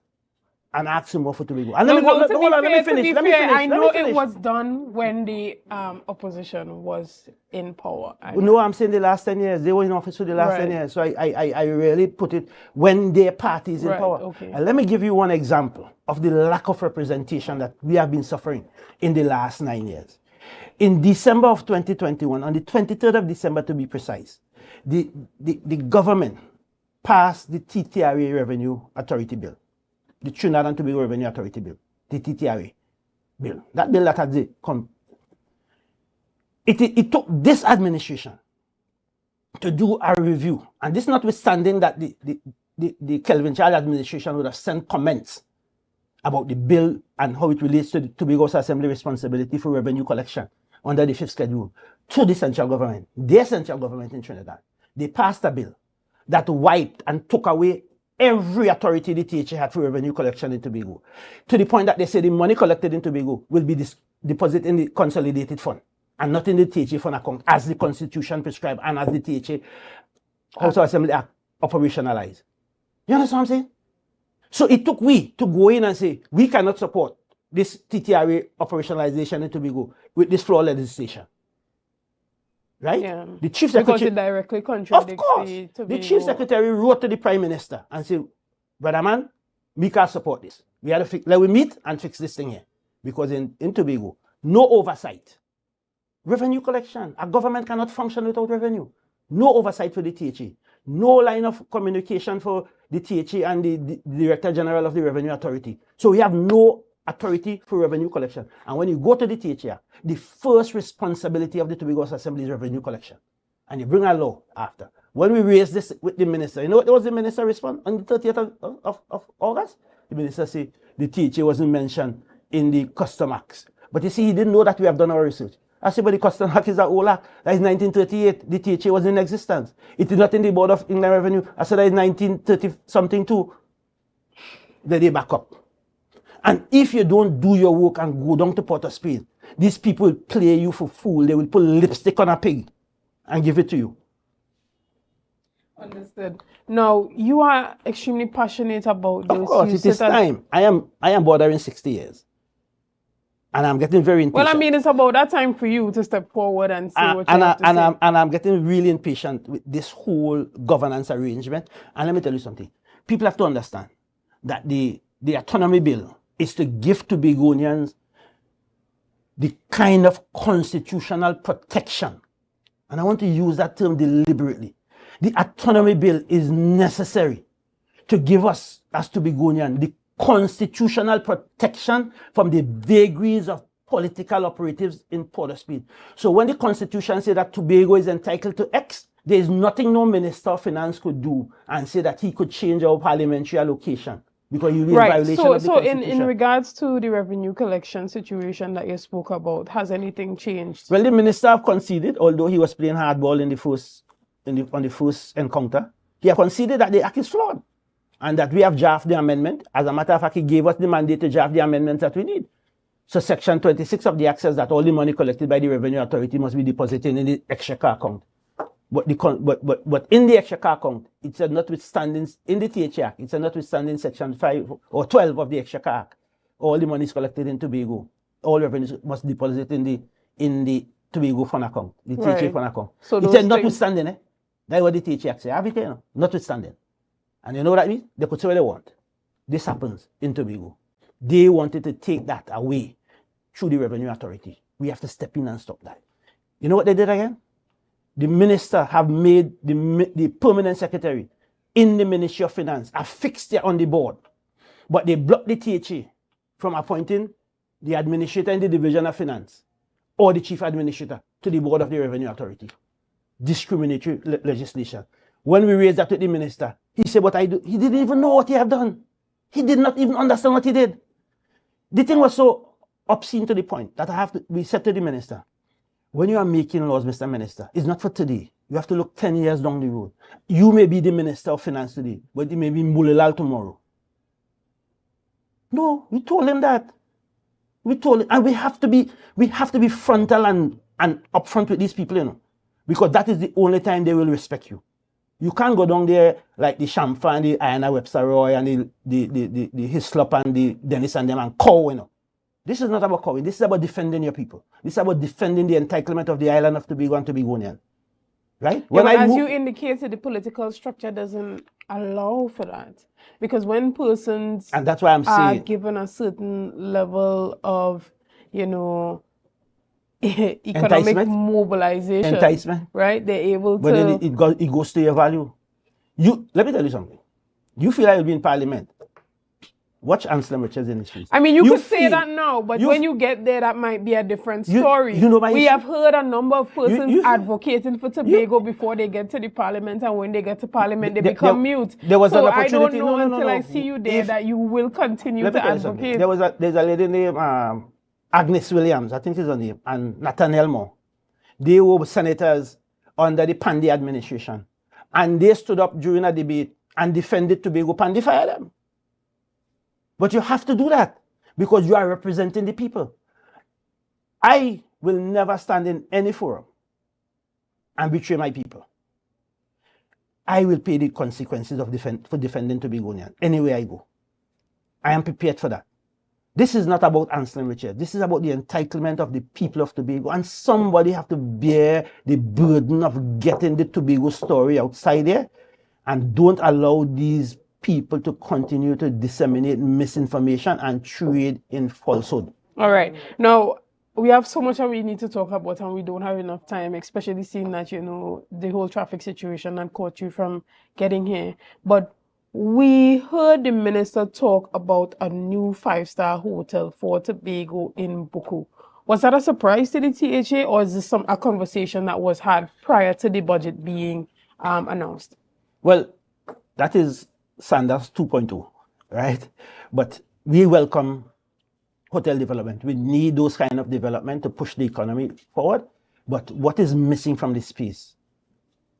and ask them more for Tobago. And let me finish. I know it was done when the opposition was in power. No, I'm saying the last 10 years. They were in office for the last 10 years. So I really put it when their party is in power. Okay. And let me give you one example of the lack of representation that we have been suffering in the last 9 years. In December of 2021, on the 23rd of December to be precise, the government passed the TTRA Revenue Authority Bill, the Trinidad and Tobago Revenue Authority Bill, the TTRA bill. That bill that had it took this administration to do a review, and this notwithstanding that the Kelvin Child administration would have sent comments about the bill and how it relates to the Tobago Assembly responsibility for revenue collection under the 5th schedule to the central government, their central government in Trinidad. They passed a bill that wiped and took away every authority the THA had for revenue collection in Tobago, to the point that they say the money collected in Tobago will be deposited in the consolidated fund and not in the THA fund account as the Constitution prescribed and as the THA House of Assembly Act operationalized. You understand what I'm saying? So it took we to go in and say, we cannot support this TTRA operationalization in Tobago with this floor legislation. Right? Yeah. The chief secretary, because it directly contradicts of course, the chief secretary wrote to the prime minister and said, brother man, we can't support this. We have to let we meet and fix this thing here. Because in Tobago, no oversight. Revenue collection. A government cannot function without revenue. No oversight for the THA. No line of communication for the THA and the Director General of the Revenue Authority. So we have no authority for revenue collection. And when you go to the THA, the first responsibility of the Tobago Assembly is revenue collection. And you bring a law after. When we raised this with the minister, you know what was the minister response on the 30th of August? The minister said the THA wasn't mentioned in the Custom Acts. But you see, he didn't know that we have done our research. I said, but the Custom Act is an old act. That is 1938. The THA was in existence. It is not in the Board of Inland Revenue. I said that is 1930-something too. Then they back up. And if you don't do your work and go down to Port of Spain, these people will play you for fool. They will put lipstick on a pig and give it to you. Understood. Now, you are extremely passionate about this. Of course, it is time. I am bordering 60 years. And I'm getting very impatient. Well, I mean, it's about that time for you to step forward and see what you have to say. I'm getting really impatient with this whole governance arrangement. And let me tell you something. People have to understand that the autonomy bill is to give Tobagonians the kind of constitutional protection. And I want to use that term deliberately. The autonomy bill is necessary to give us, as Tobagonians, the constitutional protection from the vagaries of political operatives in Port of Spain. So when the Constitution says that Tobago is entitled to X, there is nothing no Minister of Finance could do and say that he could change our parliamentary allocation because you will be in violation of the Constitution. So in regards to the revenue collection situation that you spoke about, has anything changed? Well, the minister have conceded, although he was playing hardball in on the first encounter, he have conceded that the act is flawed. And that we have drafted the amendment. As a matter of fact, he gave us the mandate to draft the amendments that we need. So section 26 of the act says that all the money collected by the Revenue Authority must be deposited in the exchequer account. But in the exchequer account, it said notwithstanding, in the THA Act, it said notwithstanding section 5 or 12 of the exchequer act, all the money is collected in Tobago. All revenues must be deposited in the Tobago fund account, the THA fund account. So it said notwithstanding, that's what the THA Act says. Have it here, notwithstanding. And you know what that means? They could say what they want. This happens in Tobago. They wanted to take that away through the Revenue Authority. We have to step in and stop that. You know what they did again? The minister have made the permanent secretary in the Ministry of Finance a fixture on the board. But they blocked the THA from appointing the administrator in the Division of Finance or the chief administrator to the board of the Revenue Authority. Discriminatory legislation. When we raised that with the minister, he said, "What I do?" He didn't even know what he had done. He did not even understand what he did. The thing was so obscene to the point that we said to the minister, when you are making laws, Mr. Minister, it's not for today. You have to look 10 years down the road. You may be the Minister of Finance today, but it may be Mulilal tomorrow. No, we told him that. We told him, and we have to be frontal and upfront with these people, you know, because that is the only time they will respect you. You can't go down there like the Shamfa and the Ayana Webster Roy and the Hislop and the Dennis and them and cow, you know. This is not about cowing. This is about defending your people. This is about defending the entitlement of the island of Tobago and Tobagonian. Right? Yeah, as you indicated, the political structure doesn't allow for that. Because when persons and that's why I'm are saying, given a certain level of, you know, economic mobilization, right? They're able but to... then it goes to your value. Let me tell you something. You feel like you'll be in Parliament. Watch Anselm Richards in the streets. I mean, you could say that now, but when you get there, that might be a different story. We have heard a number of persons advocating for Tobago before they get to the Parliament, and when they get to Parliament, they become mute. There was an I opportunity. don't know until I see you there that you will continue to advocate. There's a lady named Agnes Williams, I think is her name, and Nathaniel Moore. They were senators under the Pandey administration, and they stood up during a debate and defended Tobago. Pandey fired them. But you have to do that because you are representing the people. I will never stand in any forum and betray my people. I will pay the consequences of defending Tobagonian anywhere I go. I am prepared for that. This is not about Anselm Richards. This is about the entitlement of the people of Tobago, and somebody have to bear the burden of getting the Tobago story outside there, and don't allow these people to continue to disseminate misinformation and trade in falsehood. All right. Now, we have so much that we need to talk about, and we don't have enough time, especially seeing that, you know, the whole traffic situation that caught you from getting here. But we heard the minister talk about a new 5-star hotel for Tobago in Buku. Was that a surprise to the THA, or is this a conversation that was had prior to the budget being announced? Well, that is Sanders 2.0, right? But we welcome hotel development. We need those kind of development to push the economy forward. But what is missing from this piece,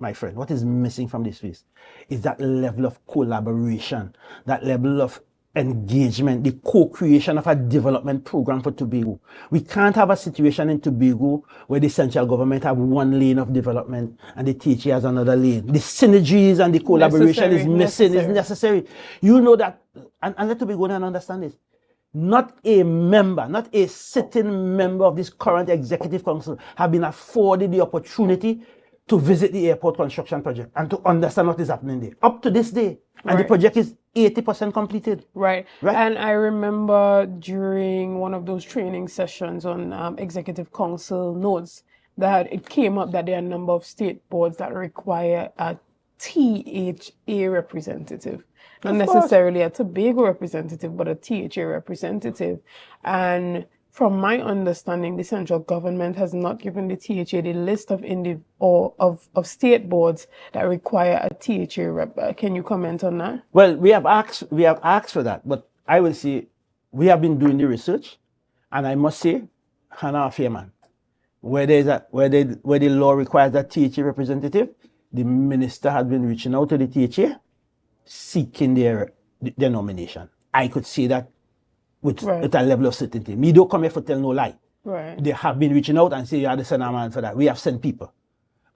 my friend, what is missing from this piece is that level of collaboration, that level of engagement, the co-creation of a development program for Tobago. We can't have a situation in Tobago where the central government have one lane of development and the THA has another lane. The synergies and the collaboration is missing, is necessary. You know that, and let Tobagonians understand this. Not a member, not a sitting member of this current executive council have been afforded the opportunity to visit the airport construction project and to understand what is happening there. Up to this day. And the project is 80% completed. Right. And I remember during one of those training sessions on executive council notes that it came up that there are a number of state boards that require a THA representative. Not necessarily a Tobago representative, but a THA representative. And from my understanding, the central government has not given the THA the list of state boards that require a THA rep. Can you comment on that? Well, we have asked for that, but I will say we have been doing the research, and I must say, Hannah Fairman, where the law requires a THA representative, the minister has been reaching out to the THA, seeking their nomination. I could say that with a level of certainty. Me don't come here for tell no lie. Right. They have been reaching out and say, you are the sender man for that. We have sent people.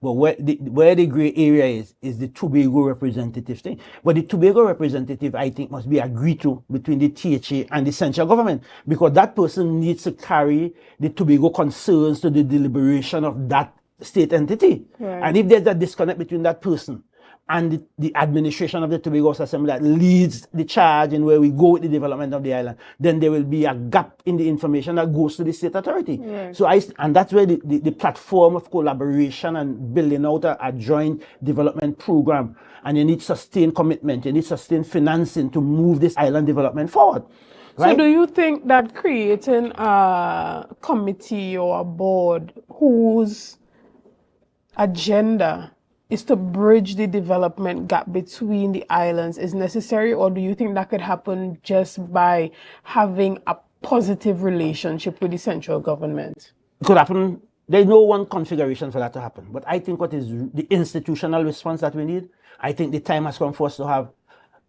But where the gray area is the Tobago representative thing. But the Tobago representative, I think, must be agreed to between the THA and the central government, because that person needs to carry the Tobago concerns to the deliberation of that state entity. Right. And if there's a disconnect between that person and the administration of the Tobago Assembly that leads the charge in where we go with the development of the island, then there will be a gap in the information that goes to the state authority. Right. So and that's where the platform of collaboration and building out a joint development program, and you need sustained commitment, you need sustained financing to move this island development forward. Right? So do you think that creating a committee or a board whose agenda is to bridge the development gap between the islands is necessary, or do you think that could happen just by having a positive relationship with the central government? It could happen. There's no one configuration for that to happen. But I think what is the institutional response that we need, I think the time has come for us to have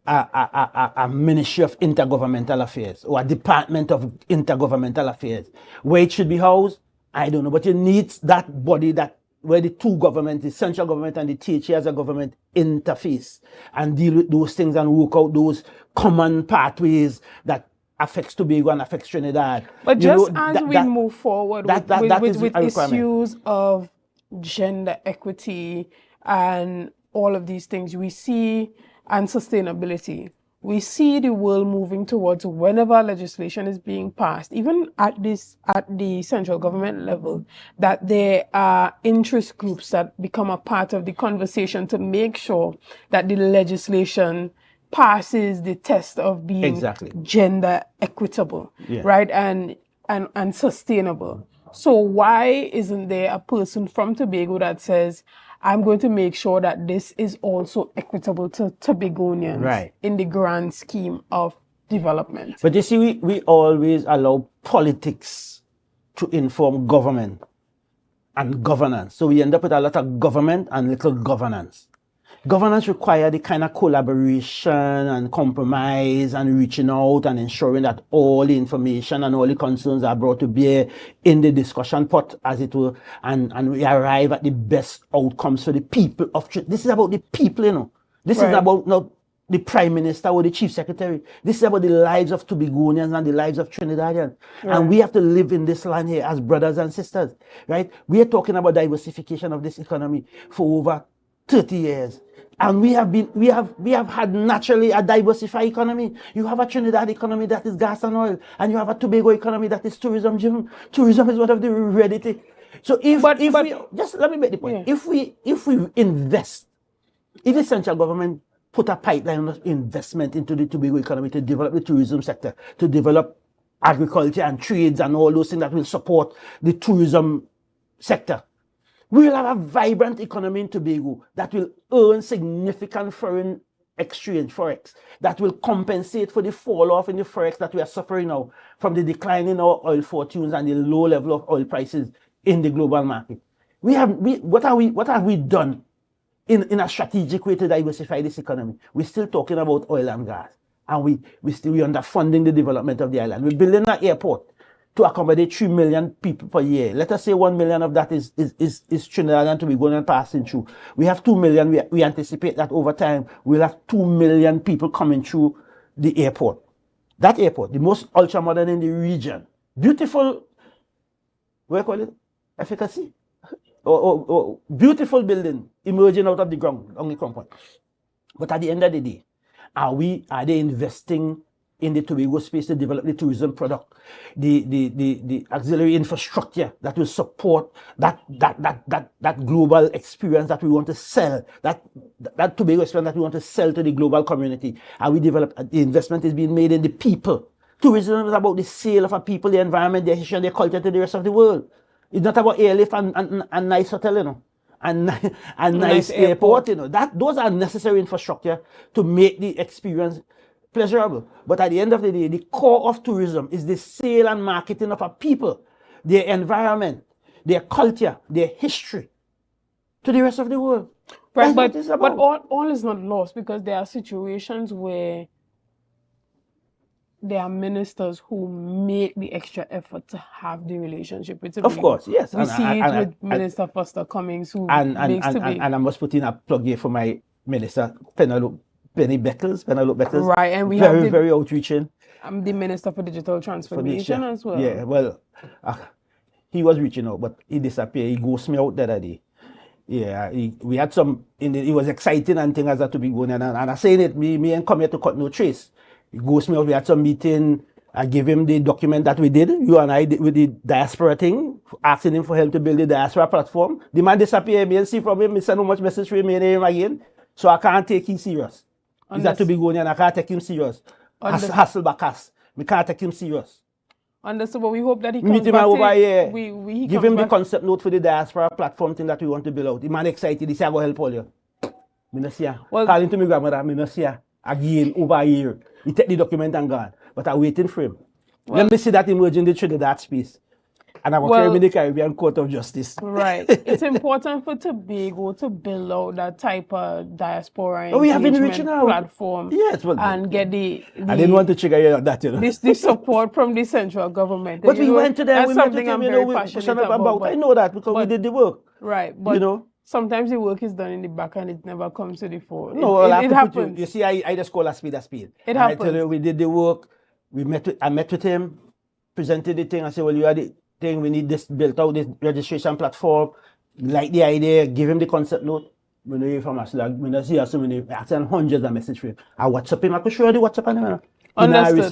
a Ministry of Intergovernmental Affairs or a Department of Intergovernmental Affairs. Where it should be housed, I don't know. But you need that body that where the two governments, the central government and the THA as a government, interface and deal with those things and work out those common pathways that affects Tobago and affects Trinidad. But just as we move forward with issues of gender equity and all of these things, we see, and sustainability, we see the world moving towards, whenever legislation is being passed, even at the central government level, that there are interest groups that become a part of the conversation to make sure that the legislation passes the test of being gender equitable, right, and sustainable. So why isn't there a person from Tobago that says, I'm going to make sure that this is also equitable to Tobagonians in the grand scheme of development? But you see, we always allow politics to inform government and governance. So we end up with a lot of government and little governance. Governance require the kind of collaboration and compromise and reaching out and ensuring that all the information and all the concerns are brought to bear in the discussion pot, as it were, and we arrive at the best outcomes for the people of Trinidad. This is about the people, you know. This is about not the Prime Minister or the Chief Secretary. This is about the lives of Tobagonians and the lives of Trinidadians. And we have to live in this land here as brothers and sisters, right? We are talking about diversification of this economy for over 30 years. And we have had naturally a diversified economy. You have a Trinidad economy that is gas and oil, and you have a Tobago economy that is tourism driven. Tourism is one of the reality. So just let me make the point. If we invest, if the central government put a pipeline of investment into the Tobago economy to develop the tourism sector, to develop agriculture and trades and all those things that will support the tourism sector, we will have a vibrant economy in Tobago that will earn significant foreign exchange, forex, that will compensate for the fall off in the forex that we are suffering now from the decline in our oil fortunes and the low level of oil prices in the global market. What have we done in a strategic way to diversify this economy? We're still talking about oil and gas, and we're underfunding the development of the island. We're building an airport to accommodate 3 million people per year. Let us say 1 million of that is Trinidad and Tobago and passing through. We have 2 million. We anticipate that over time we'll have 2 million people coming through the airport. That airport, the most ultra modern in the region, beautiful, what do you call it? Efficacy, or beautiful building emerging out of the ground on the compound. But at the end of the day, are they investing in the Tobago space to develop the tourism product, the auxiliary infrastructure that will support that global experience that we want to sell, that Tobago experience that we want to sell to the global community? And we develop, the investment is being made in the people. Tourism is about the sale of our people, the environment, their history, and their culture to the rest of the world. It's not about airlift and nice hotel, you know, and nice airport, you know. Those are necessary infrastructure to make the experience pleasurable. But at the end of the day, the core of tourism is the sale and marketing of our people, their environment, their culture, their history to the rest of the world. Right, but all is not lost, because there are situations where there are ministers who make the extra effort to have the relationship with Tobago. Of course, yes. We see it with Minister Foster Cummings, who makes Tobago. And I must put in a plug here for my minister, Penelope Beckles. Right, and we have very outreaching. I'm the Minister for Digital Transformation as well. Yeah, well, he was reaching out, but he disappeared. He ghosted me out the other day. Yeah, we had some, it was exciting and things as that to be going on. And I saying it, me and come here to cut no trace. He ghosted me out. We had some meeting. I gave him the document that we did, you and I did, with the diaspora thing, asking him for help to build the diaspora platform. The man disappeared. Me and see from him, he sent no much message to me and him again. So I can't take him serious. He's a Tobagonian, I can't take him serious. Hasselbackas, we can't take him serious. Understood, but we hope that he comes Meet him back over to, here. he Give comes him the back- concept note for the diaspora platform thing that we want to build out. The man excited. He say, I go help all you. Me no see her. Well- Calling to me grandmother, me no see her. Again, over a year. He take the document and gone. But I'm waiting for him. Well- Let me see that emerge in the Trinidad space. And I will carry me the Caribbean Court of Justice. Right. It's important for Tobago to build out that type of diaspora Oh, we have been engagement reaching out. platform. Yes, well, and get the I didn't want to trigger you like that, you know. the support from the central government. But You we know, went to them, That's we met with something them, I'm you very know, we passionate shut up about. I know that because we did the work. Right, but you know, sometimes the work is done in the back and it never comes to the fore. no, it, I have it to put happens. you see, I just call a speed a speed. It And I tell happens. you, we did the work. I met with him, presented the thing. I said, well, you are the thing. We need this built out, this registration platform. Like the idea, give him the concept note. We know from us, like we don't see so many. I send hundreds of messages for him. I WhatsApp him. I could show you the WhatsApp and him.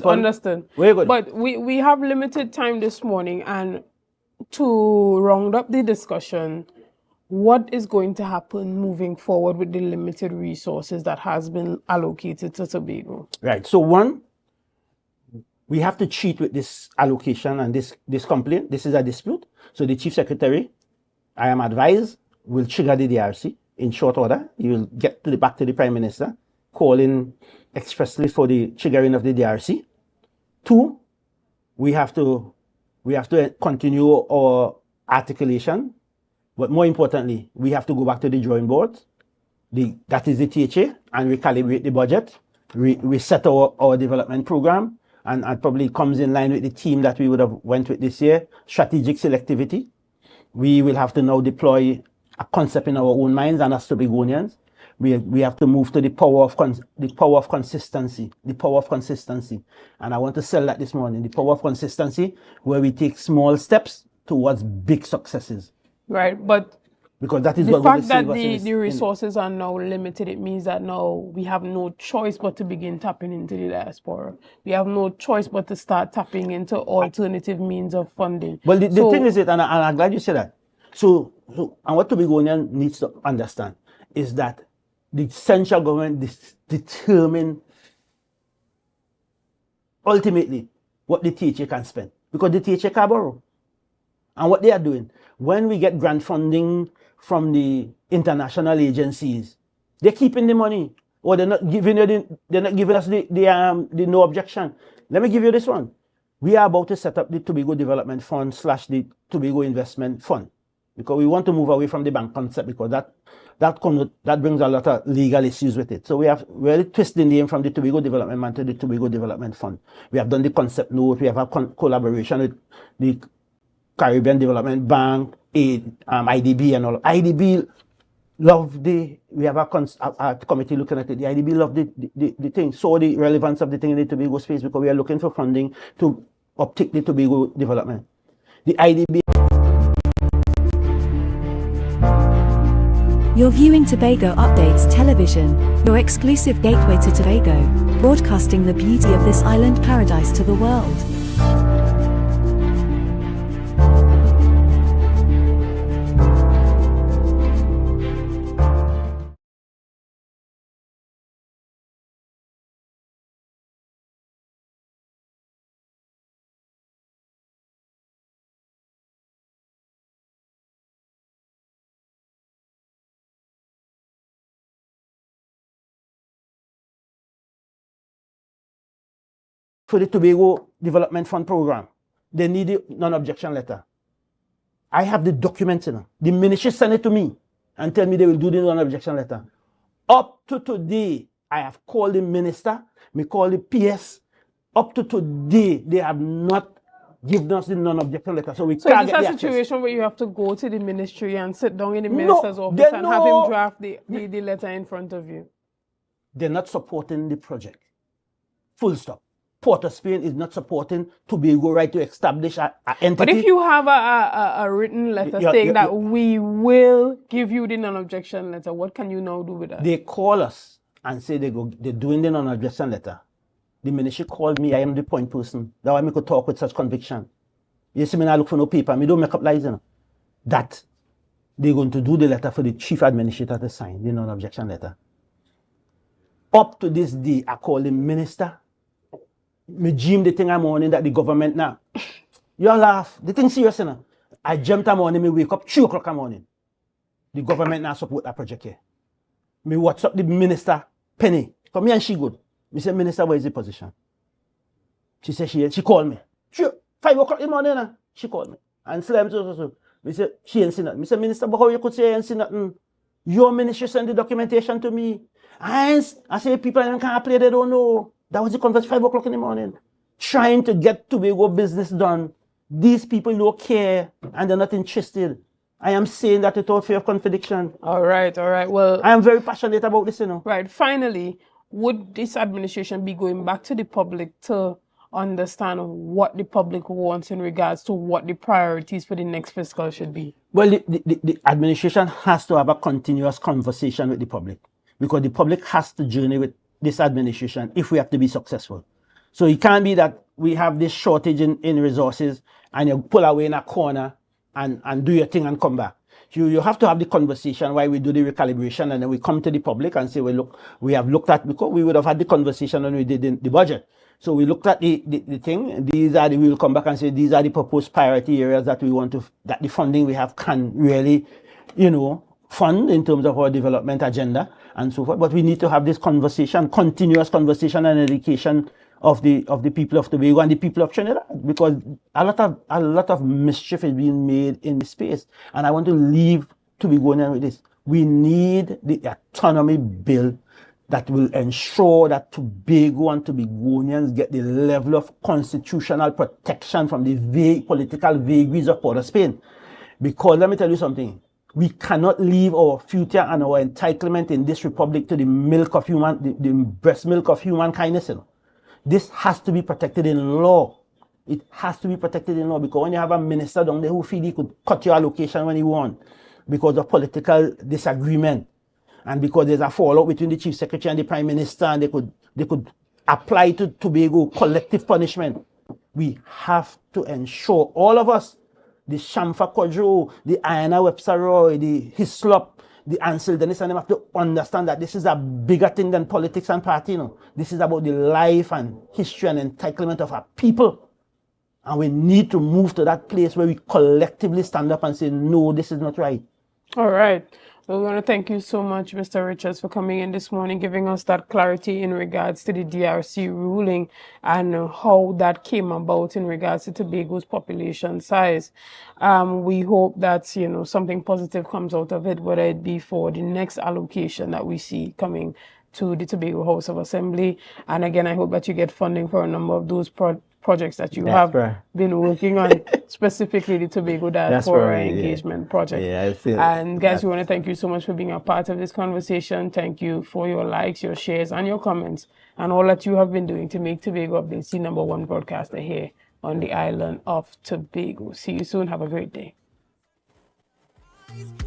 Understood. Very good. But we have limited time this morning, and to round up the discussion, what is going to happen moving forward with the limited resources that has been allocated to Tobago? Right. So one, we have to cheat with this allocation and this complaint. This is a dispute. So the chief secretary, I am advised, will trigger the DRC in short order. He will get back to the prime minister, calling expressly for the triggering of the DRC. Two, we have to continue our articulation, but more importantly, we have to go back to the drawing board. That is the THA, and recalibrate the budget. We set our development program, and probably comes in line with the team that we would have went with this year. Strategic selectivity. We will have to now deploy a concept in our own minds, and as Tobagonians, we have to move to the power of consistency. The power of consistency, and I want to sell that this morning. The power of consistency, where we take small steps towards big successes. Right, but because that is the what fact will that save us the resources are now limited, it means that now we have no choice but to begin tapping into the diaspora. We have no choice but to start tapping into alternative means of funding. Well, the thing is, and I'm glad you said that. So and what Tobagonian needs to understand is that the central government determine ultimately what the THA can spend, because the THA can borrow. And what they are doing, when we get grant funding from the international agencies, they're keeping the money, or they're not giving us the no objection. Let me give you this one. We are about to set up the Tobago Development Fund / the Tobago Investment Fund, because we want to move away from the bank concept, because that brings a lot of legal issues with it. So we have really twisted the name from the Tobago Development Fund to the Tobago Development Fund. We have done the concept note. We have a collaboration with the Caribbean Development Bank, IDB and all. IDB love we have a committee looking at it. The IDB love the thing, saw the relevance of the thing in the Tobago space, because we are looking for funding to uptake the Tobago development. The IDB. You're viewing Tobago Updates Television, your exclusive gateway to Tobago, broadcasting the beauty of this island paradise to the world. For the Tobago Development Fund program, they need a non-objection letter. I have the documents in them. The ministry sent it to me and tell me they will do the non-objection letter. Up to today, I have called the minister, me call the PS. Up to today, they have not given us the non-objection letter. So is can't this get a the access. situation where you have to go to the ministry and sit down in the minister's office and have him draft the letter in front of you? They're not supporting the project. Full stop. Port of Spain is not supporting Tobago right to establish an entity. But if you have a written letter saying that we will give you the non-objection letter, what can you now do with that? They call us and say they're doing the non-objection letter. The ministry called me, I am the point person. That's why I could talk with such conviction. You see me now look for no paper, me don't make up lies, you know. That they're going to do the letter for the chief administrator to sign, the non-objection letter. Up to this day, I call the minister. Me dream the thing I'm on that the government now You all laugh. The thing serious, you know. I jumped a morning, me wake up 3 o'clock in the morning. The government now support that project here. Me WhatsApp the minister, Penny. Come here and she good. Me say, Minister, where is the position? She said she called me. 5 o'clock in the morning, she called me. And slam so. Me say, she ain't seen nothing. Me say, Minister, but how you could say you ain't seen nothing? Your ministry sent the documentation to me. I say, people can't play, they don't know. That was the conference 5 o'clock in the morning. Trying to get Tobago business done. These people don't care and they're not interested. I am saying that without fear of contradiction. All right. Well, I am very passionate about this, you know. Right. Finally, would this administration be going back to the public to understand what the public wants in regards to what the priorities for the next fiscal should be? Well, the administration has to have a continuous conversation with the public because the public has to journey with this administration if we have to be successful. So it can't be that we have this shortage in resources and you pull away in a corner and do your thing and come back. You have to have the conversation while we do the recalibration and then we come to the public and say, well, look, we have looked at, because we would have had the conversation when we did the budget. So we looked at the thing, we will come back and say, these are the proposed priority areas that we want to, that the funding we have can really, fund in terms of our development agenda and so forth. But we need to have this conversation, continuous conversation and education of the people of Tobago and the people of Trinidad, because a lot of mischief is being made in this space. And I want to leave Tobagonian with this. We need the autonomy bill that will ensure that Tobago and Tobagonians get the level of constitutional protection from the political vagaries of Port of Spain. Because let me tell you something, we cannot leave our future and our entitlement in this republic to the milk of the breast milk of human kindness. This has to be protected in law. It has to be protected in law, because when you have a minister down there who feel he could cut your allocation when he want because of political disagreement and because there's a fallout between the chief secretary and the prime minister and they could apply to Tobago collective punishment. We have to ensure, all of us, the Shamfa Kodjo, the Ayana Webster Roy, the Hislop, the Ansel Dennis, and them have to understand that this is a bigger thing than politics and party. This is about the life and history and entitlement of our people. And we need to move to that place where we collectively stand up and say, no, this is not right. All right. We want to thank you so much, Mr. Richards, for coming in this morning, giving us that clarity in regards to the DRC ruling and how that came about in regards to Tobago's population size. We hope that, something positive comes out of it, whether it be for the next allocation that we see coming to the Tobago House of Assembly. And again, I hope that you get funding for a number of those projects that you have been working on, specifically the Tobago Diaspora Engagement Project. Yeah, I feel and guys, we want to thank you so much for being a part of this conversation. Thank you for your likes, your shares, and your comments, and all that you have been doing to make Tobago Updates the #1 broadcaster here on the island of Tobago. See you soon. Have a great day.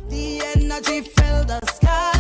The energy filled the sky.